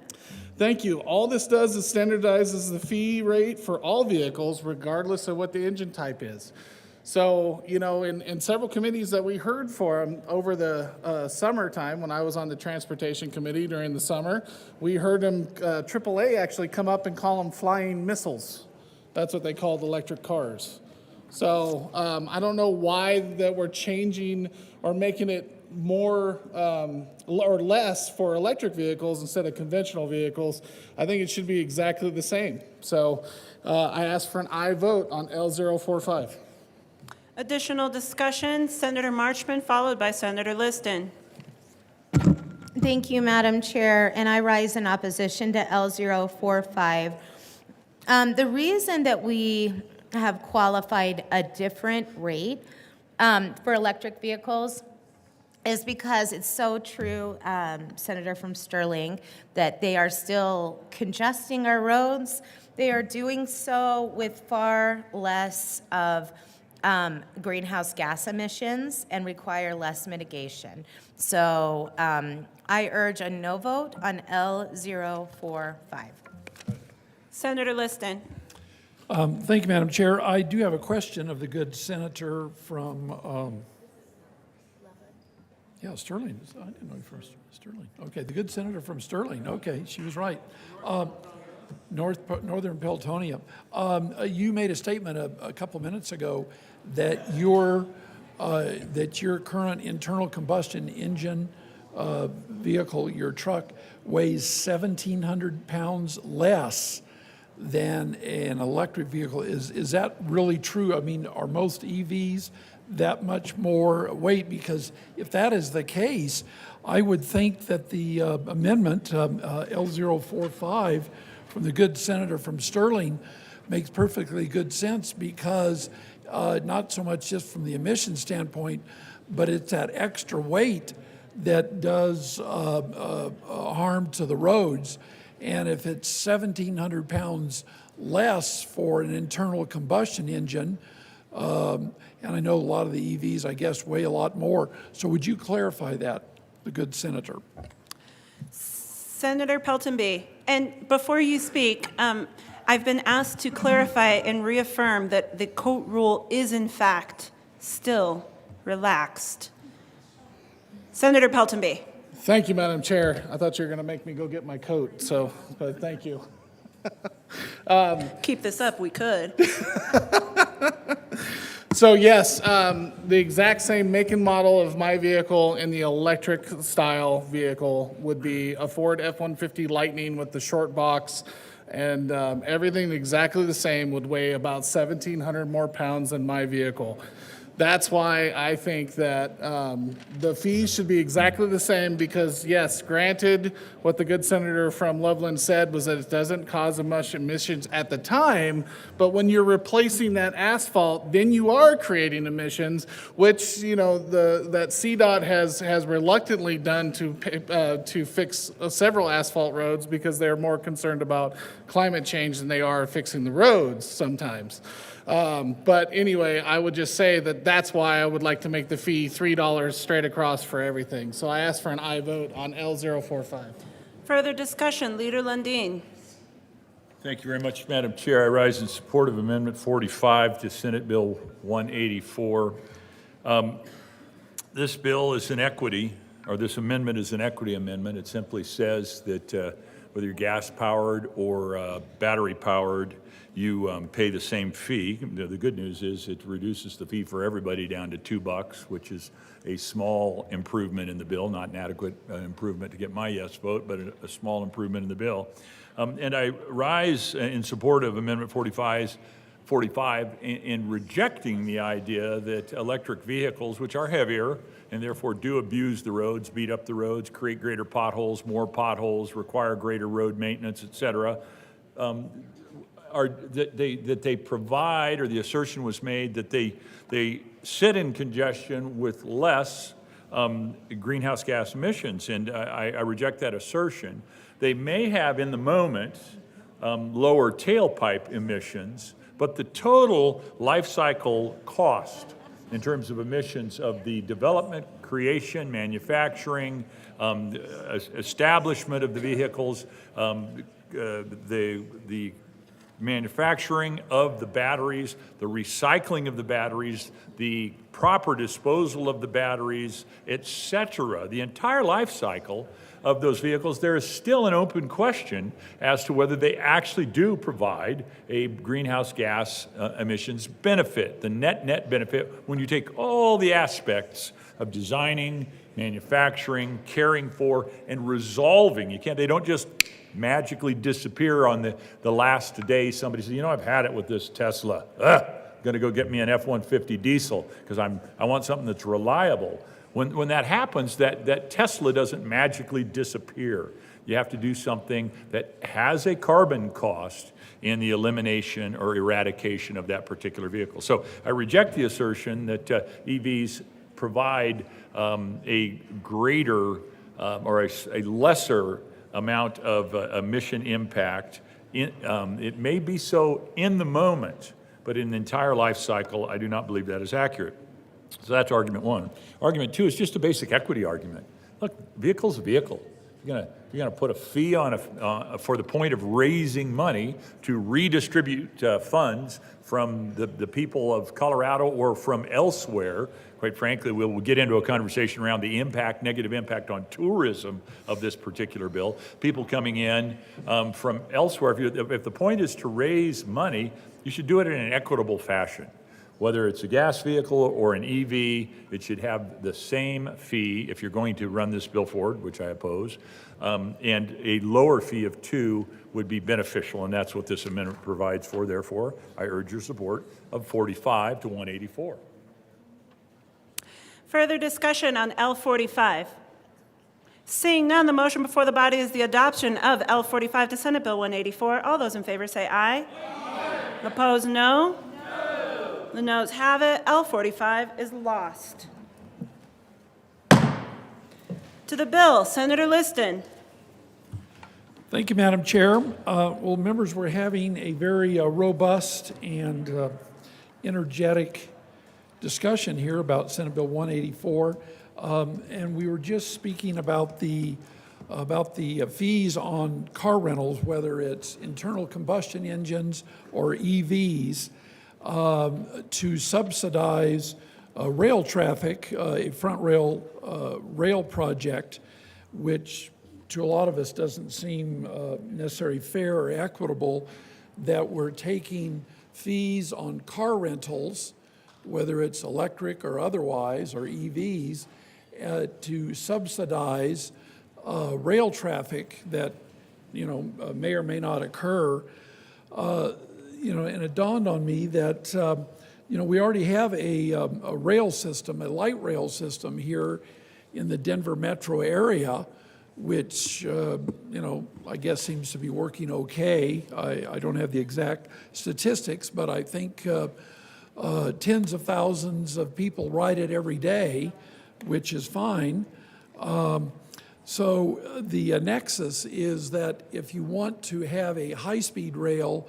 U: Thank you. All this does is standardizes the fee rate for all vehicles regardless of what the engine type is. So, you know, in several committees that we heard from over the summertime, when I was on the Transportation Committee during the summer, we heard them, AAA actually come up and call them flying missiles. That's what they called electric cars. So I don't know why that we're changing or making it more or less for electric vehicles instead of conventional vehicles. I think it should be exactly the same. So I ask for an aye vote on L045.
N: Additional discussion, Senator Marchman, followed by Senator Liston.
D: Thank you, Madam Chair, and I rise in opposition to L045. The reason that we have qualified a different rate for electric vehicles is because it's so true, Senator from Sterling, that they are still congesting our roads. They are doing so with far less of greenhouse gas emissions and require less mitigation. So I urge a no vote on L045.
N: Senator Liston.
J: Thank you, Madam Chair. I do have a question of the good senator from, Sterling. I didn't know you first. Sterling. Okay, the good senator from Sterling. Okay, she was right. Northern Peltonia. You made a statement a couple minutes ago that your current internal combustion engine vehicle, your truck, weighs 1,700 pounds less than an electric vehicle. Is that really true? I mean, are most EVs that much more weight? Because if that is the case, I would think that the amendment, L045, from the good senator from Sterling, makes perfectly good sense because not so much just from the emission standpoint, but it's that extra weight that does harm to the roads. And if it's 1,700 pounds less for an internal combustion engine, and I know a lot of the EVs, I guess, weigh a lot more. So would you clarify that, the good senator?
N: Senator Peltonby, and before you speak, I've been asked to clarify and reaffirm that the coat rule is in fact still relaxed. Senator Peltonby.
U: Thank you, Madam Chair. I thought you were going to make me go get my coat, but thank you.
N: Keep this up, we could.
U: So yes, the exact same make and model of my vehicle in the electric style vehicle would be a Ford F-150 Lightning with the short box, and everything exactly the same would weigh about 1,700 more pounds than my vehicle. That's why I think that the fees should be exactly the same because, yes, granted, what the good senator from Loveland said was that it doesn't cause much emissions at the time, but when you're replacing that asphalt, then you are creating emissions, which, you know, that CDOT has reluctantly done to fix several asphalt roads because they're more concerned about climate change than they are fixing the roads sometimes. But anyway, I would just say that that's why I would like to make the fee $3 straight across for everything. So I ask for an aye vote on L045.
N: Further discussion, Leader Lundin.
H: Thank you very much, Madam Chair. I rise in support of Amendment 45 to Senate Bill 184. This bill is an equity, or this amendment is an equity amendment. It simply says that whether you're gas-powered or battery-powered, you pay the same fee. The good news is it reduces the fee for everybody down to $2, which is a small improvement in the bill, not an adequate improvement to get my yes vote, but a small improvement in the bill. And I rise in support of Amendment 45 in rejecting the idea that electric vehicles, which are heavier and therefore do abuse the roads, beat up the roads, create greater potholes, more potholes, require greater road maintenance, et cetera, that they provide, or the assertion was made that they sit in congestion with less greenhouse gas emissions, and I reject that assertion. They may have in the moment lower tailpipe emissions, but the total life cycle cost in terms of emissions of the development, creation, manufacturing, establishment of the vehicles, the manufacturing of the batteries, the recycling of the batteries, the proper disposal of the batteries, etc. The entire life cycle of those vehicles, there is still an open question as to whether they actually do provide a greenhouse gas emissions benefit, the net benefit, when you take all the aspects of designing, manufacturing, caring for, and resolving. They don't just magically disappear on the last day. Somebody says, you know, I've had it with this Tesla. Going to go get me an F-150 diesel because I want something that's reliable. When that happens, that Tesla doesn't magically disappear. You have to do something that has a carbon cost in the elimination or eradication of that particular vehicle. So I reject the assertion that EVs provide a greater or a lesser amount of emission impact. It may be so in the moment, but in the entire life cycle, I do not believe that is accurate. So that's argument one. Argument two is just a basic equity argument. Look, vehicle's a vehicle. You're gonna put a fee on for the point of raising money to redistribute funds from the people of Colorado or from elsewhere. Quite frankly, we'll get into a conversation around the negative impact on tourism of this particular bill. People coming in from elsewhere. If the point is to raise money, you should do it in an equitable fashion. Whether it's a gas vehicle or an EV, it should have the same fee if you're going to run this bill forward, which I oppose, and a lower fee of 2 would be beneficial, and that's what this amendment provides for. Therefore, I urge your support of 45 to 184.
N: Further discussion on L45. Seeing none, the motion before the body is the adoption of L45 to Senate Bill 184. All those in favor say aye. Aye. Opposed, no. The noes have it. L45 is lost. To the bill, Senator Liston.
J: Thank you, Madam Chair. Well, members, we're having a very robust and energetic discussion here about Senate Bill 184, and we were just speaking about the fees on car rentals, whether it's internal combustion engines or EVs, to subsidize rail traffic, a front rail project, which to a lot of us doesn't seem necessarily fair or equitable, that we're taking fees on car rentals, whether it's electric or otherwise, or EVs, to subsidize rail traffic that, may or may not occur. And it dawned on me that we already have a rail system, a light rail system here in the Denver metro area, which, I guess seems to be working okay. I don't have the exact statistics, but I think tens of thousands of people ride it every day, which is fine. So the nexus is that if you want to have a high-speed rail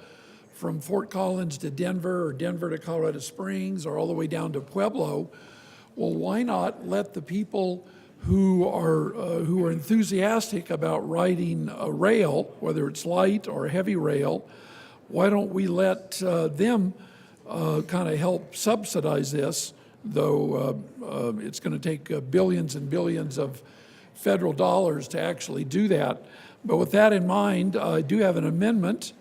J: from Fort Collins to Denver, or Denver to Colorado Springs, or all the way down to Pueblo, well, why not let the people who are enthusiastic about riding a rail, whether it's light or heavy rail, why don't we let them kind of help subsidize this, though it's going to take billions and billions of federal dollars to actually do that. But with that in mind, I do have an amendment.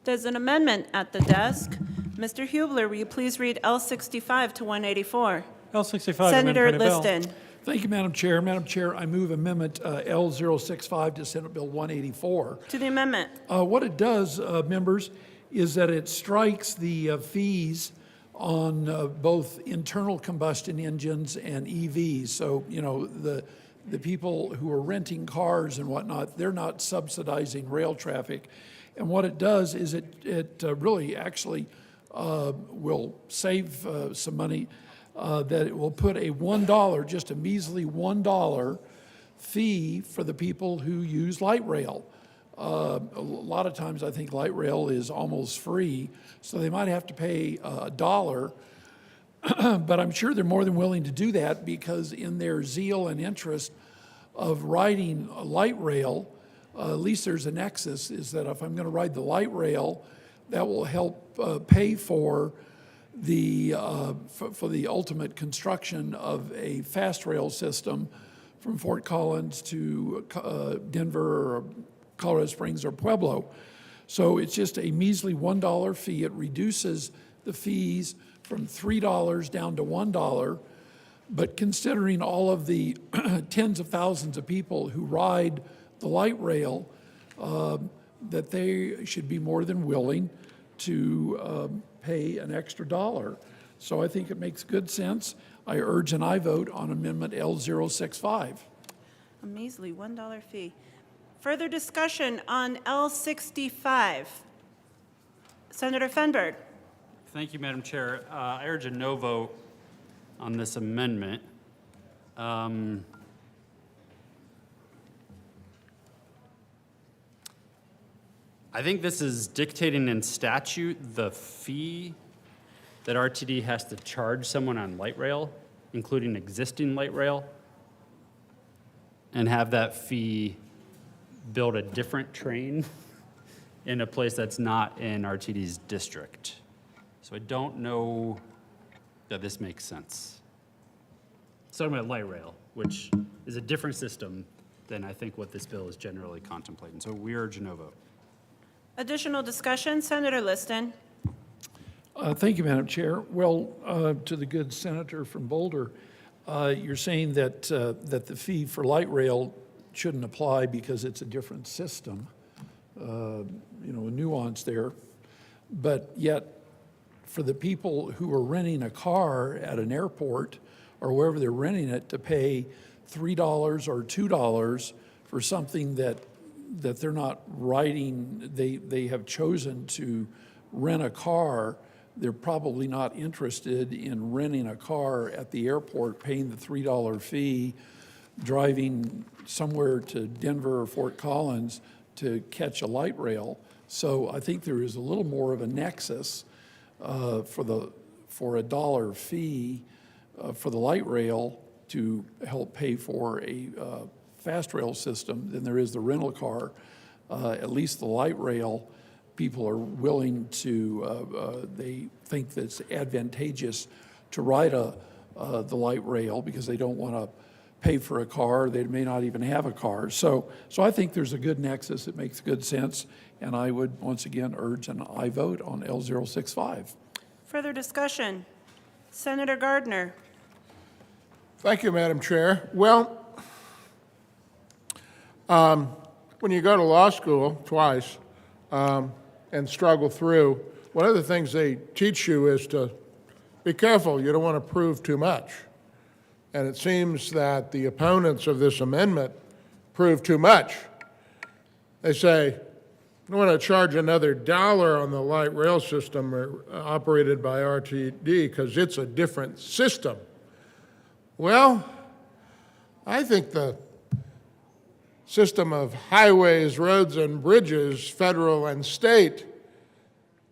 N: There's an amendment at the desk. Mr. Hubler, will you please read L65 to 184?
B: L65.
N: Senator
B: amendment bill.
N: Liston.
J: Thank you, Madam Chair. Madam Chair, I move amendment L065 to Senate Bill 184.
N: To the amendment.
J: What it does, members, is that it strikes the fees on both internal combustion engines and EVs. So, the people who are renting cars and whatnot, they're not subsidizing rail traffic. And what it does is it really actually will save some money, that it will put a $1, just a measly $1 fee for the people who use light rail. A lot of times I think light rail is almost free, so they might have to pay $1, but I'm sure they're more than willing to do that because in their zeal and interest of riding a light rail, at least there's a nexus, is that if I'm going to ride the light rail, that will help pay for the ultimate construction of a fast rail system from Fort Collins to Denver or Colorado Springs or Pueblo. So it's just a measly $1 fee. It reduces the fees from $3 down to $1. But considering all of the tens of thousands of people who ride the light rail, that they should be more than willing to pay an extra $1. So I think it makes good sense. I urge an aye vote on Amendment L065.
N: A measly $1 fee. Further discussion on L65. Senator Fenberg.
A: Thank you, Madam Chair. I urge a no vote on this amendment. I think this is dictating in statute the fee that RTD has to charge someone on light rail, including existing light rail, and have that fee build a different train in a place that's not in RTD's district. So I don't know that this makes sense. It's talking about light rail, which is a different system than I think what this bill is generally contemplating. So we urge a no vote.
N: Additional discussion, Senator Liston.
J: Thank you, Madam Chair. Well, to the good senator from Boulder, you're saying that that the fee for light rail shouldn't apply because it's a different system, a nuance there. But yet, for the people who are renting a car at an airport or wherever they're renting it to pay $3 or $2 for something that they're not riding, they have chosen to rent a car, they're probably not interested in renting a car at the airport, paying the $3 fee, driving somewhere to Denver or Fort Collins to catch a light rail. So I think there is a little more of a nexus for a $1 fee for the light rail to help pay for a fast rail system than there is the rental car. At least the light rail, people are willing to, they think that it's advantageous to ride the light rail because they don't want to pay for a car. They may not even have a car. So I think there's a good nexus. It makes good sense. And I would once again urge an aye vote on L065.
N: Further discussion, Senator Gardner.
C: Thank you, Madam Chair. Well, when you go to law school twice and struggle through, one of the things they teach you is to be careful. You don't want to prove too much. And it seems that the opponents of this amendment prove too much. They say, I don't want to charge another $1 on the light rail system operated by RTD because it's a different system. Well, I think the system of highways, roads, and bridges, federal, state,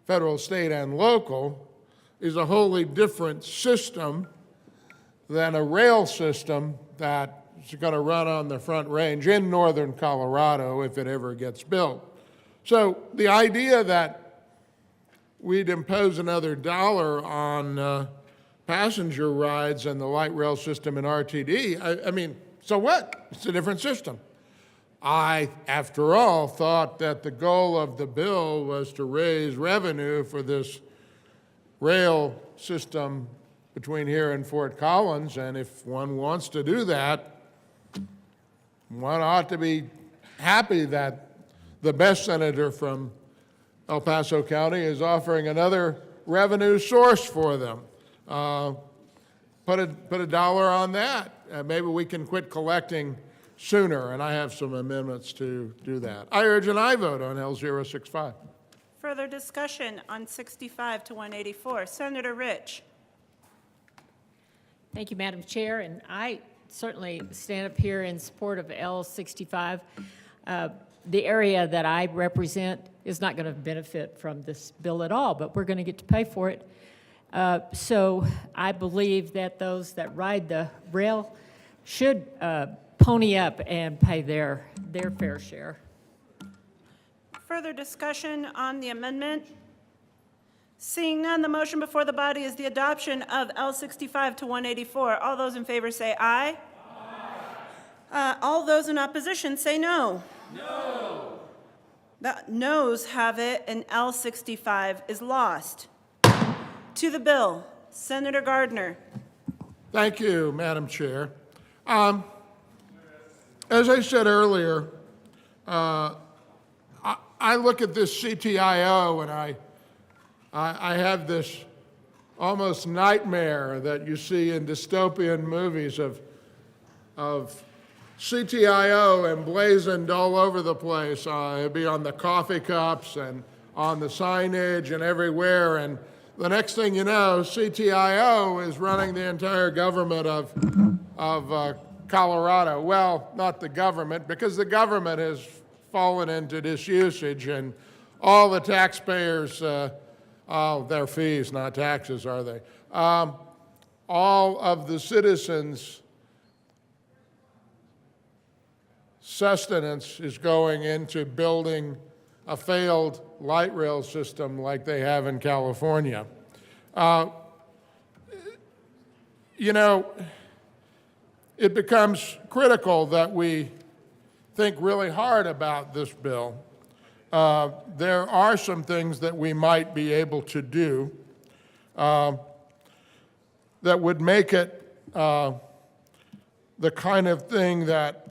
C: and local, is a wholly different system than a rail system that's going to run on the Front Range in northern Colorado if it ever gets built. So the idea that we'd impose another $1 on passenger rides and the light rail system in RTD, I mean, so what? It's a different system. I, after all, thought that the goal of the bill was to raise revenue for this rail system between here and Fort Collins, and if one wants to do that, one ought to be happy that the best senator from El Paso County is offering another revenue source for them. Put a $1 on that. Maybe we can quit collecting sooner, and I have some amendments to do that. I urge an aye vote on L065.
N: Further discussion on 65 to 184. Senator Rich.
V: Thank you, Madam Chair, and I certainly stand up here in support of L65. The area that I represent is not going to benefit from this bill at all, but we're going to get to pay for it. So I believe that those that ride the rail should pony up and pay their fair share.
N: Further discussion on the amendment? Seeing none, the motion before the body is the adoption of L65 to 184. All those in favor say aye. Aye. All those in opposition say no. No. The noes have it, and L65 is lost. To the bill, Senator Gardner.
C: Thank you, Madam Chair. As I said earlier, I look at this CTIO and I have this almost nightmare that you see in dystopian movies of CTIO emblazoned all over the place. It'd be on the coffee cups and on the signage and everywhere. And the next thing you know, CTIO is running the entire government of Colorado. Well, not the government, because the government has fallen into disusage, and all the taxpayers, their fees, not taxes, are they? All of the citizens' sustenance is going into building a failed light rail system like they have in California. You know, it becomes critical that we think really hard about this bill. There are some things that we might be able to do that would make it the kind of thing that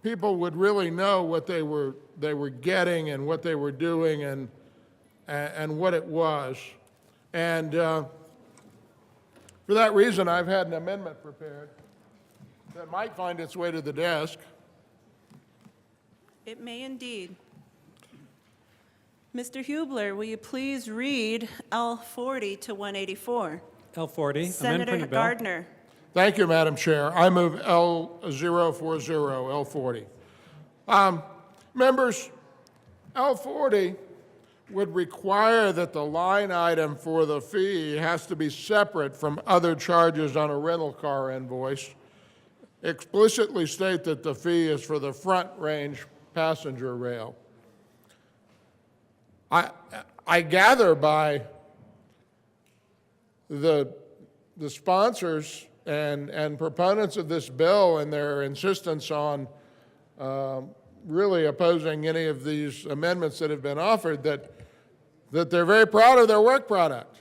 C: people would really know what they were getting and what they were doing and what it was. And for that reason, I've had an amendment prepared that might find its way to the desk.
N: It may indeed. Mr. Hubler, will you please read L40 to 184?
B: L40,
N: Senator
B: amend bill.
N: Gardner.
C: Thank you, Madam Chair. I move L040, L40. Members, L40 would require that the line item for the fee has to be separate from other charges on a rental car invoice. Explicitly state that the fee is for the front range passenger rail. I gather by the sponsors and proponents of this bill and their insistence on really opposing any of these amendments that have been offered that they're very proud of their work product.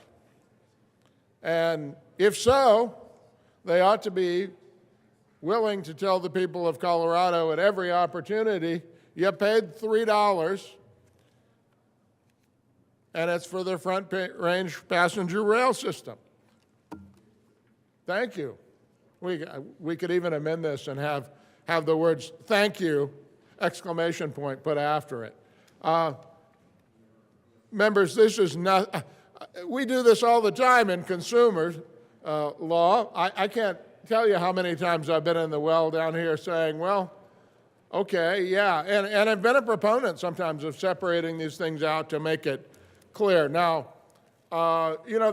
C: And if so, they ought to be willing to tell the people of Colorado at every opportunity, You paid $3, and it's for the front range passenger rail system. Thank you. We could even amend this and have the words "thank you" exclamation point put after it. Members, this is not. We do this all the time in consumer law. I can't tell you how many times I've been in the well down here saying, well, okay, yeah, and I've been a proponent sometimes of separating these things out to make it clear. Now, you know,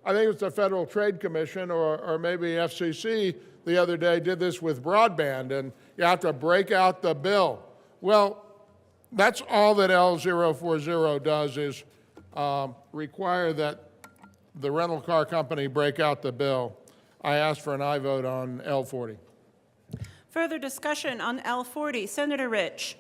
C: I think it was the Federal Trade Commission or maybe FCC the other day did this with broadband, and you have to break out the bill. Well, that's all that L040 does is require that the rental car company break out the bill. I ask for an aye vote on L40.
N: Further discussion on L40. Senator Rich.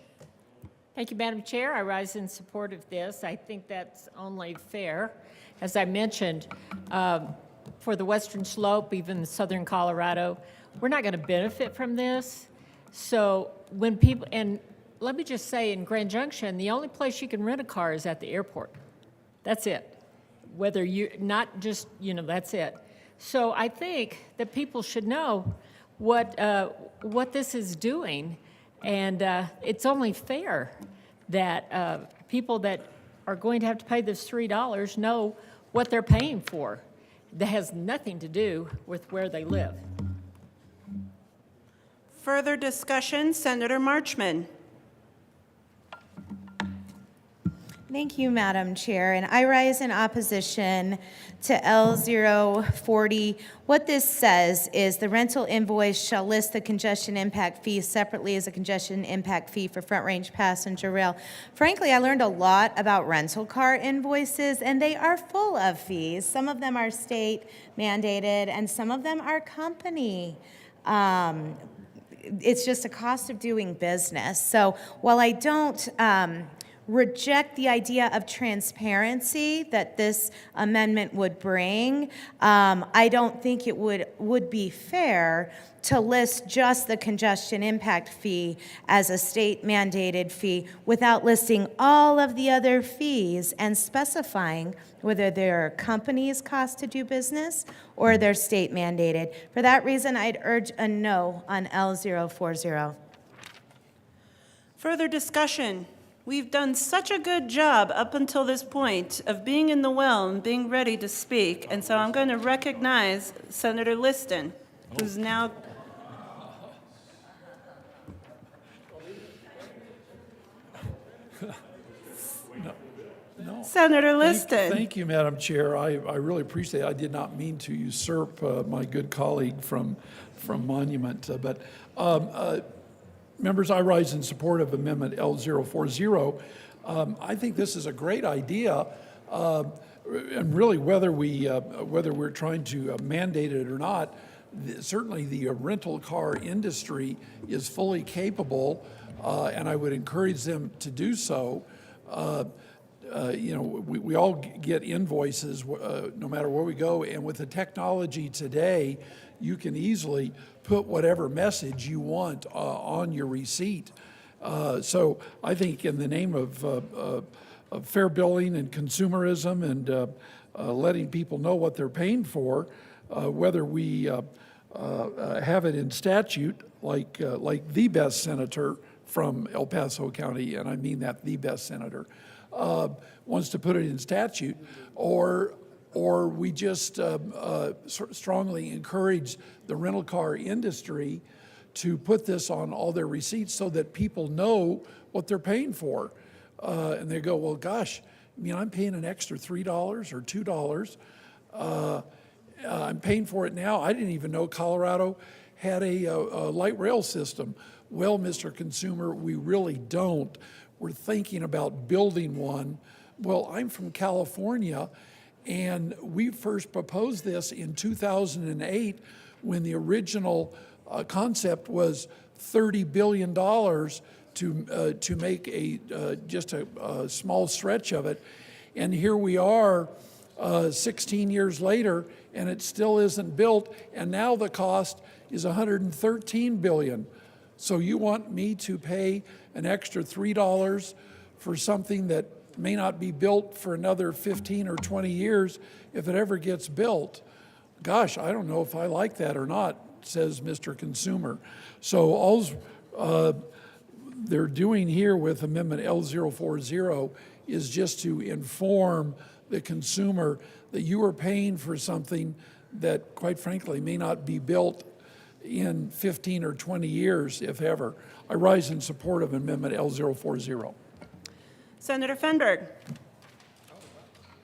V: Thank you, Madam Chair. I rise in support of this. I think that's only fair. As I mentioned, for the Western Slope, even southern Colorado, we're not going to benefit from this. So when people, and let me just say in Grand Junction, the only place you can rent a car is at the airport. That's it. Whether you, not just, you know, that's it. So I think that people should know what this is doing, and it's only fair that people that are going to have to pay this $3 know what they're paying for. That has nothing to do with where they live.
N: Further discussion, Senator Marchman.
D: Thank you, Madam Chair. And I rise in opposition to L040. What this says is the rental invoice shall list the congestion impact fee separately as a congestion impact fee for front range passenger rail. Frankly, I learned a lot about rental car invoices, and they are full of fees. Some of them are state mandated, and some of them are company. It's just a cost of doing business. So while I don't reject the idea of transparency that this amendment would bring, I don't think it would be fair to list just the congestion impact fee as a state mandated fee without listing all of the other fees and specifying whether they're companies' cost to do business or they're state mandated. For that reason, I'd urge a no on L040.
N: Further discussion. We've done such a good job up until this point of being in the well and being ready to speak, and so I'm going to recognize Senator Liston, who's now...
J: No.
N: Senator Liston.
J: Thank you, Madam Chair. I really appreciate it. I did not mean to usurp my good colleague from Monument, but members, I rise in support of Amendment L040. I think this is a great idea, and really whether we're trying to mandate it or not, certainly the rental car industry is fully capable, and I would encourage them to do so. You know, we all get invoices no matter where we go, and with the technology today, you can easily put whatever message you want on your receipt. So I think in the name of fair billing and consumerism and letting people know what they're paying for, whether we have it in statute like the best senator from El Paso County, and I mean that, the best senator, wants to put it in statute, or we just strongly encourage the rental car industry to put this on all their receipts so that people know what they're paying for. And they go, well, gosh, I mean, I'm paying an extra $3 or $2. I'm paying for it now. I didn't even know Colorado had a light rail system. Well, Mr. Consumer, we really don't. We're thinking about building one. Well, I'm from California, and we first proposed this in 2008 when the original concept was $30 billion to make just a small stretch of it. And here we are 16 years later, and it still isn't built, and now the cost is $113 billion. So you want me to pay an extra $3 for something that may not be built for another 15 or 20 years if it ever gets built? Gosh, I don't know if I like that or not, says Mr. Consumer. So all they're doing here with Amendment L040 is just to inform the consumer that you are paying for something that, quite frankly, may not be built in 15 or 20 years, if ever. I rise in support of Amendment L040.
N: Senator Fenberg.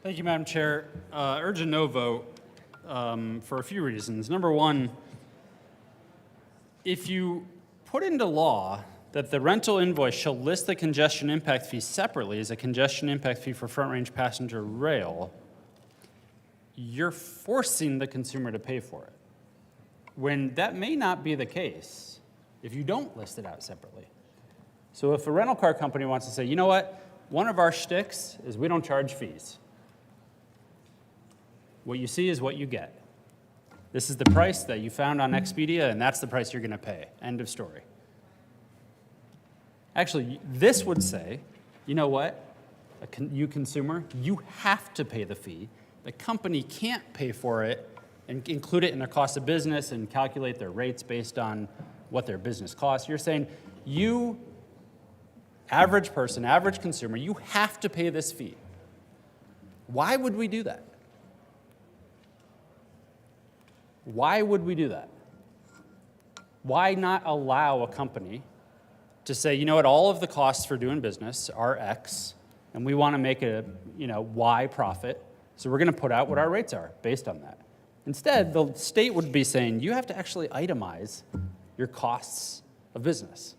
A: Thank you, Madam Chair. Urge a no vote for a few reasons. Number one, if you put into law that the rental invoice shall list the congestion impact fee separately as a congestion impact fee for front range passenger rail, you're forcing the consumer to pay for it, when that may not be the case if you don't list it out separately. So if a rental car company wants to say, you know what, one of our shticks is we don't charge fees. What you see is what you get. This is the price that you found on Expedia, and that's the price you're going to pay. End of story. Actually, this would say, you know what, you consumer, you have to pay the fee. The company can't pay for it and include it in their cost of business and calculate their rates based on what their business costs. You're saying, you, average person, average consumer, you have to pay this fee. Why would we do that? Why would we do that? Why not allow a company to say, you know what, all of the costs for doing business are X, and we want to make a Y profit, so we're going to put out what our rates are based on that. Instead, the state would be saying, you have to actually itemize your costs of business.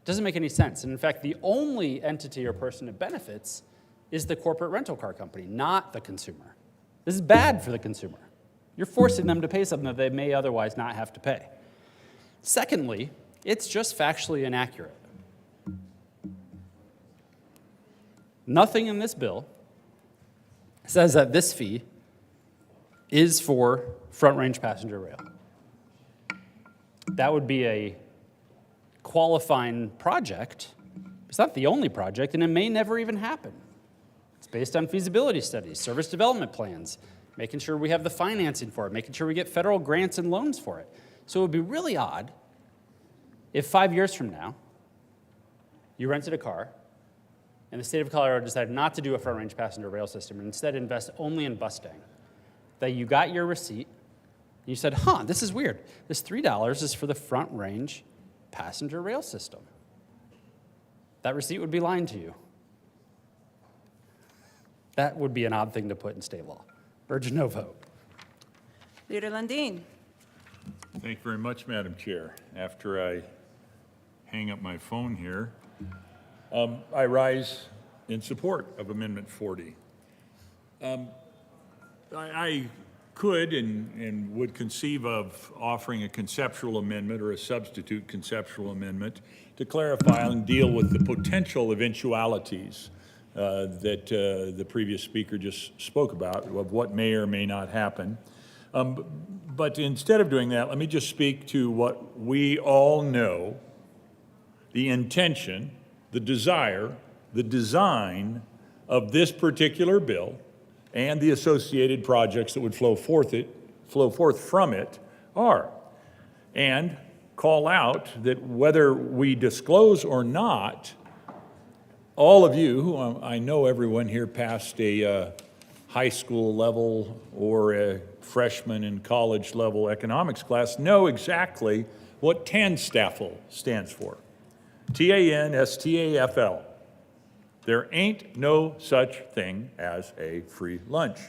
A: It doesn't make any sense. And in fact, the only entity or person that benefits is the corporate rental car company, not the consumer. This is bad for the consumer. You're forcing them to pay something that they may otherwise not have to pay. Secondly, it's just factually inaccurate. Nothing in this bill says that this fee is for front-range passenger rail. That would be a qualifying project. It's not the only project, and it may never even happen. It's based on feasibility studies, service development plans, making sure we have the financing for it, making sure we get federal grants and loans for it. So it would be really odd if 5 years from now, you rented a car, and the state of Colorado decided not to do a front-range passenger rail system and instead invest only in Bustang, that you got your receipt, and you said, this is weird. This $3 is for the front-range passenger rail system. That receipt would be lying to you. That would be an odd thing to put in state law. Urge no vote.
N: Leader Lundin.
H: Thank you very much, Madam Chair. After I hang up my phone here, I rise in support of Amendment 40. I could and would conceive of offering a conceptual amendment or a substitute conceptual amendment to clarify and deal with the potential eventualities that the previous speaker just spoke about, of what may or may not happen. But instead of doing that, let me just speak to what we all know, the intention, the desire, the design of this particular bill and the associated projects that would flow forth from it are, and call out that whether we disclose or not, all of you, who I know everyone here passed a high school level or a freshman and college level economics class, know exactly what TANSTAFL stands for. TANSTAFL. There ain't no such thing as a free lunch.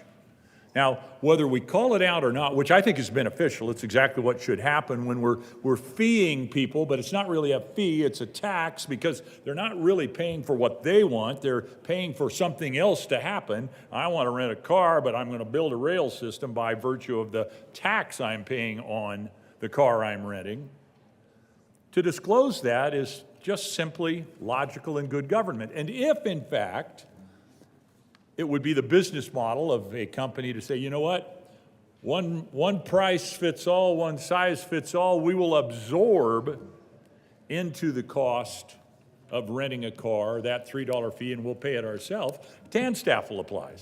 H: Now, whether we call it out or not, which I think is beneficial, it's exactly what should happen when we're feeing people, but it's not really a fee, it's a tax, because they're not really paying for what they want, they're paying for something else to happen. I want to rent a car, but I'm going to build a rail system by virtue of the tax I'm paying on the car I'm renting. To disclose that is just simply logical and good government. And if, in fact, it would be the business model of a company to say, you know what, one price fits all, one size fits all, we will absorb into the cost of renting a car, that $3 fee, and we'll pay it ourselves, TAN staff will apply.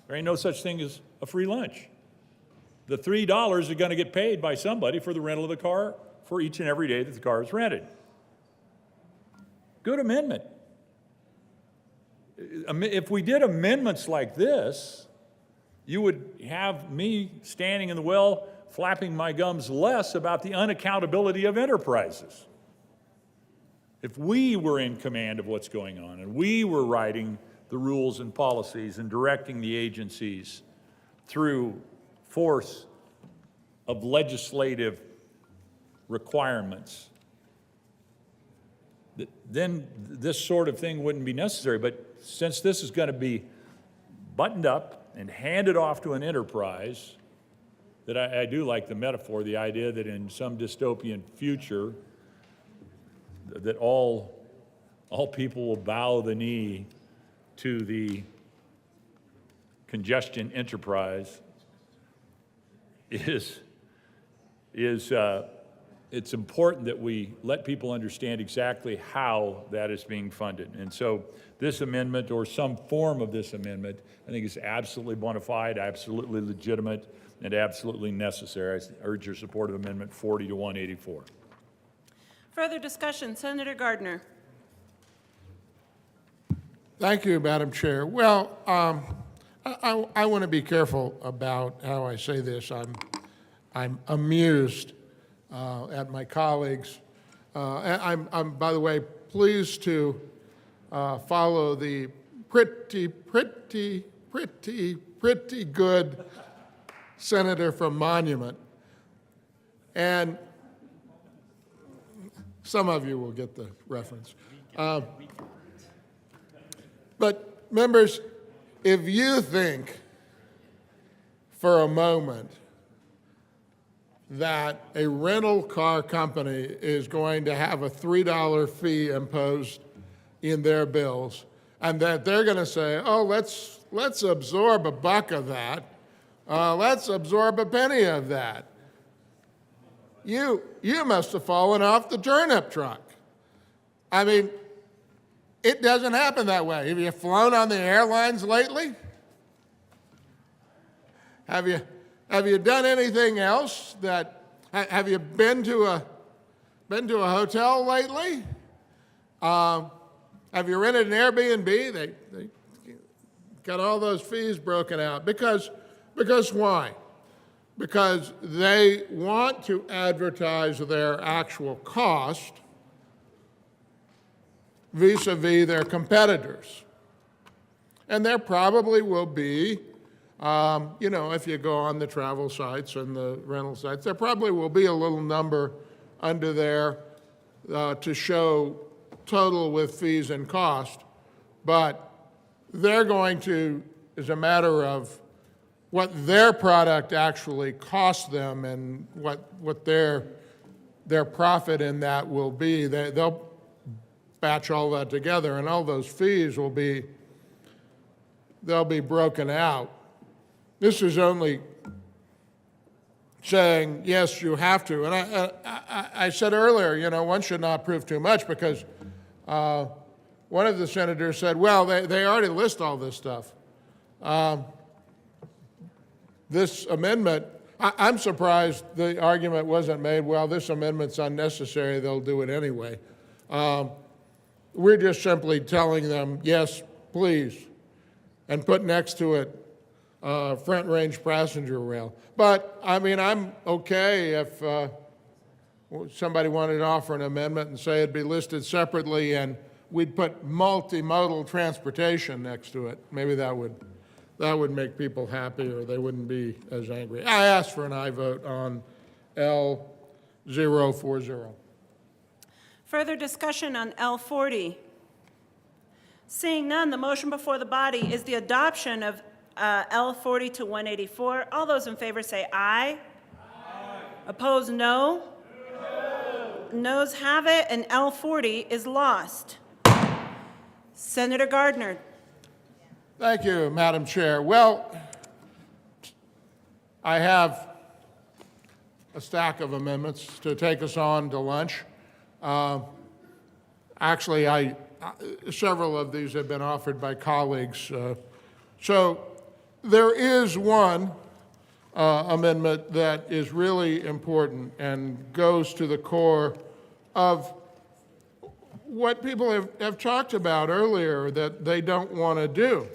H: There ain't no such thing as a free lunch. The $3 are going to get paid by somebody for the rental of the car for each and every day that the car is rented. Good amendment. If we did amendments like this, you would have me standing in the well flapping my gums less about the unaccountability of enterprises. If we were in command of what's going on and we were writing the rules and policies and directing the agencies through force of legislative requirements, then this sort of thing wouldn't be necessary. But since this is going to be buttoned up and handed off to an enterprise, that I do like the metaphor, the idea that in some dystopian future, that all people will bow the knee to the congestion enterprise it's important that we let people understand exactly how that is being funded. And so this amendment, or some form of this amendment, I think is absolutely bona fide, absolutely legitimate, and absolutely necessary. I urge your support of Amendment 40 to 184.
N: Further discussion, Senator Gardner.
C: Thank you, Madam Chair. Well, I want to be careful about how I say this. I'm amused at my colleagues. I'm, by the way, pleased to follow the pretty good senator from Monument. And some of you will get the reference. But members, if you think for a moment that a rental car company is going to have a $3 fee imposed in their bills, and that they're going to say, oh, let's absorb a buck of that, let's absorb a penny of that, you must have fallen off the turnip truck. I mean, it doesn't happen that way. Have you flown on the airlines lately? Have you done anything else? Have you been to a hotel lately? Have you rented an Airbnb? They got all those fees broken out. Because why? Because they want to advertise their actual cost vis-a-vis their competitors. And there probably will be, if you go on the travel sites and the rental sites, there probably will be a little number under there to show total with fees and cost, but they're going to, as a matter of what their product actually costs them and what their profit in that will be, they'll batch all that together, and all those fees they'll be broken out. This is only saying, yes, you have to. And I said earlier, one should not prove too much, because one of the senators said, well, they already list all this stuff. This amendment, I'm surprised the argument wasn't made, well, this amendment's unnecessary, they'll do it anyway. We're just simply telling them, yes, please, and put next to it front range passenger rail. But, I mean, I'm okay if somebody wanted to offer an amendment and say it'd be listed separately and we'd put multimodal transportation next to it. Maybe that would make people happy, or they wouldn't be as angry. I ask for an aye vote on L040.
N: Further discussion on L40. Seeing none, the motion before the body is the adoption of L40 to 184. All those in favor say aye. Aye. Opposed, no. Noes have it, and L40 is lost. Senator Gardner.
C: Thank you, Madam Chair. Well, I have a stack of amendments to take us on to lunch. Actually, several of these have been offered by colleagues. So there is one amendment that is really important and goes to the core of what people have talked about earlier that they don't want to do.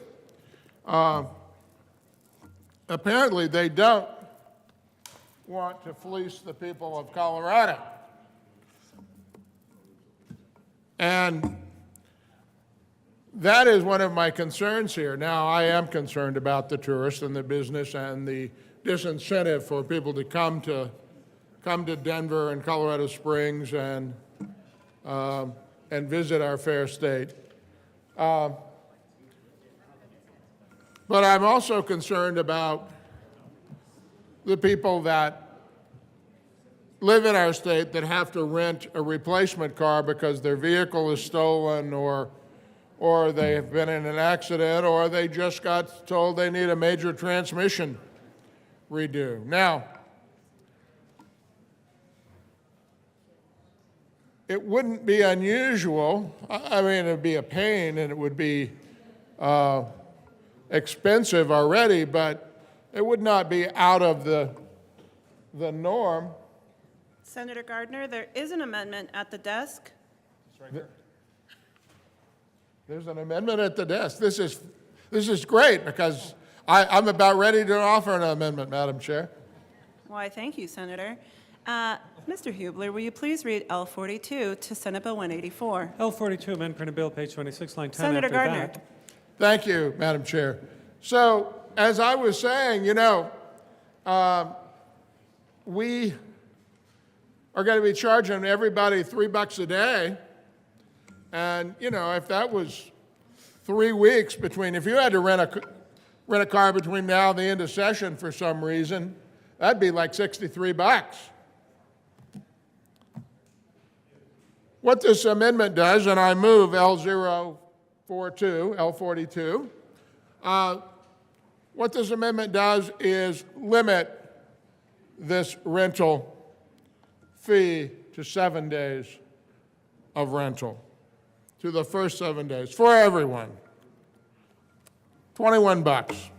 C: Apparently, they don't want to fleece the people of Colorado. And that is one of my concerns here. Now, I am concerned about the tourists and the business and the disincentive for people to come to Denver and Colorado Springs and visit our fair state. But I'm also concerned about the people that live in our state that have to rent a replacement car because their vehicle is stolen or they have been in an accident or they just got told they need a major transmission redo. Now, it wouldn't be unusual. I mean, it would be a pain and it would be expensive already, but it would not be out of the norm.
N: Senator Gardner, there is an amendment at the desk.
C: There's an amendment at the desk. This is great because I'm about ready to offer an amendment, Madam Chair.
N: Why, thank you, Senator. Mr. Hubler, will you please read L42 to Senate Bill 184?
B: L42, amend printed bill, page 26, line 10.
N: Senator
B: after
N: Gardner.
B: that.
C: Thank you, Madam Chair. So, as I was saying, we are going to be charging everybody $3 a day. And, if that was 3 weeks if you had to rent a car between now and the end of session for some reason, that'd be like $63. What this amendment does, and I move L042, L42, what this amendment does is limit this rental fee to 7 days of rental, to the first 7 days, for everyone. $21.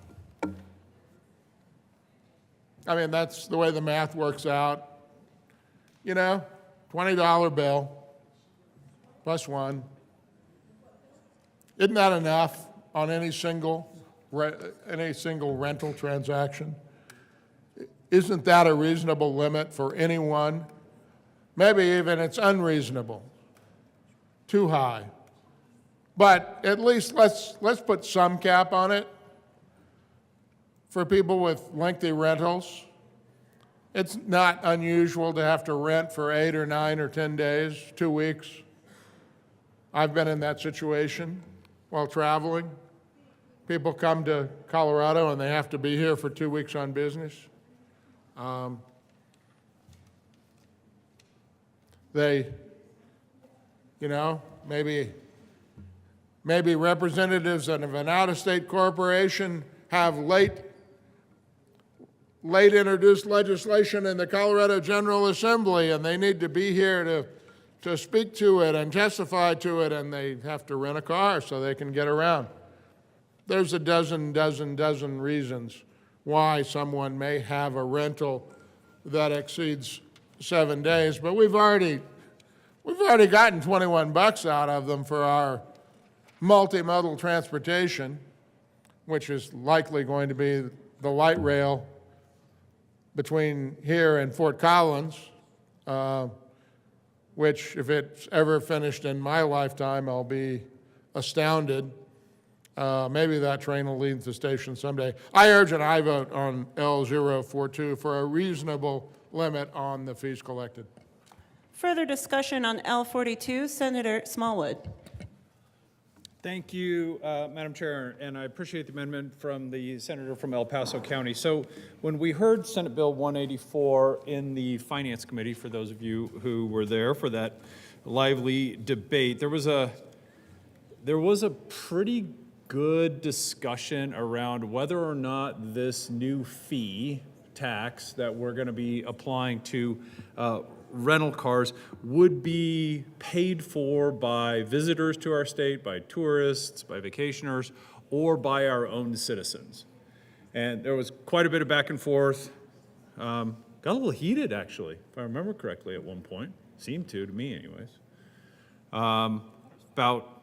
C: I mean, that's the way the math works out. $20 bill plus one. Isn't that enough on any single rental transaction? Isn't that a reasonable limit for anyone? Maybe even it's unreasonable, too high. But at least let's put some cap on it for people with lengthy rentals. It's not unusual to have to rent for 8 or 9 or 10 days, 2 weeks. I've been in that situation while traveling. People come to Colorado and they have to be here for 2 weeks on business. They, maybe representatives of an out-of-state corporation have late introduced legislation in the Colorado General Assembly, and they need to be here to speak to it and testify to it, and they have to rent a car so they can get around. There's a dozen reasons why someone may have a rental that exceeds 7 days, but we've already gotten $21 out of them for our multimodal transportation, which is likely going to be the light rail between here and Fort Collins, which, if it's ever finished in my lifetime, I'll be astounded. Maybe that train will leave the station someday. I urge an aye vote on L042 for a reasonable limit on the fees collected.
N: Further discussion on L42, Senator Smallwood.
L: Thank you, Madam Chair, and I appreciate the amendment from the senator from El Paso County. So when we heard Senate Bill 184 in the Finance Committee, for those of you who were there for that lively debate, there was a pretty good discussion around whether or not this new fee tax that we're going to be applying to rental cars would be paid for by visitors to our state, by tourists, by vacationers, or by our own citizens. And there was quite a bit of back and forth. Got a little heated, actually, if I remember correctly at one point. Seemed to me anyways. About,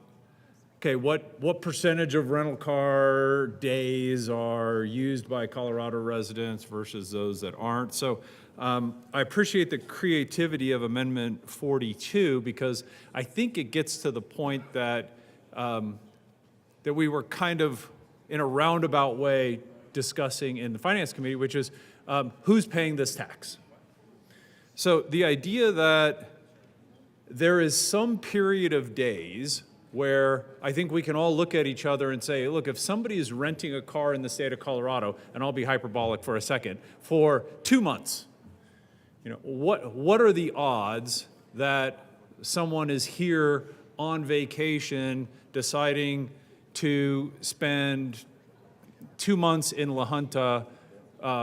L: okay, what percentage of rental car days are used by Colorado residents versus those that aren't? So I appreciate the creativity of Amendment 42 because I think it gets to the point that that we were kind of in a roundabout way discussing in the Finance Committee, which is who's paying this tax? So the idea that there is some period of days where I think we can all look at each other and say, look, if somebody is renting a car in the state of Colorado, and I'll be hyperbolic for a second, for 2 months, you know, what are the odds that someone is here on vacation deciding to spend 2 months in La Junta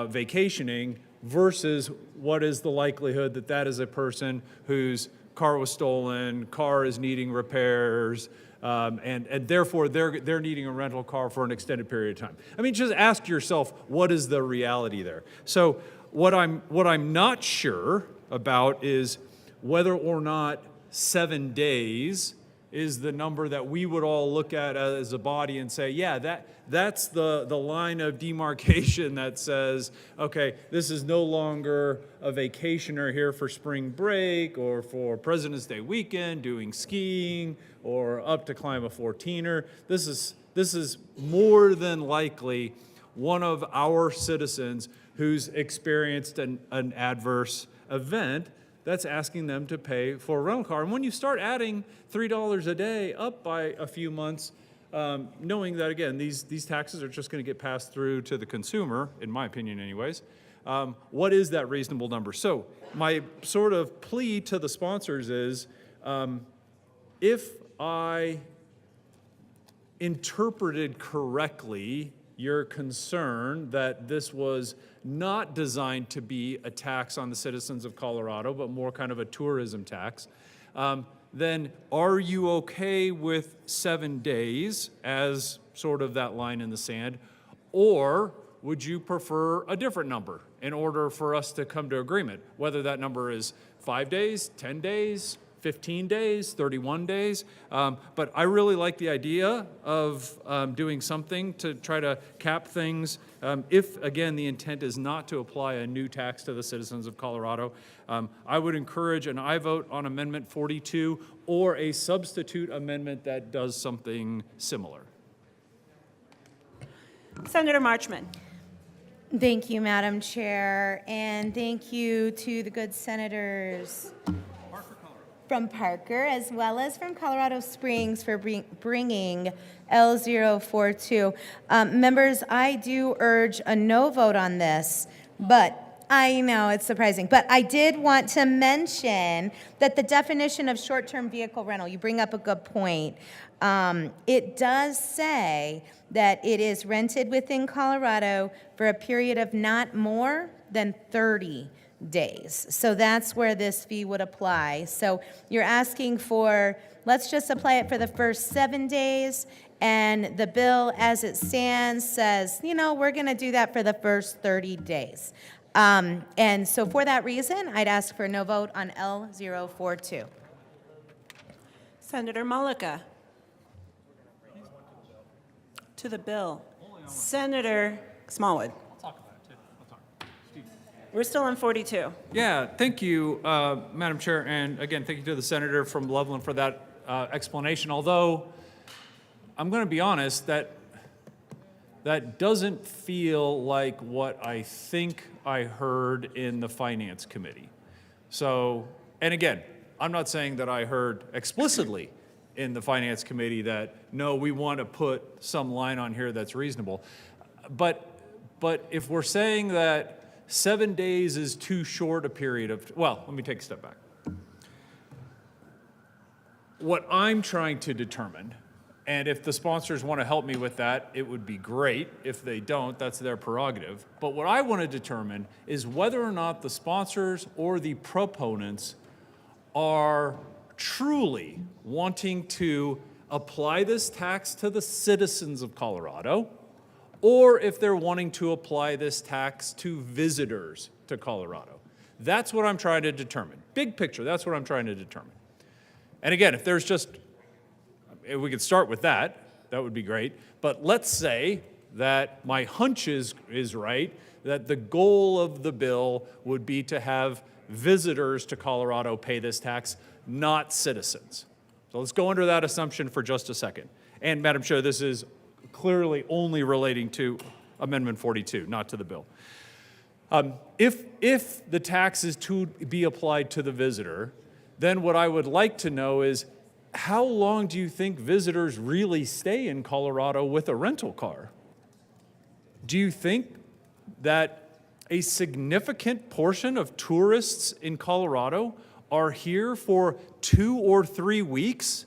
L: vacationing versus what is the likelihood that that is a person whose car was stolen, car is needing repairs, and therefore they're needing a rental car for an extended period of time. I mean, just ask yourself, what is the reality there? So what I'm not sure about is whether or not 7 days is the number that we would all look at as a body and say, yeah, that's the line of demarcation that says, okay, this is no longer a vacationer here for spring break or for President's Day weekend doing skiing or up to climb a 14er. This is more than likely one of our citizens who's experienced an adverse event that's asking them to pay for a rental car. And when you start adding $3 a day up by a few months, knowing that, again, these taxes are just going to get passed through to the consumer, in my opinion anyways, what is that reasonable number? So my sort of plea to the sponsors is, if I interpreted correctly your concern that this was not designed to be a tax on the citizens of Colorado, but more kind of a tourism tax, then are you okay with 7 days as sort of that line in the sand? Or would you prefer a different number in order for us to come to agreement? Whether that number is 5 days, 10 days, 15 days, 31 days. But I really like the idea of doing something to try to cap things. If, again, the intent is not to apply a new tax to the citizens of Colorado, I would encourage an aye vote on Amendment 42 or a substitute amendment that does something similar.
N: Senator Marchman.
D: Thank you, Madam Chair, and thank you to the good senators from Parker as well as from Colorado Springs for bringing L042. Members, I do urge a no vote on this, but I know it's surprising, but I did want to mention that the definition of short-term vehicle rental, you bring up a good point. It does say that it is rented within Colorado for a period of not more than 30 days. So that's where this fee would apply. So you're asking for, let's just apply it for the first 7 days, and the bill as it stands says, you know, we're going to do that for the first 30 days. And so for that reason, I'd ask for no vote on L042.
N: Senator Mullica. To the bill. Senator Smallwood. We're still on 42.
L: Yeah, thank you, Madam Chair, and again, thank you to the senator from Loveland for that explanation. Although, I'm going to be honest, that doesn't feel like what I think I heard in the Finance Committee. So, and again, I'm not saying that I heard explicitly in the Finance Committee that, no, we want to put some line on here that's reasonable. But if we're saying that 7 days is too short a period of, well, let me take a step back. What I'm trying to determine And if the sponsors want to help me with that, it would be great. If they don't, that's their prerogative. But what I want to determine is whether or not the sponsors or the proponents are truly wanting to apply this tax to the citizens of Colorado, or if they're wanting to apply this tax to visitors to Colorado. That's what I'm trying to determine. Big picture, that's what I'm trying to determine. And again, if there's just, if we could start with that, that would be great. But let's say that my hunch is right, that the goal of the bill would be to have visitors to Colorado pay this tax, not citizens. So let's go under that assumption for just a second. And Madam Chair, this is clearly only relating to Amendment 42, not to the bill. If the tax is to be applied to the visitor, then what I would like to know is, how long do you think visitors really stay in Colorado with a rental car? Do you think that a significant portion of tourists in Colorado are here for 2 or 3 weeks?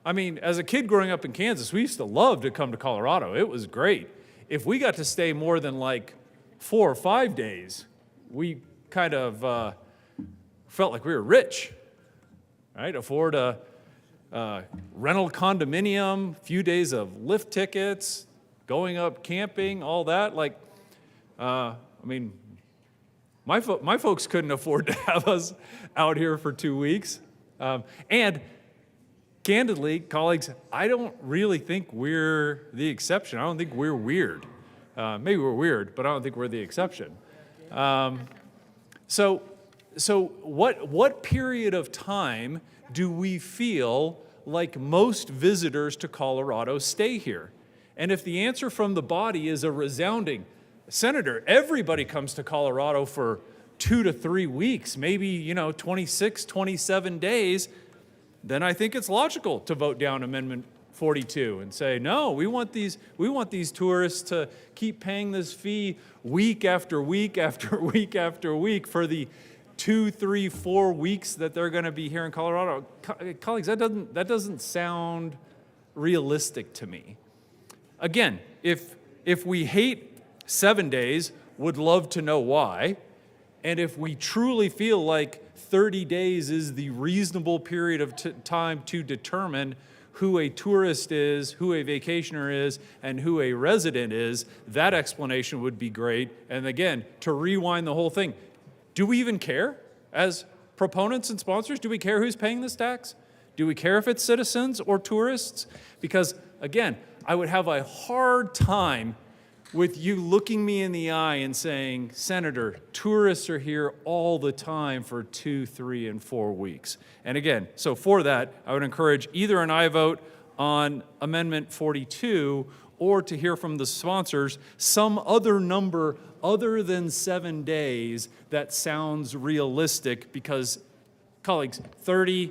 L: I mean, as a kid growing up in Kansas, we used to love to come to Colorado. It was great. If we got to stay more than like 4 or 5 days, we kind of felt like we were rich, right? Afford a rental condominium, few days of lift tickets, going up camping, all that. Like, I mean, my folks couldn't afford to have us out here for 2 weeks. And candidly, colleagues, I don't really think we're the exception. I don't think we're weird. Maybe we're weird, but I don't think we're the exception. So what period of time do we feel like most visitors to Colorado stay here? And if the answer from the body is a resounding, Senator, everybody comes to Colorado for 2 to 3 weeks, maybe, 26, 27 days, then I think it's logical to vote down Amendment 42 and say, no, we want these tourists to keep paying this fee week after week after week after week for the 2, 3, 4 weeks that they're going to be here in Colorado. Colleagues, that doesn't sound realistic to me. Again, if we hate 7 days, would love to know why. And if we truly feel like 30 days is the reasonable period of time to determine who a tourist is, who a vacationer is, and who a resident is, that explanation would be great. And again, to rewind the whole thing, do we even care as proponents and sponsors? Do we care who's paying this tax? Do we care if it's citizens or tourists? Because again, I would have a hard time with you looking me in the eye and saying, Senator, tourists are here all the time for 2, 3, and 4 weeks. And again, so for that, I would encourage either an aye vote on Amendment 42 or to hear from the sponsors some other number other than 7 days that sounds realistic, because, colleagues, 30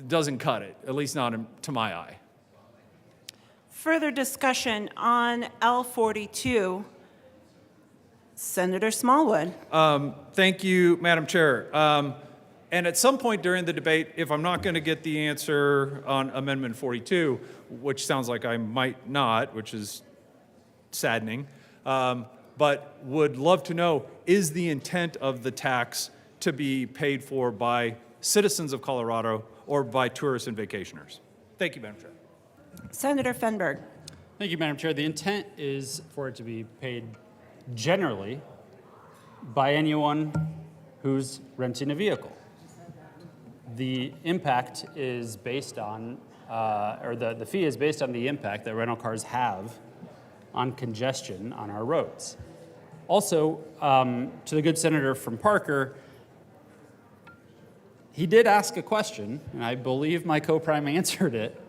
L: doesn't cut it, at least not to my eye.
N: Further discussion on L42. Senator Smallwood.
L: Thank you, Madam Chair. And at some point during the debate, if I'm not going to get the answer on Amendment 42, which sounds like I might not, which is saddening, but would love to know, is the intent of the tax to be paid for by citizens of Colorado or by tourists and vacationers? Thank you, Madam Chair.
N: Senator Fenberg.
A: Thank you, Madam Chair. The intent is for it to be paid generally by anyone who's renting a vehicle. The impact is based on, or the fee is based on the impact that rental cars have on congestion on our roads. Also, to the good senator from Parker, he did ask a question, and I believe my co-prime answered it.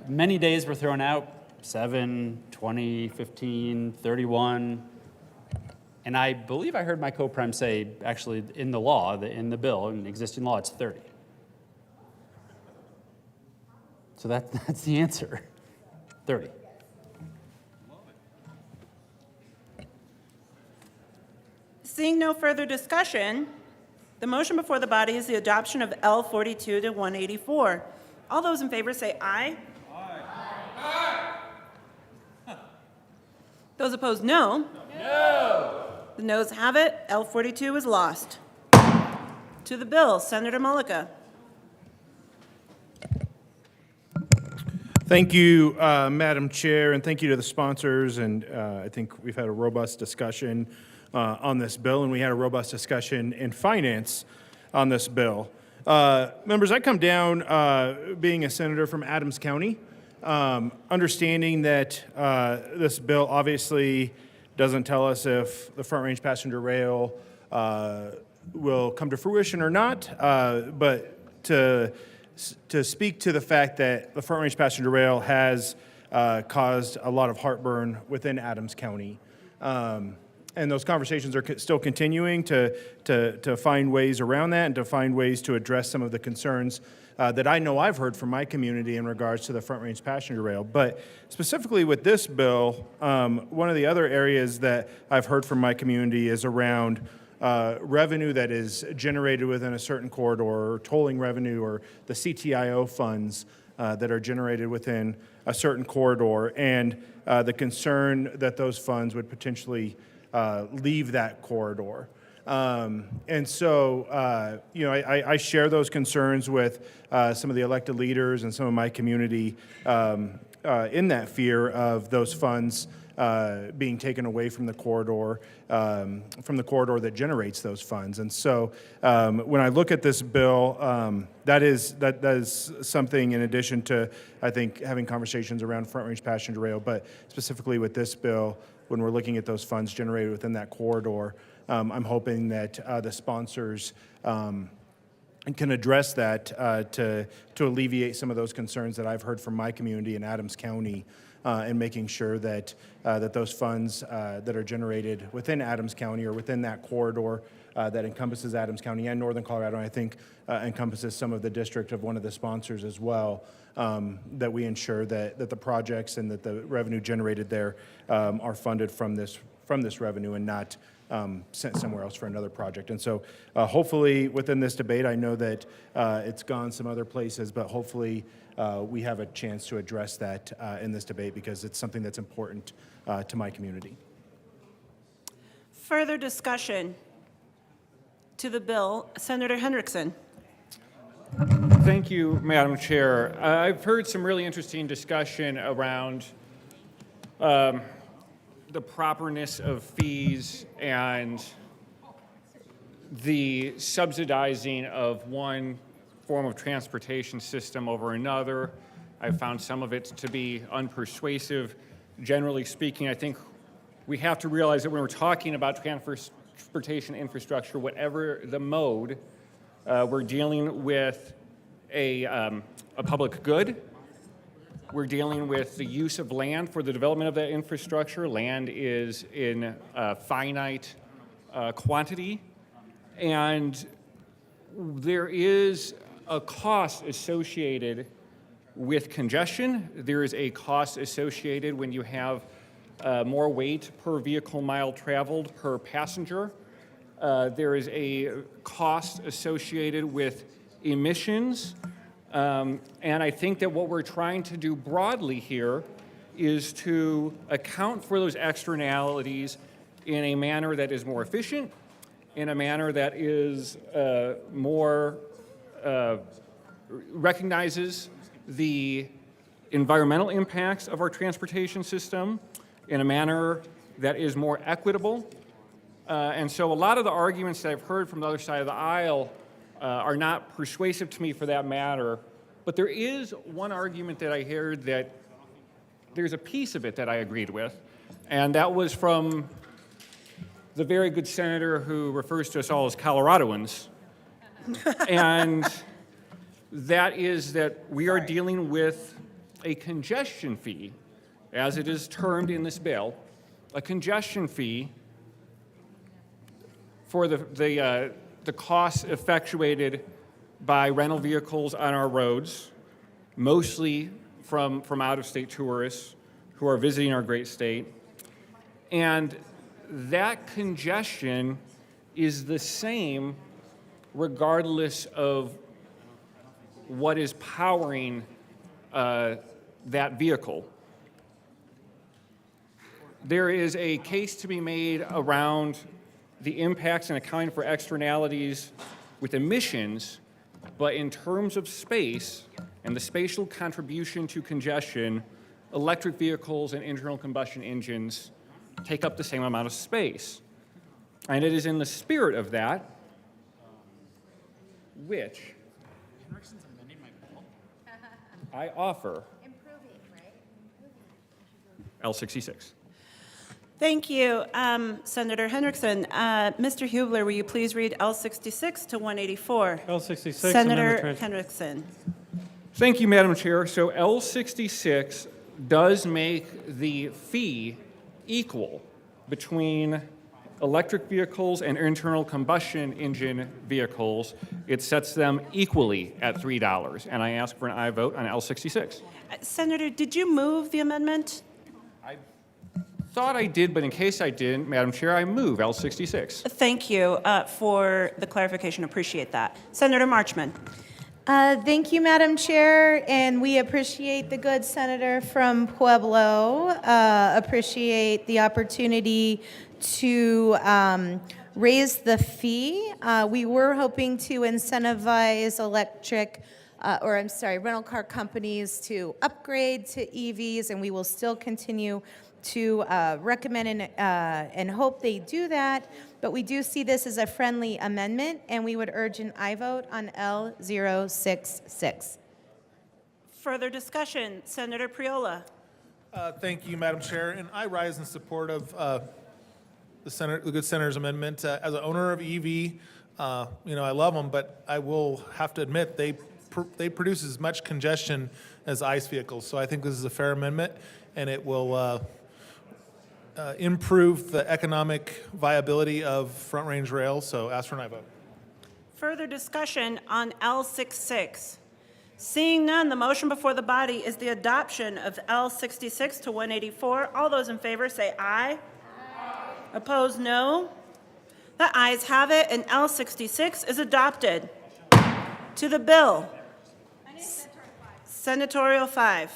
A: Many days were thrown out, 7, 20, 15, 31. And I believe I heard my co-prime say, actually, in the law, in the bill, in existing law, it's 30. So that's the answer, 30.
N: Seeing no further discussion, the motion before the body is the adoption of L42 to 184. All those in favor say aye. Those opposed, no. No. The noes have it. L42 is lost. To the bill, Senator Mullica.
M: Thank you, Madam Chair, and thank you to the sponsors. And I think we've had a robust discussion on this bill, and we had a robust discussion in finance on this bill. Members, I come down being a senator from Adams County, understanding that this bill obviously doesn't tell us if the Front Range Passenger Rail will come to fruition or not, but to speak to the fact that the Front Range Passenger Rail has caused a lot of heartburn within Adams County. And those conversations are still continuing to find ways around that and to find ways to address some of the concerns that I know I've heard from my community in regards to the Front Range Passenger Rail. But specifically with this bill, one of the other areas that I've heard from my community is around revenue that is generated within a certain corridor, or tolling revenue, or the CTIO funds that are generated within a certain corridor, and the concern that those funds would potentially leave that corridor. And so, you know, I share those concerns with some of the elected leaders and some of my community in that fear of those funds being taken away from the corridor that generates those funds. And so when I look at this bill, that is something in addition to, I think, having conversations around Front Range Passenger Rail, but specifically with this bill, when we're looking at those funds generated within that corridor, I'm hoping that the sponsors can address that to alleviate some of those concerns that I've heard from my community in Adams County, and making sure that that those funds that are generated within Adams County or within that corridor that encompasses Adams County and Northern Colorado, and I think encompasses some of the district of one of the sponsors as well, that we ensure that the projects and that the revenue generated there are funded from this revenue and not sent somewhere else for another project. And so hopefully within this debate, I know that it's gone some other places, but hopefully we have a chance to address that in this debate, because it's something that's important to my community.
N: Further discussion to the bill, Senator Hendrickson.
F: Thank you, Madam Chair. I've heard some really interesting discussion around the properness of fees and the subsidizing of one form of transportation system over another. I've found some of it to be unpersuasive. Generally speaking, I think we have to realize that when we're talking about transportation infrastructure, whatever the mode, we're dealing with a public good. We're dealing with the use of land for the development of that infrastructure. Land is in finite quantity, and there is a cost associated with congestion. There is a cost associated when you have more weight per vehicle mile traveled per passenger. There is a cost associated with emissions. And I think that what we're trying to do broadly here is to account for those externalities in a manner that is more efficient, in a manner that is more recognizes the environmental impacts of our transportation system, in a manner that is more equitable. And so a lot of the arguments that I've heard from the other side of the aisle are not persuasive to me for that matter. But there is one argument that I heard that there's a piece of it that I agreed with, and that was from the very good senator who refers to us all as Coloradoans. And that is that we are dealing with a congestion fee, as it is termed in this bill, a congestion fee for the costs effectuated by rental vehicles on our roads, mostly from out-of-state tourists who are visiting our great state. And that congestion is the same regardless of what is powering that vehicle. There is a case to be made around the impacts and accounting for externalities with emissions, but in terms of space and the spatial contribution to congestion, electric vehicles and internal combustion engines take up the same amount of space. And it is in the spirit of that which I offer L66.
N: Thank you, Senator Hendrickson. Mr. Hubler, will you please read L66 to 184?
B: L66.
N: Senator
B: amendment
N: Hendrickson.
F: Thank you, Madam Chair. So L66 does make the fee equal between electric vehicles and internal combustion engine vehicles. It sets them equally at $3, and I ask for an aye vote on L66.
N: Senator, did you move the amendment?
F: Thought I did, but in case I didn't, Madam Chair, I move L66.
N: Thank you for the clarification. Appreciate that. Senator Marchman.
D: Thank you, Madam Chair, and we appreciate the good senator from Pueblo. Appreciate the opportunity to raise the fee. We were hoping to incentivize rental car companies to upgrade to EVs, and we will still continue to recommend and hope they do that. But we do see this as a friendly amendment, and we would urge an aye vote on L066.
N: Further discussion. Senator Priola.
I: Thank you, Madam Chair, and I rise in support of the good senator's amendment. As an owner of EV, I love them, but I will have to admit they produce as much congestion as ICE vehicles. So I think this is a fair amendment, and it will improve the economic viability of Front Range Rail. So ask for an aye vote.
N: Further discussion on L66. Seeing none, the motion before the body is the adoption of L66 to 184. All those in favor say aye. Opposed, no. The ayes have it, and L66 is adopted. To the bill. Senatorial 5.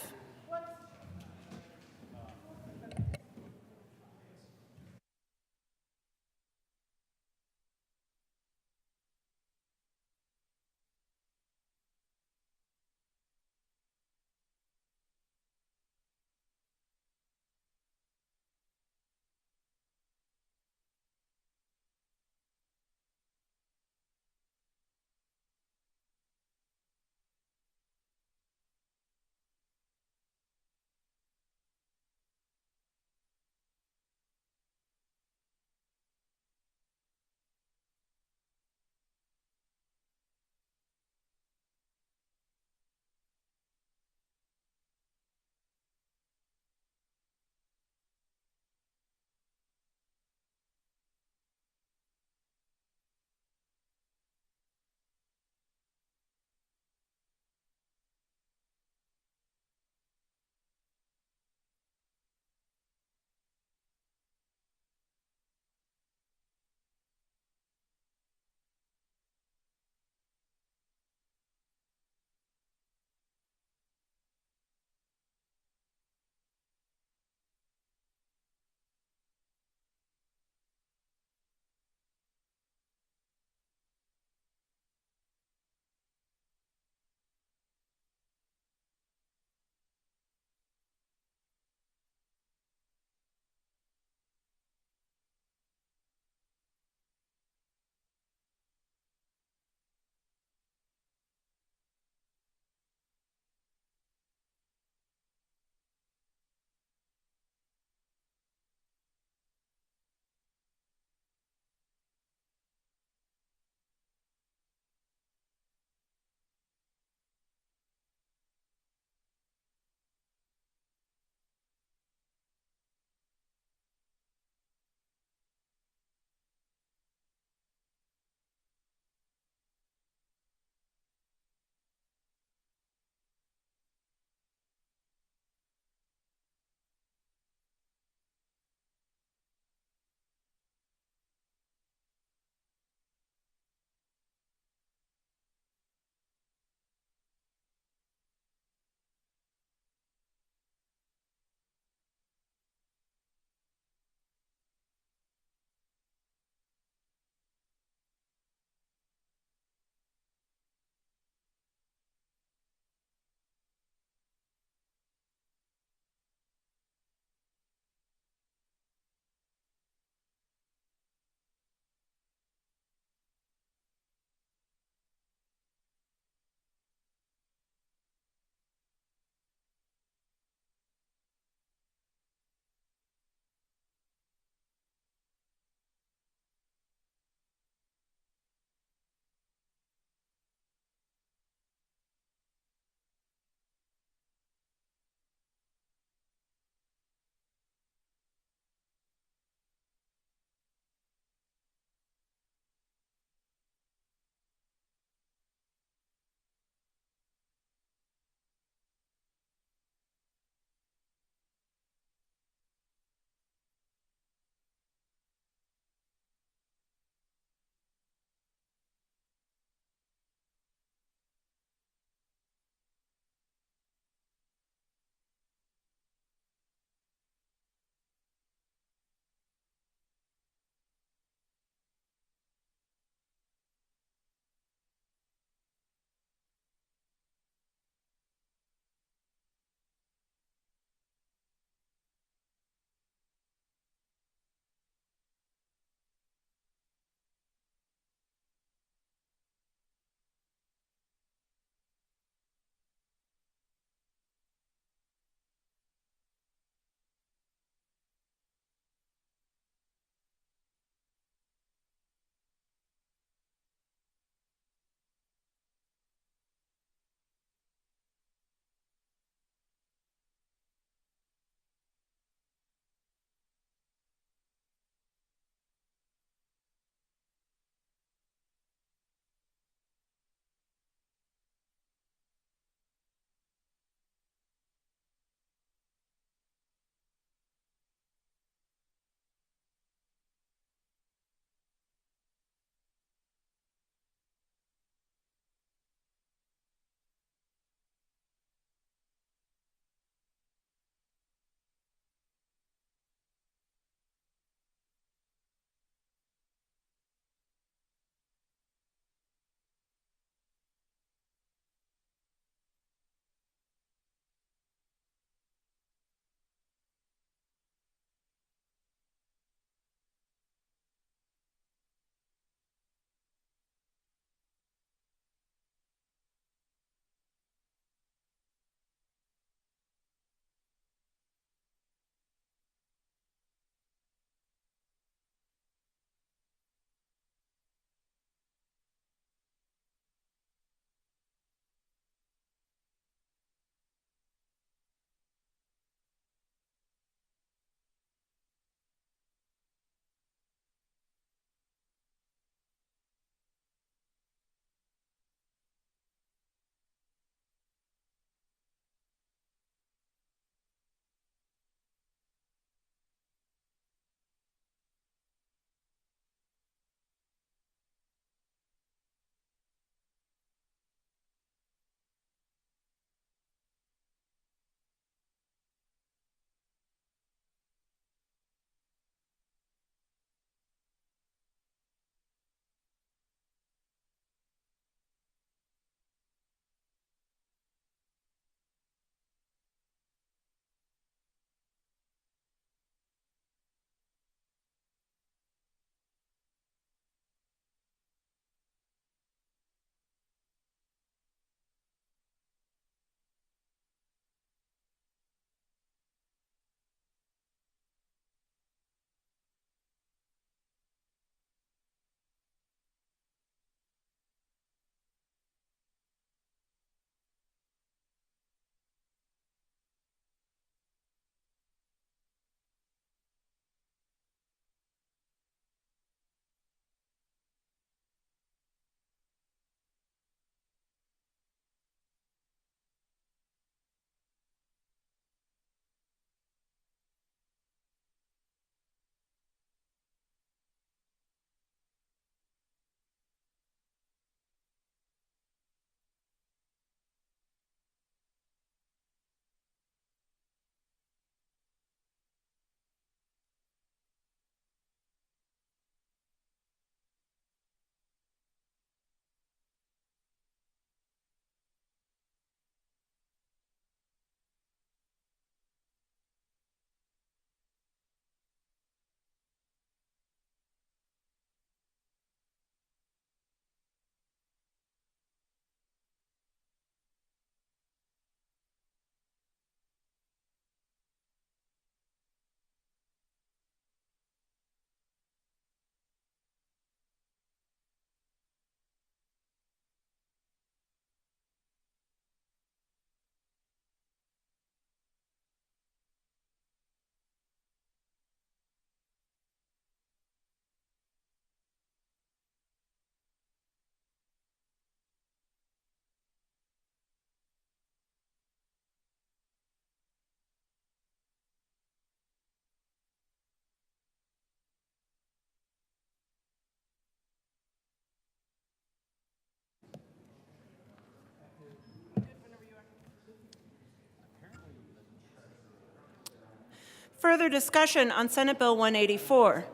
N: Further discussion on Senate Bill 184.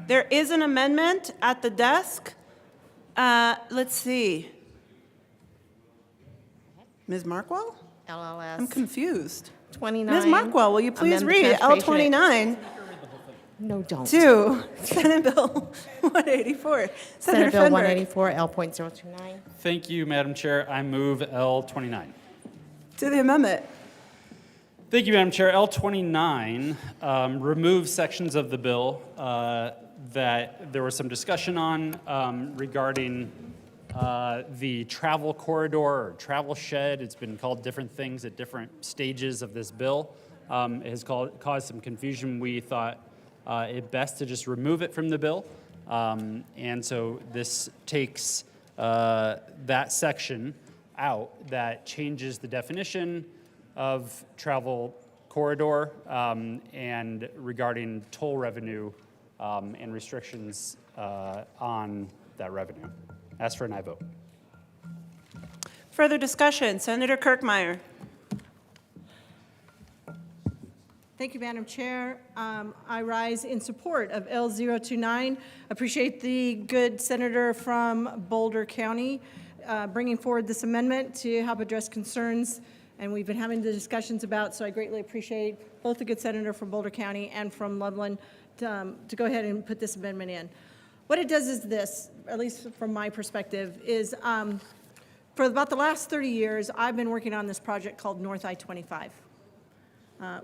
N: There is an amendment at the desk. Let's see. Ms. Markwell?
O: LLS.
N: I'm confused.
O: 29.
N: Ms. Markwell, will you please
O: amend the
N: read
O: Transportation
N: L29
O: No, don't.
N: to Senate Bill 184?
O: Senate Bill
N: Fenberg.
O: 184, L.029.
A: Thank you, Madam Chair. I move L29.
N: To the amendment.
A: Thank you, Madam Chair. L29 removes sections of the bill that there was some discussion on regarding the travel corridor or travel shed. It's been called different things at different stages of this bill. It has caused some confusion. We thought it best to just remove it from the bill. And so this takes that section out that changes the definition of travel corridor and regarding toll revenue and restrictions on that revenue. Ask for an aye vote.
N: Further discussion, Senator Kirkmeyer.
K: Thank you, Madam Chair. I rise in support of L029. Appreciate the good senator from Boulder County bringing forward this amendment to help address concerns, and we've been having the discussions about, so I greatly appreciate both the good senator from Boulder County and from Loveland to go ahead and put this amendment in. What it does is this, at least from my perspective, is for about the last 30 years, I've been working on this project called North I-25.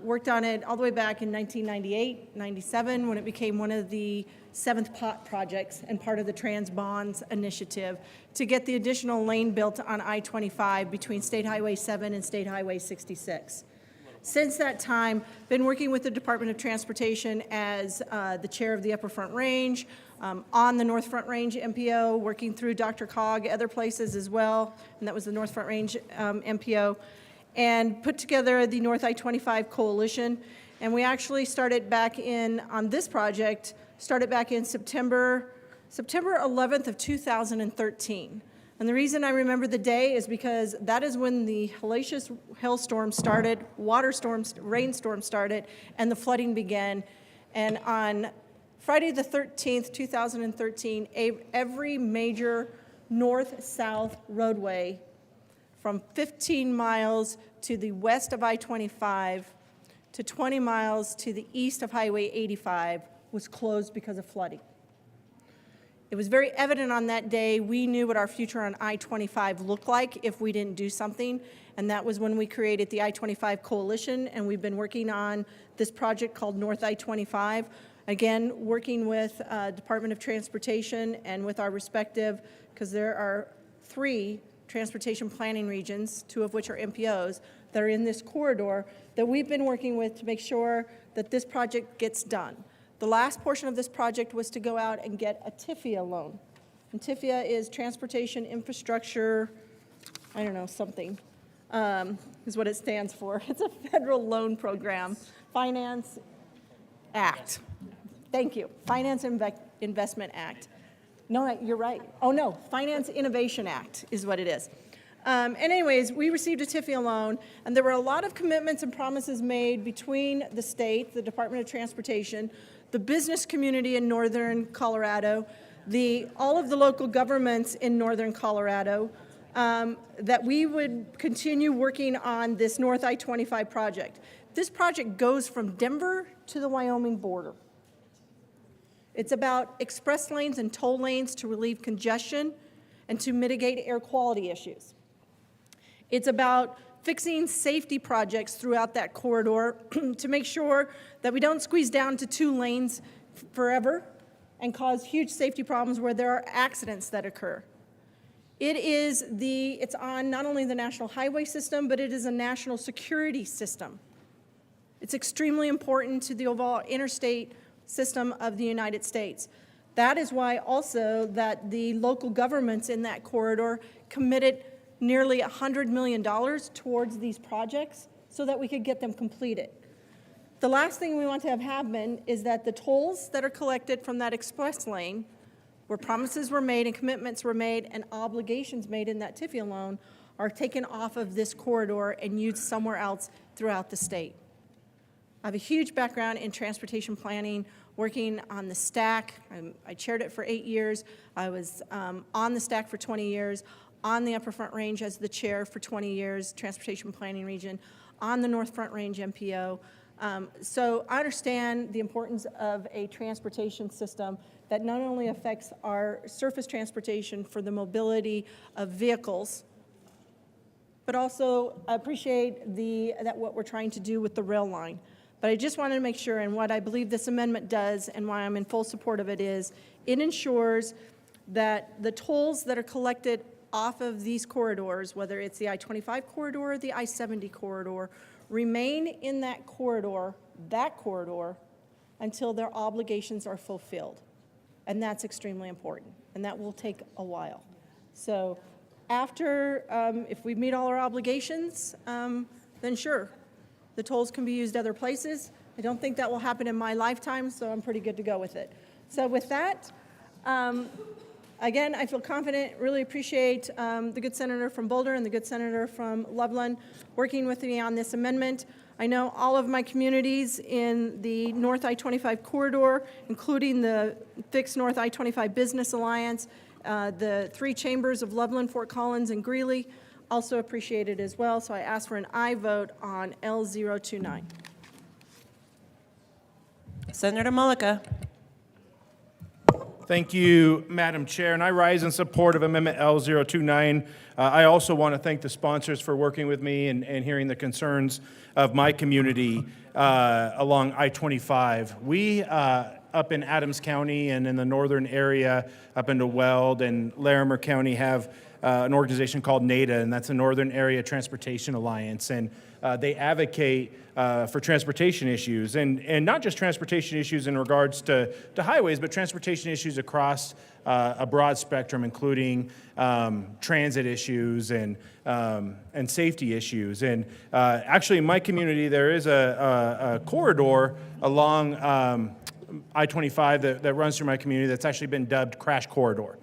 K: Worked on it all the way back in 1998, 97, when it became one of the 7th POT projects and part of the Trans Bonds initiative to get the additional lane built on I-25 between State Highway 7 and State Highway 66. Since that time, been working with the Department of Transportation as the chair of the Upper Front Range, on the North Front Range MPO, working through Dr. Cog, other places as well, and that was the North Front Range MPO, and put together the North I-25 Coalition. And we actually started back on this project, started back in September 11th of 2013. And the reason I remember the day is because that is when the hellacious hailstorm started, rainstorm started, and the flooding began. And on Friday the 13th, 2013, every major north-south roadway from 15 miles to the west of I-25 to 20 miles to the east of Highway 85 was closed because of flooding. It was very evident on that day. We knew what our future on I-25 looked like if we didn't do something, and that was when we created the I-25 Coalition, and we've been working on this project called North I-25. Again, working with Department of Transportation and with our respective, because there are 3 transportation planning regions, 2 of which are MPOs, that are in this corridor that we've been working with to make sure that this project gets done. The last portion of this project was to go out and get a TIFIA loan. And TIFIA is Transportation Infrastructure, I don't know, something, is what it stands for. It's a federal loan program, Finance Act. Thank you, Finance Investment Act. No, you're right. Oh, no, Finance Innovation Act is what it is. And anyways, we received a TIFIA loan, and there were a lot of commitments and promises made between the state, the Department of Transportation, the business community in northern Colorado, all of the local governments in northern Colorado, that we would continue working on this North I-25 project. This project goes from Denver to the Wyoming border. It's about express lanes and toll lanes to relieve congestion and to mitigate air quality issues. It's about fixing safety projects throughout that corridor to make sure that we don't squeeze down to 2 lanes forever and cause huge safety problems where there are accidents that occur. It's on not only the national highway system, but it is a national security system. It's extremely important to the overall interstate system of the United States. That is why also that the local governments in that corridor committed nearly $100 million towards these projects so that we could get them completed. The last thing we want to have happen is that the tolls that are collected from that express lane, where promises were made and commitments were made and obligations made in that TIFIA loan, are taken off of this corridor and used somewhere else throughout the state.
P: I have a huge background in transportation planning, working on the stack. I chaired it for 8 years. I was on the stack for 20 years, on the Upper Front Range as the chair for 20 years, Transportation Planning Region, on the North Front Range MPO. So I understand the importance of a transportation system that not only affects our surface transportation for the mobility of vehicles, but also appreciate that what we're trying to do with the rail line. But I just wanted to make sure, and what I believe this amendment does, and why I'm in full support of it, is it ensures that the tolls that are collected off of these corridors, whether it's the I-25 corridor or the I-70 corridor, remain in that corridor, until their obligations are fulfilled. And that's extremely important, and that will take a while. So after, if we meet all our obligations, then sure, the tolls can be used other places. I don't think that will happen in my lifetime, so I'm pretty good to go with it. So with that, again, I feel confident, really appreciate the good senator from Boulder and the good senator from Loveland working with me on this amendment. I know all of my communities in the North I-25 corridor, including the Fixed North I-25 Business Alliance, the 3 chambers of Loveland, Fort Collins, and Greeley, also appreciate it as well. So I ask for an aye vote on L029.
N: Senator Mullica.
M: Thank you, Madam Chair, and I rise in support of Amendment L029. I also want to thank the sponsors for working with me and hearing the concerns of my community along I-25. We, up in Adams County and in the northern area, up into Weld and Larimer County, have an organization called NADA, and that's the Northern Area Transportation Alliance, and they advocate for transportation issues, and not just transportation issues in regards to highways, but transportation issues across a broad spectrum, including transit issues and safety issues. And actually, in my community, there is a corridor along I-25 that runs through my community that's actually been dubbed Crash Corridor.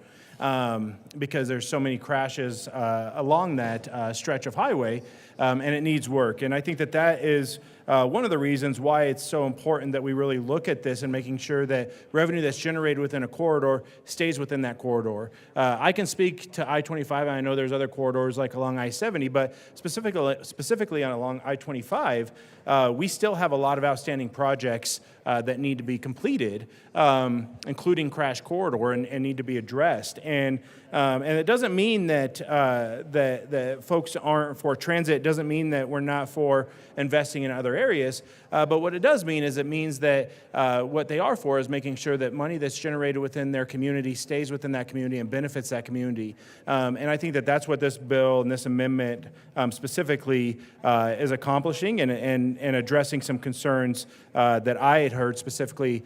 M: Because there's so many crashes along that stretch of highway, and it needs work. And I think that is one of the reasons why it's so important that we really look at this and making sure that revenue that's generated within a corridor stays within that corridor. I can speak to I-25, and I know there's other corridors like along I-70, but specifically along I-25, we still have a lot of outstanding projects that need to be completed, including Crash Corridor, and need to be addressed. And it doesn't mean that that folks aren't for transit. It doesn't mean that we're not for investing in other areas. But what it does mean is it means that what they are for is making sure that money that's generated within their community stays within that community and benefits that community. And I think that that's what this bill and this amendment specifically is accomplishing and addressing some concerns that I had heard specifically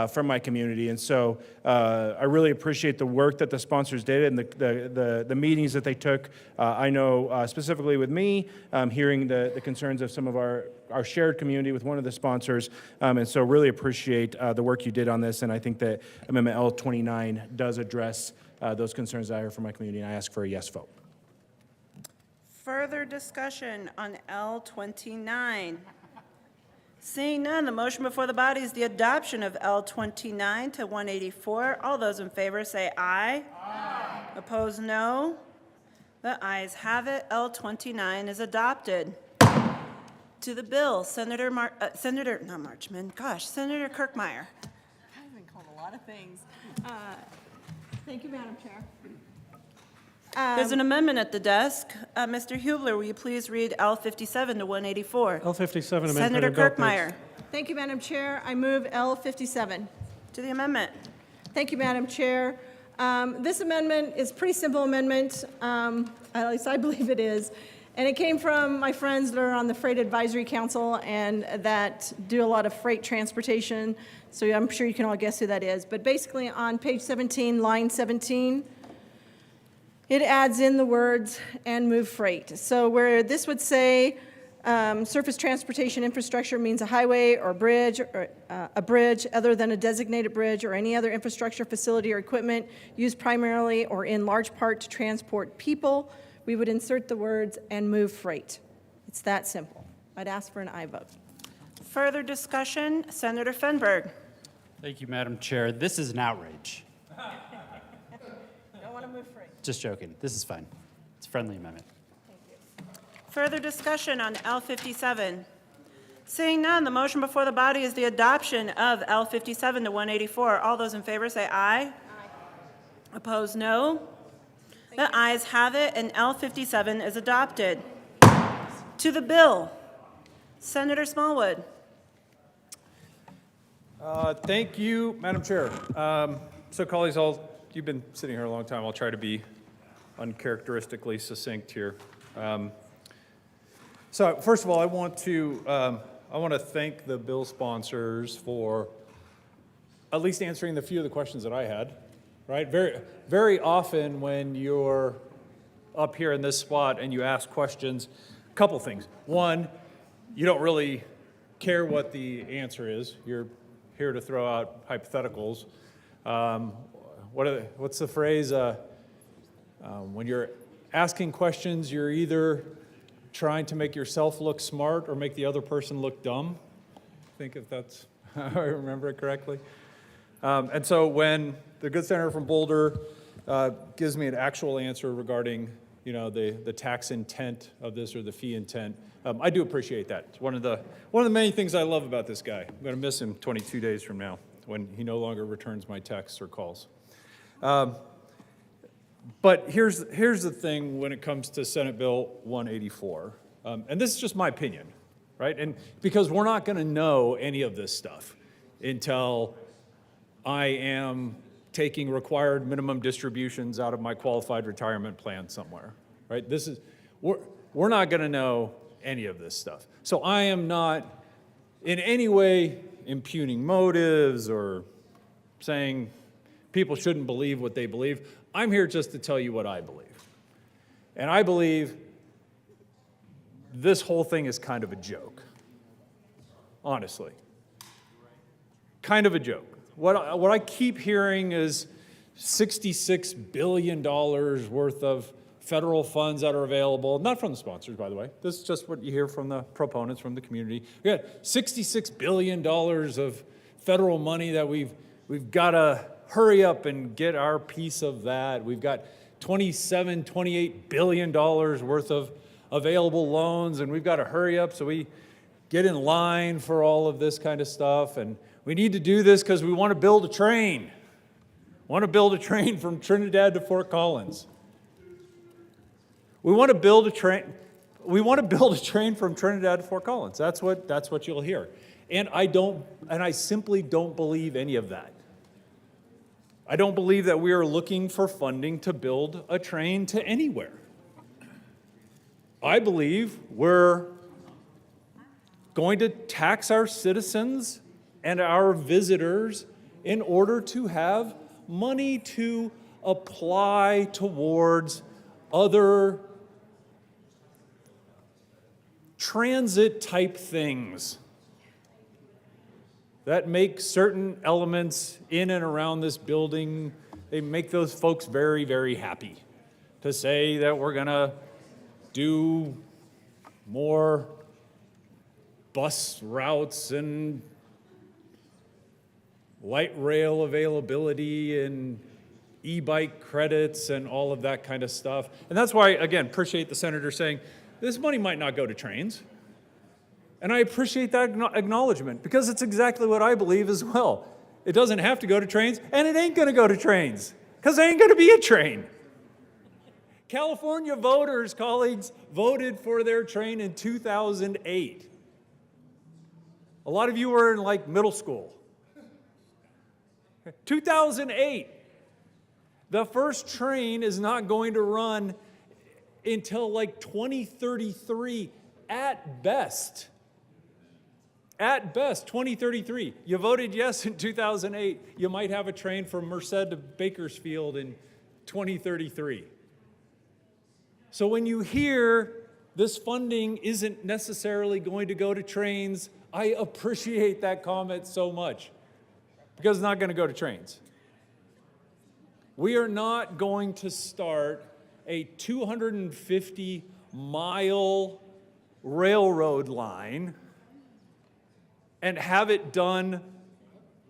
M: from my community. And so I really appreciate the work that the sponsors did and the meetings that they took. I know specifically with me, hearing the concerns of some of our shared community with one of the sponsors. And so really appreciate the work you did on this. And I think that Amendment L29 does address those concerns that I heard from my community. And I ask for a yes vote.
N: Further discussion on L29. Seeing none, the motion before the body is the adoption of L29 to 184. All those in favor say aye. Aye. Opposed, no. The ayes have it. L29 is adopted. To the bill, Senator Kirkmeyer.
P: I've been called a lot of things. Thank you, Madam Chair.
N: There's an amendment at the desk. Mr. Hubler, will you please read L57 to 184?
B: L57 amendment.
N: Senator Kirkmeyer.
P: Thank you, Madam Chair. I move L57.
N: To the amendment.
P: Thank you, Madam Chair. This amendment is a pretty simple amendment, at least I believe it is, and it came from my friends that are on the Freight Advisory Council and that do a lot of freight transportation, so I'm sure you can all guess who that is. But basically on page 17, line 17, it adds in the words "and move freight." So where this would say surface transportation infrastructure means a highway or bridge or a bridge other than a designated bridge or any other infrastructure, facility, or equipment used primarily or in large part to transport people, we would insert the words "and move freight." It's that simple. I'd ask for an aye vote.
N: Further discussion, Senator Fenberg.
A: Thank you, Madam Chair. This is an outrage.
P: Don't want to move free.
A: Just joking. This is fine. It's a friendly amendment.
N: Further discussion on L57. Seeing none, the motion before the body is the adoption of L57 to 184. All those in favor say aye. Aye. Opposed, no. The ayes have it, and L57 is adopted. To the bill, Senator Smallwood.
L: Thank you, Madam Chair. So colleagues, you've been sitting here a long time. I'll try to be uncharacteristically succinct here. So first of all, I want to thank the bill sponsors for at least answering the few of the questions that I had. Right? Very, very often when you're up here in this spot and you ask questions, a couple things. One, you don't really care what the answer is. You're here to throw out hypotheticals. What's the phrase? When you're asking questions, you're either trying to make yourself look smart or make the other person look dumb. I think if that's how I remember it correctly. And so when the good senator from Boulder gives me an actual answer regarding, the tax intent of this or the fee intent, I do appreciate that. It's one of the many things I love about this guy. I'm going to miss him 22 days from now when he no longer returns my texts or calls. But here's the thing when it comes to Senate Bill 184, and this is just my opinion, right? And because we're not going to know any of this stuff until I am taking required minimum distributions out of my qualified retirement plan somewhere, right? We're not going to know any of this stuff. So I am not in any way impugning motives or saying people shouldn't believe what they believe. I'm here just to tell you what I believe. And I believe this whole thing is kind of a joke, honestly. Kind of a joke. What I keep hearing is $66 billion worth of federal funds that are available, not from the sponsors, by the way. This is just what you hear from the proponents, from the community. We got $66 billion of federal money that we've got to hurry up and get our piece of that. We've got $28 billion worth of available loans, and we've got to hurry up so we get in line for all of this kind of stuff. And we need to do this because we want to build a train. Want to build a train from Trinidad to Fort Collins. We want to build a train. We want to build a train from Trinidad to Fort Collins. That's what you'll hear. And I simply don't believe any of that. I don't believe that we are looking for funding to build a train to anywhere. I believe we're going to tax our citizens and our visitors in order to have money to apply towards other transit type things that make certain elements in and around this building, they make those folks very, very happy to say that we're going to do more bus routes and light rail availability and e-bike credits and all of that kind of stuff. And that's why, again, appreciate the senator saying, this money might not go to trains. And I appreciate that acknowledgement because it's exactly what I believe as well. It doesn't have to go to trains, and it ain't going to go to trains because there ain't going to be a train. California voters, colleagues, voted for their train in 2008. A lot of you were in like middle school. 2008. The first train is not going to run until like 2033 at best. At best, 2033. You voted yes in 2008. You might have a train from Merced to Bakersfield in 2033. So when you hear this funding isn't necessarily going to go to trains, I appreciate that comment so much because it's not going to go to trains. We are not going to start a 250-mile railroad line and have it done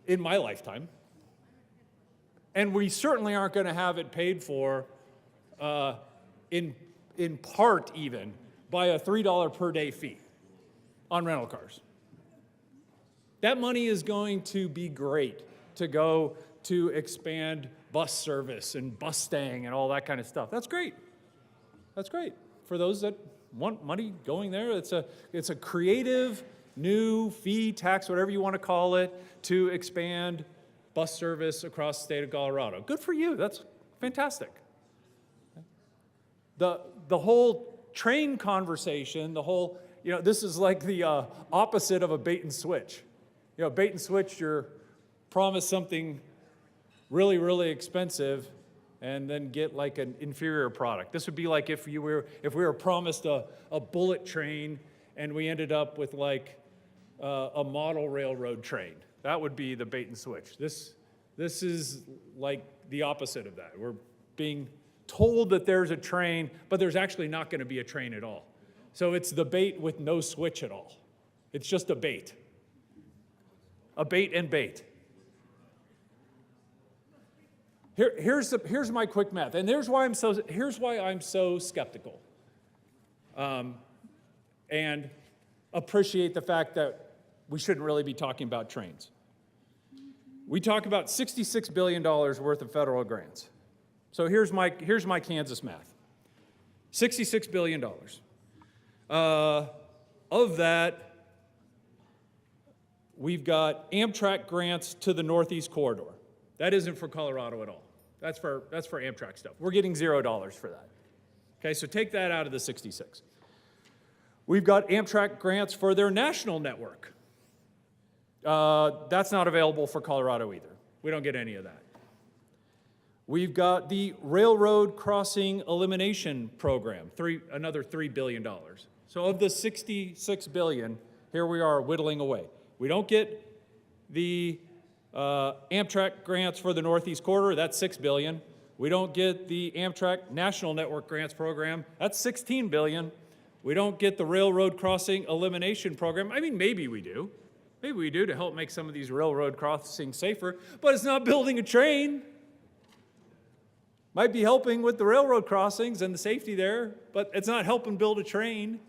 L: in my lifetime. And we certainly aren't going to have it paid for in part even by a $3 per day fee on rental cars. That money is going to be great to go to expand bus service and bus staying and all that kind of stuff. That's great. That's great. For those that want money going there, it's a creative new fee, tax, whatever you want to call it, to expand bus service across the state of Colorado. Good for you. That's fantastic. The whole train conversation, this is like the opposite of a bait and switch. Bait and switch, you're promised something really, really expensive and then get like an inferior product. This would be like if we were promised a bullet train and we ended up with like a model railroad train. That would be the bait and switch. This is like the opposite of that. We're being told that there's a train, but there's actually not going to be a train at all. So it's the bait with no switch at all. It's just a bait. A bait and bait. Here's my quick math, and here's why I'm so skeptical, and appreciate the fact that we shouldn't really be talking about trains. We talk about $66 billion worth of federal grants. So here's my Kansas math. $66 billion. Of that, we've got Amtrak grants to the Northeast Corridor. That isn't for Colorado at all. That's for Amtrak stuff. We're getting $0 for that. Okay, so take that out of the 66. We've got Amtrak grants for their national network. That's not available for Colorado either. We don't get any of that. We've got the Railroad Crossing Elimination Program, another $3 billion. So of the $66 billion, here we are whittling away. We don't get the Amtrak grants for the Northeast Corridor, that's $6 billion. We don't get the Amtrak National Network Grants Program, that's $16 billion. We don't get the Railroad Crossing Elimination Program. I mean, maybe we do. Maybe we do to help make some of these railroad crossings safer, but it's not building a train. Might be helping with the railroad crossings and the safety there, but it's not helping build a train.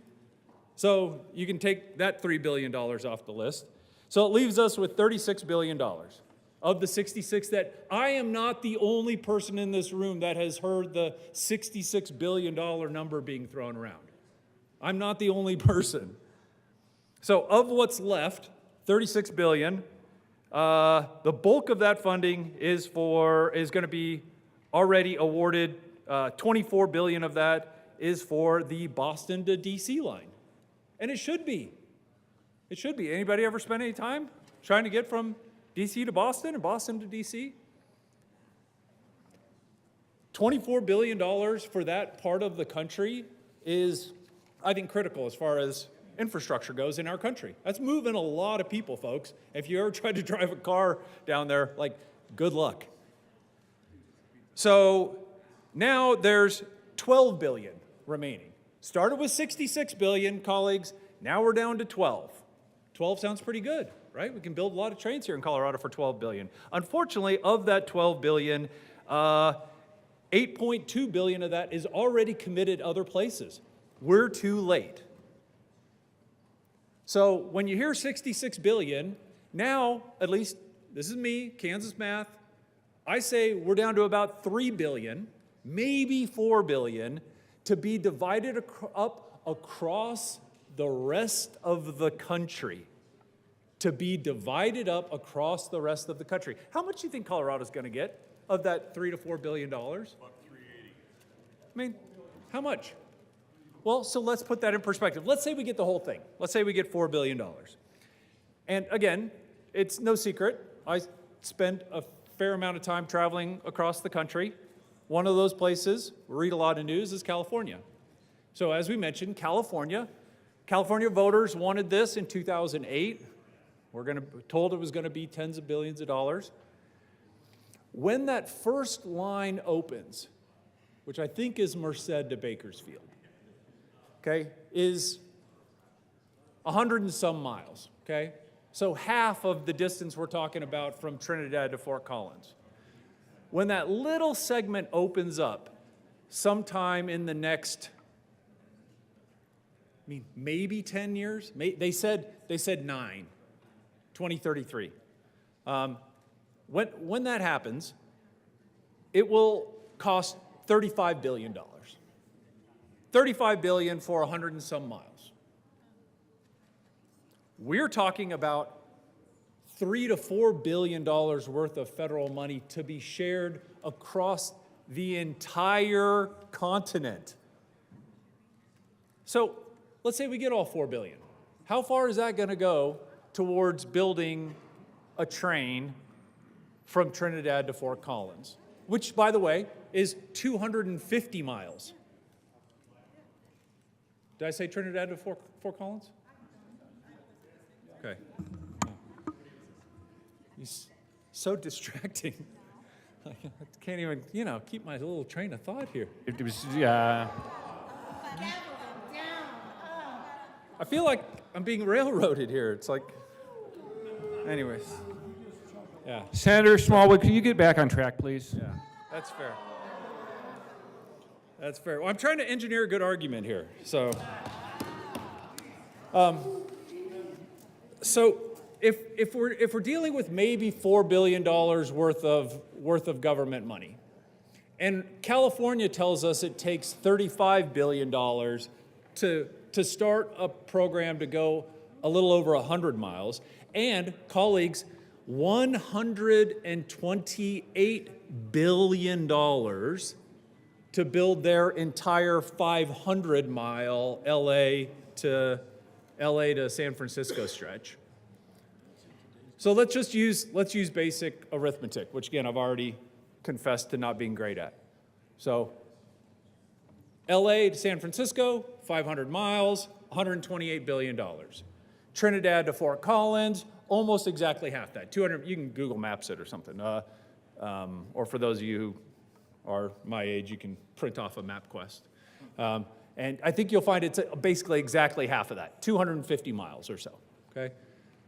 L: So you can take that $3 billion off the list. So it leaves us with $36 billion of the 66 that I am not the only person in this room that has heard the $66 billion number being thrown around. I'm not the only person. So of what's left, $36 billion, the bulk of that funding is going to be already awarded. $24 billion of that is for the Boston to DC line. And it should be. It should be. Anybody ever spend any time trying to get from DC to Boston and Boston to DC? $24 billion for that part of the country is, I think, critical as far as infrastructure goes in our country. That's moving a lot of people, folks. If you ever tried to drive a car down there, good luck. So now there's $12 billion remaining. Started with $66 billion, colleagues. Now we're down to 12. 12 sounds pretty good, right? We can build a lot of trains here in Colorado for $12 billion. Unfortunately, of that $12 billion, $8.2 billion of that is already committed other places. We're too late. So when you hear $66 billion, now, at least, this is me, Kansas math, I say we're down to about $3 billion, maybe $4 billion, to be divided up across the rest of the country. To be divided up across the rest of the country. How much do you think Colorado's going to get of that $3 to $4 billion? About $380. I mean, how much? Well, so let's put that in perspective. Let's say we get the whole thing. Let's say we get $4 billion. And again, it's no secret. I spend a fair amount of time traveling across the country. One of those places, read a lot of news, is California. So as we mentioned, California voters wanted this in 2008. We're told it was going to be tens of billions of dollars. When that first line opens, which I think is Merced to Bakersfield, okay, is 100 and some miles, okay? So half of the distance we're talking about from Trinidad to Fort Collins. When that little segment opens up sometime in the next, maybe 10 years? They said 9, 2033. When that happens, it will cost $35 billion. $35 billion for 100 and some miles. We're talking about $3 to $4 billion worth of federal money to be shared across the entire continent. So let's say we get all $4 billion. How far is that going to go towards building a train from Trinidad to Fort Collins, which, by the way, is 250 miles? Did I say Trinidad to Fort Collins? Okay. He's so distracting. I can't even, keep my little train of thought here.
F: It was,
L: I feel like I'm being railroaded here. It's like, anyways. Yeah.
F: Senator Smallwood, can you get back on track, please?
L: Yeah, that's fair. That's fair. Well, I'm trying to engineer a good argument here. So, if we're dealing with maybe $4 billion worth of government money, and California tells us it takes $35 billion to start a program to go a little over 100 miles, and colleagues, $128 billion to build their entire 500-mile LA to San Francisco stretch. So let's use basic arithmetic, which again I've already confessed to not being great at. So LA to San Francisco, 500 miles, $128 billion. Trinidad to Fort Collins, almost exactly half that. 200. You can Google Maps it or something. Or for those of you who are my age, you can print off a MapQuest. And I think you'll find it's basically exactly half of that, 250 miles or so, okay?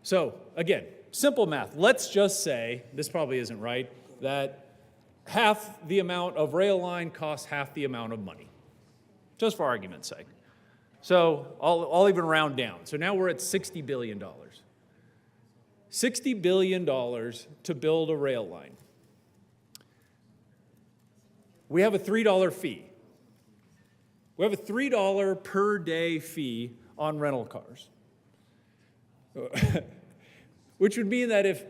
L: So again, simple math. Let's just say, this probably isn't right, that half the amount of rail line costs half the amount of money, just for argument's sake. So I'll even round down. So now we're at $60 billion. $60 billion to build a rail line. We have a $3 fee. We have a $3 per day fee on rental cars, which would mean that if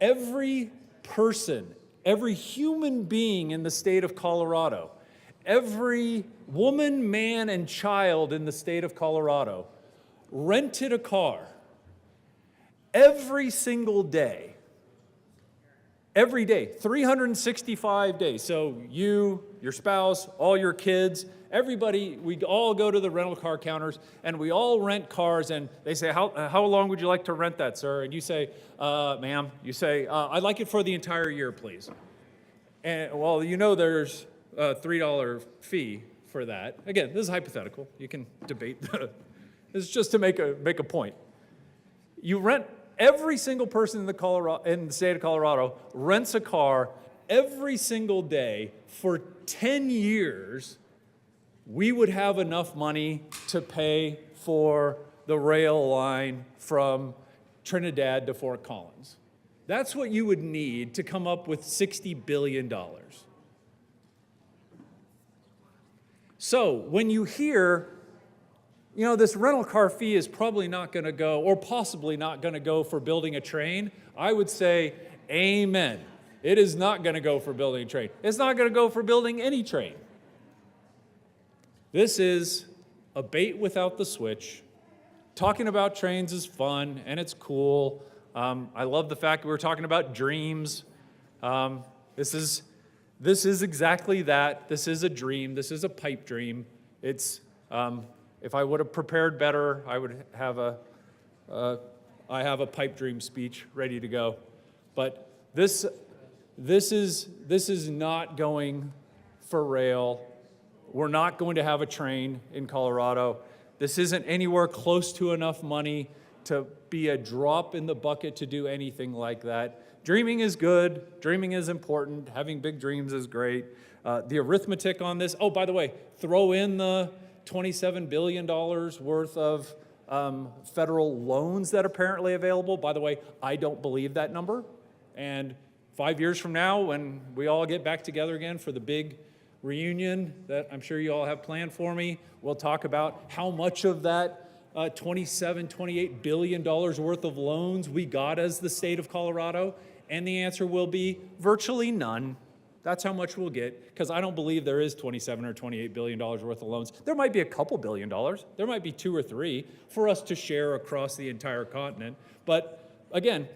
L: every person, every human being in the state of Colorado, every woman, man, and child in the state of Colorado rented a car every single day, every day, 365 days. So you, your spouse, all your kids, everybody, we all go to the rental car counters and we all rent cars, and they say, how long would you like to rent that, sir? And you say, ma'am, you say, I'd like it for the entire year, please. And well, there's a $3 fee for that. Again, this is hypothetical. You can debate. This is just to make a point. You rent, every single person in the state of Colorado rents a car every single day for 10 years. We would have enough money to pay for the rail line from Trinidad to Fort Collins. That's what you would need to come up with $60 billion. So when you hear, this rental car fee is probably not going to go, or possibly not going to go for building a train, I would say, amen. It is not going to go for building a train. It's not going to go for building any train. This is a bait without the switch. Talking about trains is fun and it's cool. I love the fact that we're talking about dreams. This is exactly that. This is a dream. This is a pipe dream. It's if I would have prepared better, I would have I have a pipe dream speech ready to go. But this is not going for rail. We're not going to have a train in Colorado. This isn't anywhere close to enough money to be a drop in the bucket to do anything like that. Dreaming is good, dreaming is important, having big dreams is great. The arithmetic on this, oh, by the way, throw in the $27 billion worth of federal loans that are apparently available. By the way, I don't believe that number. And 5 years from now, when we all get back together again for the big reunion that I'm sure you all have planned for me, we'll talk about how much of that $28 billion worth of loans we got as the state of Colorado. And the answer will be virtually none. That's how much we'll get, because I don't believe there is $27 or $28 billion worth of loans. There might be a couple $1 billion. There might be 2 or 3 for us to share across the entire continent. But again,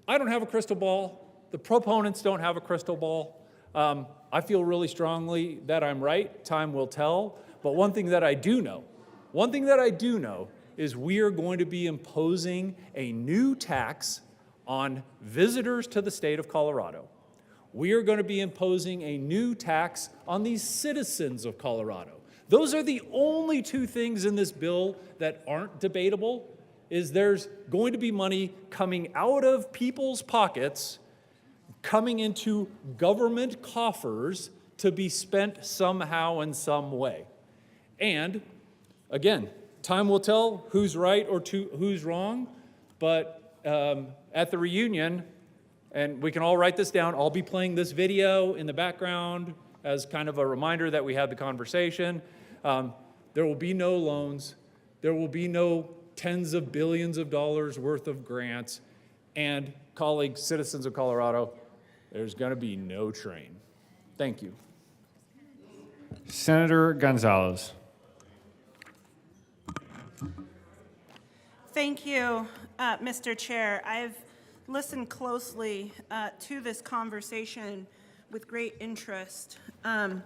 L: I don't have a crystal ball. The proponents don't have a crystal ball. I feel really strongly that I'm right. Time will tell. But one thing that I do know is we are going to be imposing a new tax on visitors to the state of Colorado. We are going to be imposing a new tax on the citizens of Colorado. Those are the only 2 things in this bill that aren't debatable, is there's going to be money coming out of people's pockets, coming into government coffers to be spent somehow in some way. And again, time will tell who's right or who's wrong, but at the reunion, and we can all write this down, I'll be playing this video in the background as kind of a reminder that we had the conversation. There will be no loans. There will be no tens of billions of dollars worth of grants. And colleagues, citizens of Colorado, there's going to be no train. Thank you.
F: Senator Gonzalez.
N: Thank you, Mr. Chair. I've listened closely to this conversation with great interest and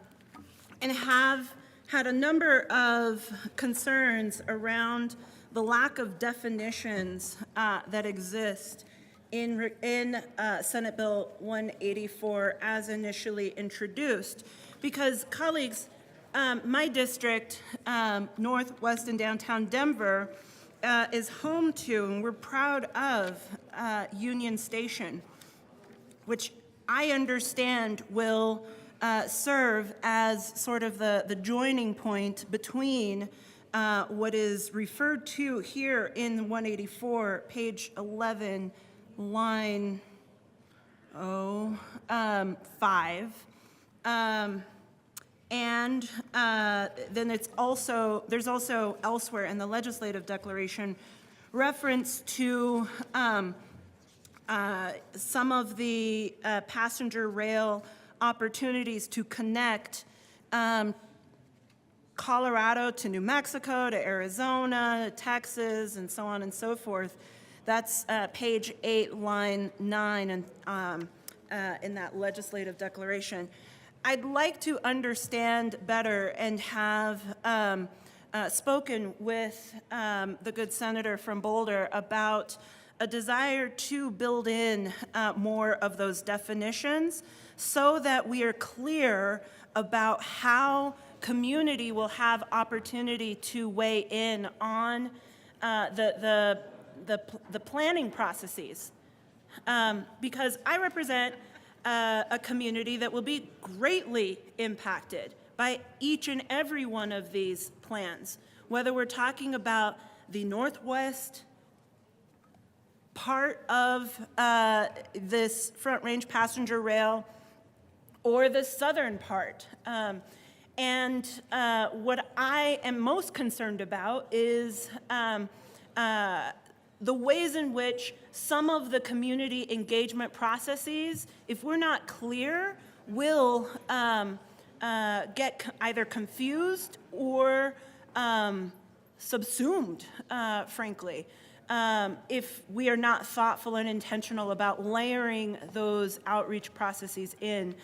N: have had a number of concerns around the lack of definitions that exist in Senate Bill 184 as initially introduced. Because, colleagues, my district, northwest and downtown Denver, is home to, and we're proud of, Union Station, which I understand will serve as sort of the joining point between what is referred to here in 184, page 11, line 5. And then there's also elsewhere in the legislative declaration reference to some of the passenger rail opportunities to connect Colorado to New Mexico, to Arizona, Texas, and so on and so forth. That's page 8, line 9 in that legislative declaration. I'd like to understand better and have spoken with the good senator from Boulder about a desire to build in more of those definitions so that we are clear about how community will have opportunity to weigh in on the planning processes. Because I represent a community that will be greatly impacted by each and every one of these plans, whether we're talking about the northwest part of this Front Range passenger rail or the southern part. And what I am most concerned about is the ways in which some of the community engagement processes, if we're not clear, will get either confused or subsumed, frankly, if we are not thoughtful and intentional about layering those outreach processes in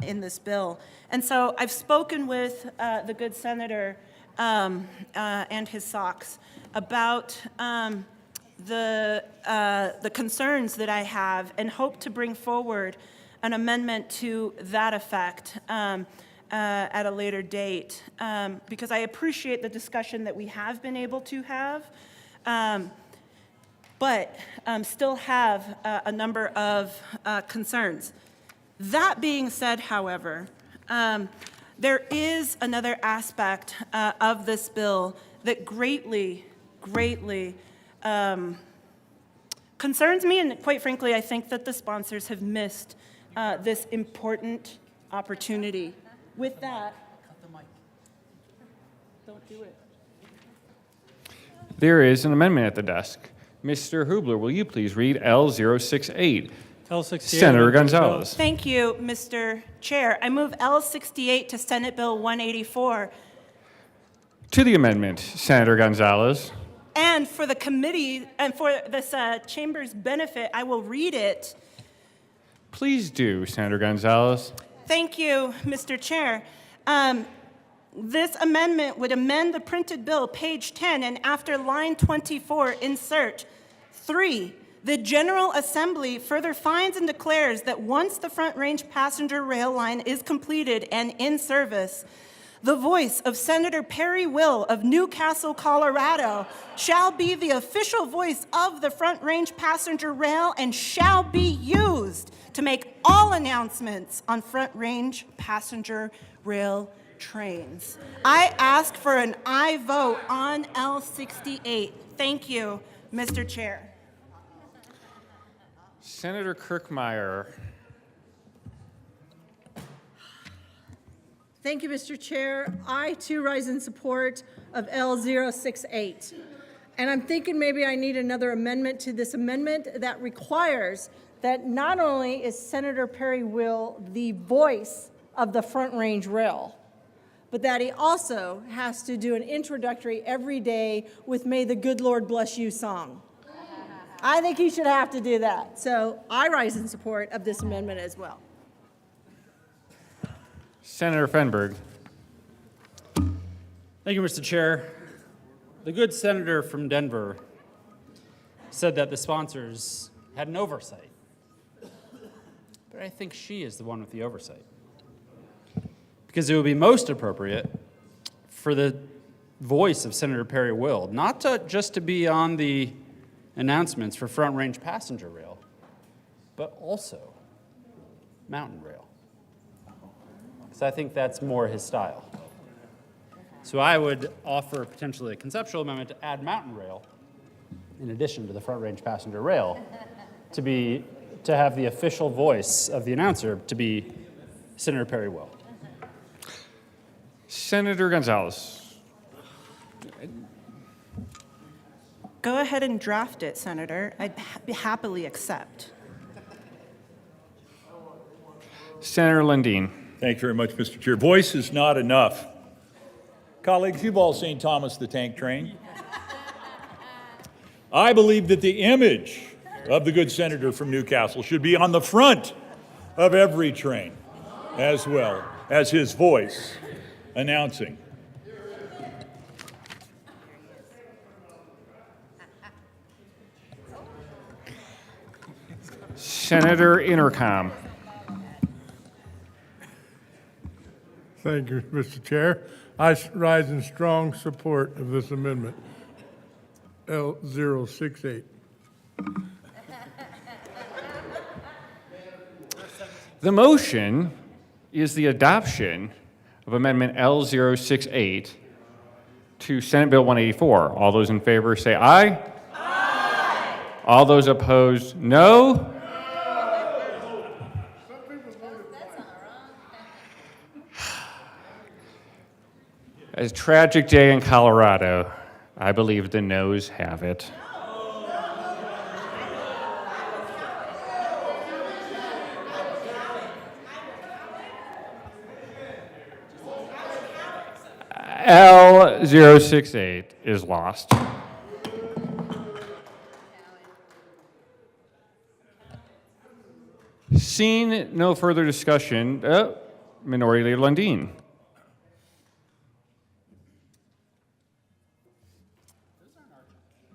N: this bill. And so I've spoken with the good senator and his SOCs about the concerns that I have and hope to bring forward an amendment to that effect at a later date, because I appreciate the discussion that we have been able to have but still have a number of concerns. That being said, however, there is another aspect of this bill that greatly concerns me, and quite frankly, I think that the sponsors have missed this important opportunity. With that, don't do it.
F: There is an amendment at the desk. Mr. Hubler, will you please read L068?
B: L68.
F: Senator Gonzalez.
N: Thank you, Mr. Chair. I move L68 to Senate Bill 184.
F: To the amendment, Senator Gonzalez.
N: And for the committee and for this chamber's benefit, I will read it.
F: Please do, Senator Gonzalez.
N: Thank you, Mr. Chair. This amendment would amend the printed bill, page 10, and after line 24, insert 3. The General Assembly further finds and declares that once the Front Range passenger rail line is completed and in service, the voice of Senator Perry Will of Newcastle, Colorado, shall be the official voice of the Front Range passenger rail and shall be used to make all announcements on Front Range passenger rail trains. I ask for an aye vote on L68. Thank you, Mr. Chair.
F: Senator Kirkmeyer.
P: Thank you, Mr. Chair. I, too, rise in support of L068. And I'm thinking maybe I need another amendment to this amendment that requires that not only is Senator Perry Will the voice of the Front Range Rail, but that he also has to do an introductory every day with May the Good Lord Bless You song. I think he should have to do that. So I rise in support of this amendment as well.
F: Senator Fenberg.
A: Thank you, Mr. Chair. The good senator from Denver said that the sponsors had an oversight. But I think she is the one with the oversight. Because it would be most appropriate for the voice of Senator Perry Will, not just to be on the announcements for Front Range passenger rail, but also mountain rail. Because I think that's more his style. So I would offer potentially a conceptual amendment to add mountain rail in addition to the Front Range passenger rail to have the official voice of the announcer to be Senator Perry Will.
F: Senator Gonzalez.
N: Go ahead and draft it, Senator. I'd happily accept.
F: Senator Lundin.
H: Thank you very much, Mr. Chair. Voice is not enough. Colleagues, you've all seen Thomas the Tank Train. I believe that the image of the good senator from Newcastle should be on the front of every train, as well as his voice announcing.
F: Senator Intercom.
C: Thank you, Mr. Chair. I rise in strong support of this amendment, L068.
F: The motion is the adoption of Amendment L068 to Senate Bill 184. All those in favor say aye. Aye. All those opposed, no. A tragic day in Colorado. I believe the noes have it. L068 is lost. Seeing no further discussion, Minority Leader Lundin.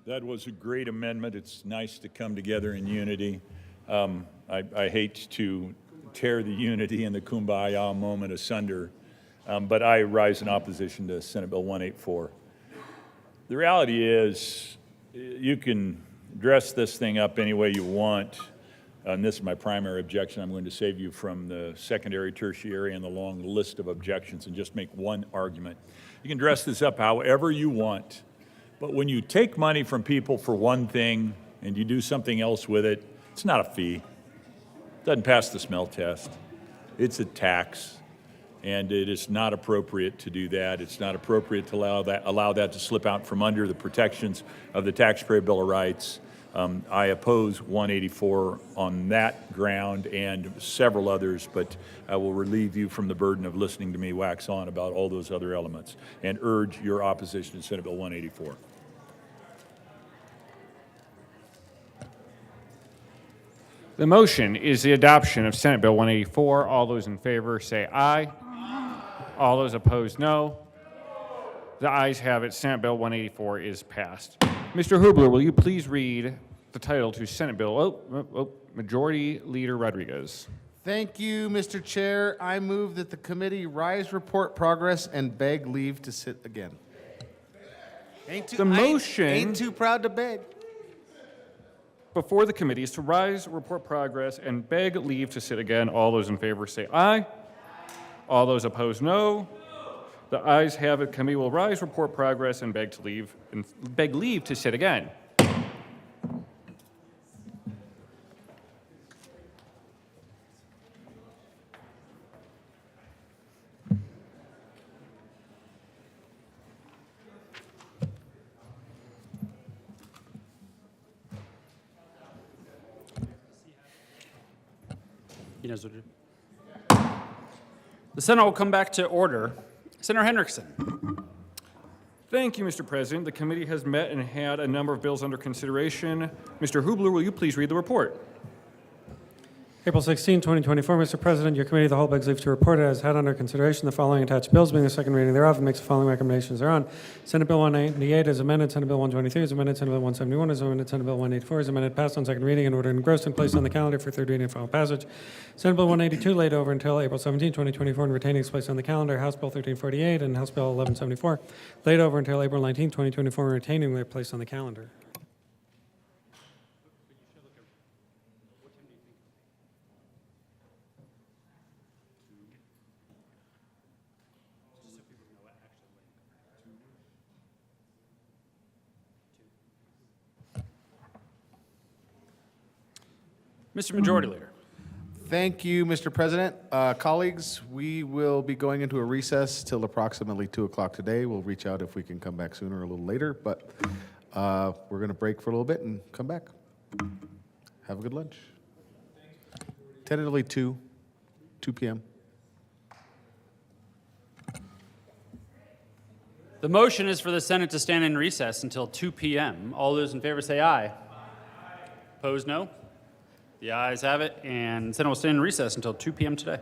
H: That was a great amendment. It's nice to come together in unity. I hate to tear the unity and the kumbaya moment asunder, but I rise in opposition to Senate Bill 184. The reality is You can dress this thing up any way you want. And this is my primary objection. I'm going to save you from the secondary, tertiary, and the long list of objections and just make one argument. You can dress this up however you want, but when you take money from people for one thing and you do something else with it, it's not a fee. It doesn't pass the smell test. It's a tax, and it is not appropriate to do that. It's not appropriate to allow that to slip out from under the protections of the Taxpayer Bill of Rights. I oppose 184 on that ground and several others, but I will relieve you from the burden of listening to me wax on about all those other elements and urge your opposition to Senate Bill 184.
F: The motion is the adoption of Senate Bill 184. All those in favor say aye. All those opposed, no. The ayes have it. Senate Bill 184 is passed. Mr. Hubler, will you please read the title to Senate Bill? Majority Leader Rodriguez.
E: Thank you, Mr. Chair. I move that the committee rise, report progress, and beg leave to sit again.
F: The motion
E: Ain't too proud to beg.
F: before the committee is to rise, report progress, and beg leave to sit again. All those in favor say aye. All those opposed, no. The ayes have it. Committee will rise, report progress, and beg leave to sit again.
A: He knows what to do. The Senate will come back to order. Senator Hendrickson.
F: Thank you, Mr. President. The committee has met and had a number of bills under consideration. Mr. Hubler, will you please read the report?
B: April 16, 2024, Mr. President, your committee of the whole begs leave to report it has had under consideration the following attached bills, being the second reading thereof, and makes the following recommendations thereon. Senate Bill 198 is amended, Senate Bill 123 is amended, Senate Bill 171 is amended, Senate Bill 184 is amended, passed on second reading, and ordered engrossed and placed on the calendar for third reading and final passage. Senate Bill 182 laid over until April 17, 2024, and retaining its place on the calendar. House Bill 1348 and House Bill 1174 laid over until April 19, 2024, and retaining their place on the calendar.
A: Mr. Majority Leader.
E: Thank you, Mr. President. Colleagues, we will be going into a recess till approximately 2 o'clock today. We'll reach out if we can come back sooner or a little later, but we're going to break for a little bit and come back. Have a good lunch. Tentatively 2 p.m.
A: The motion is for the Senate to stand in recess until 2 p.m. All those in favor say aye. Opposed, no. The ayes have it, and the Senate will stand in recess until 2 p.m. today.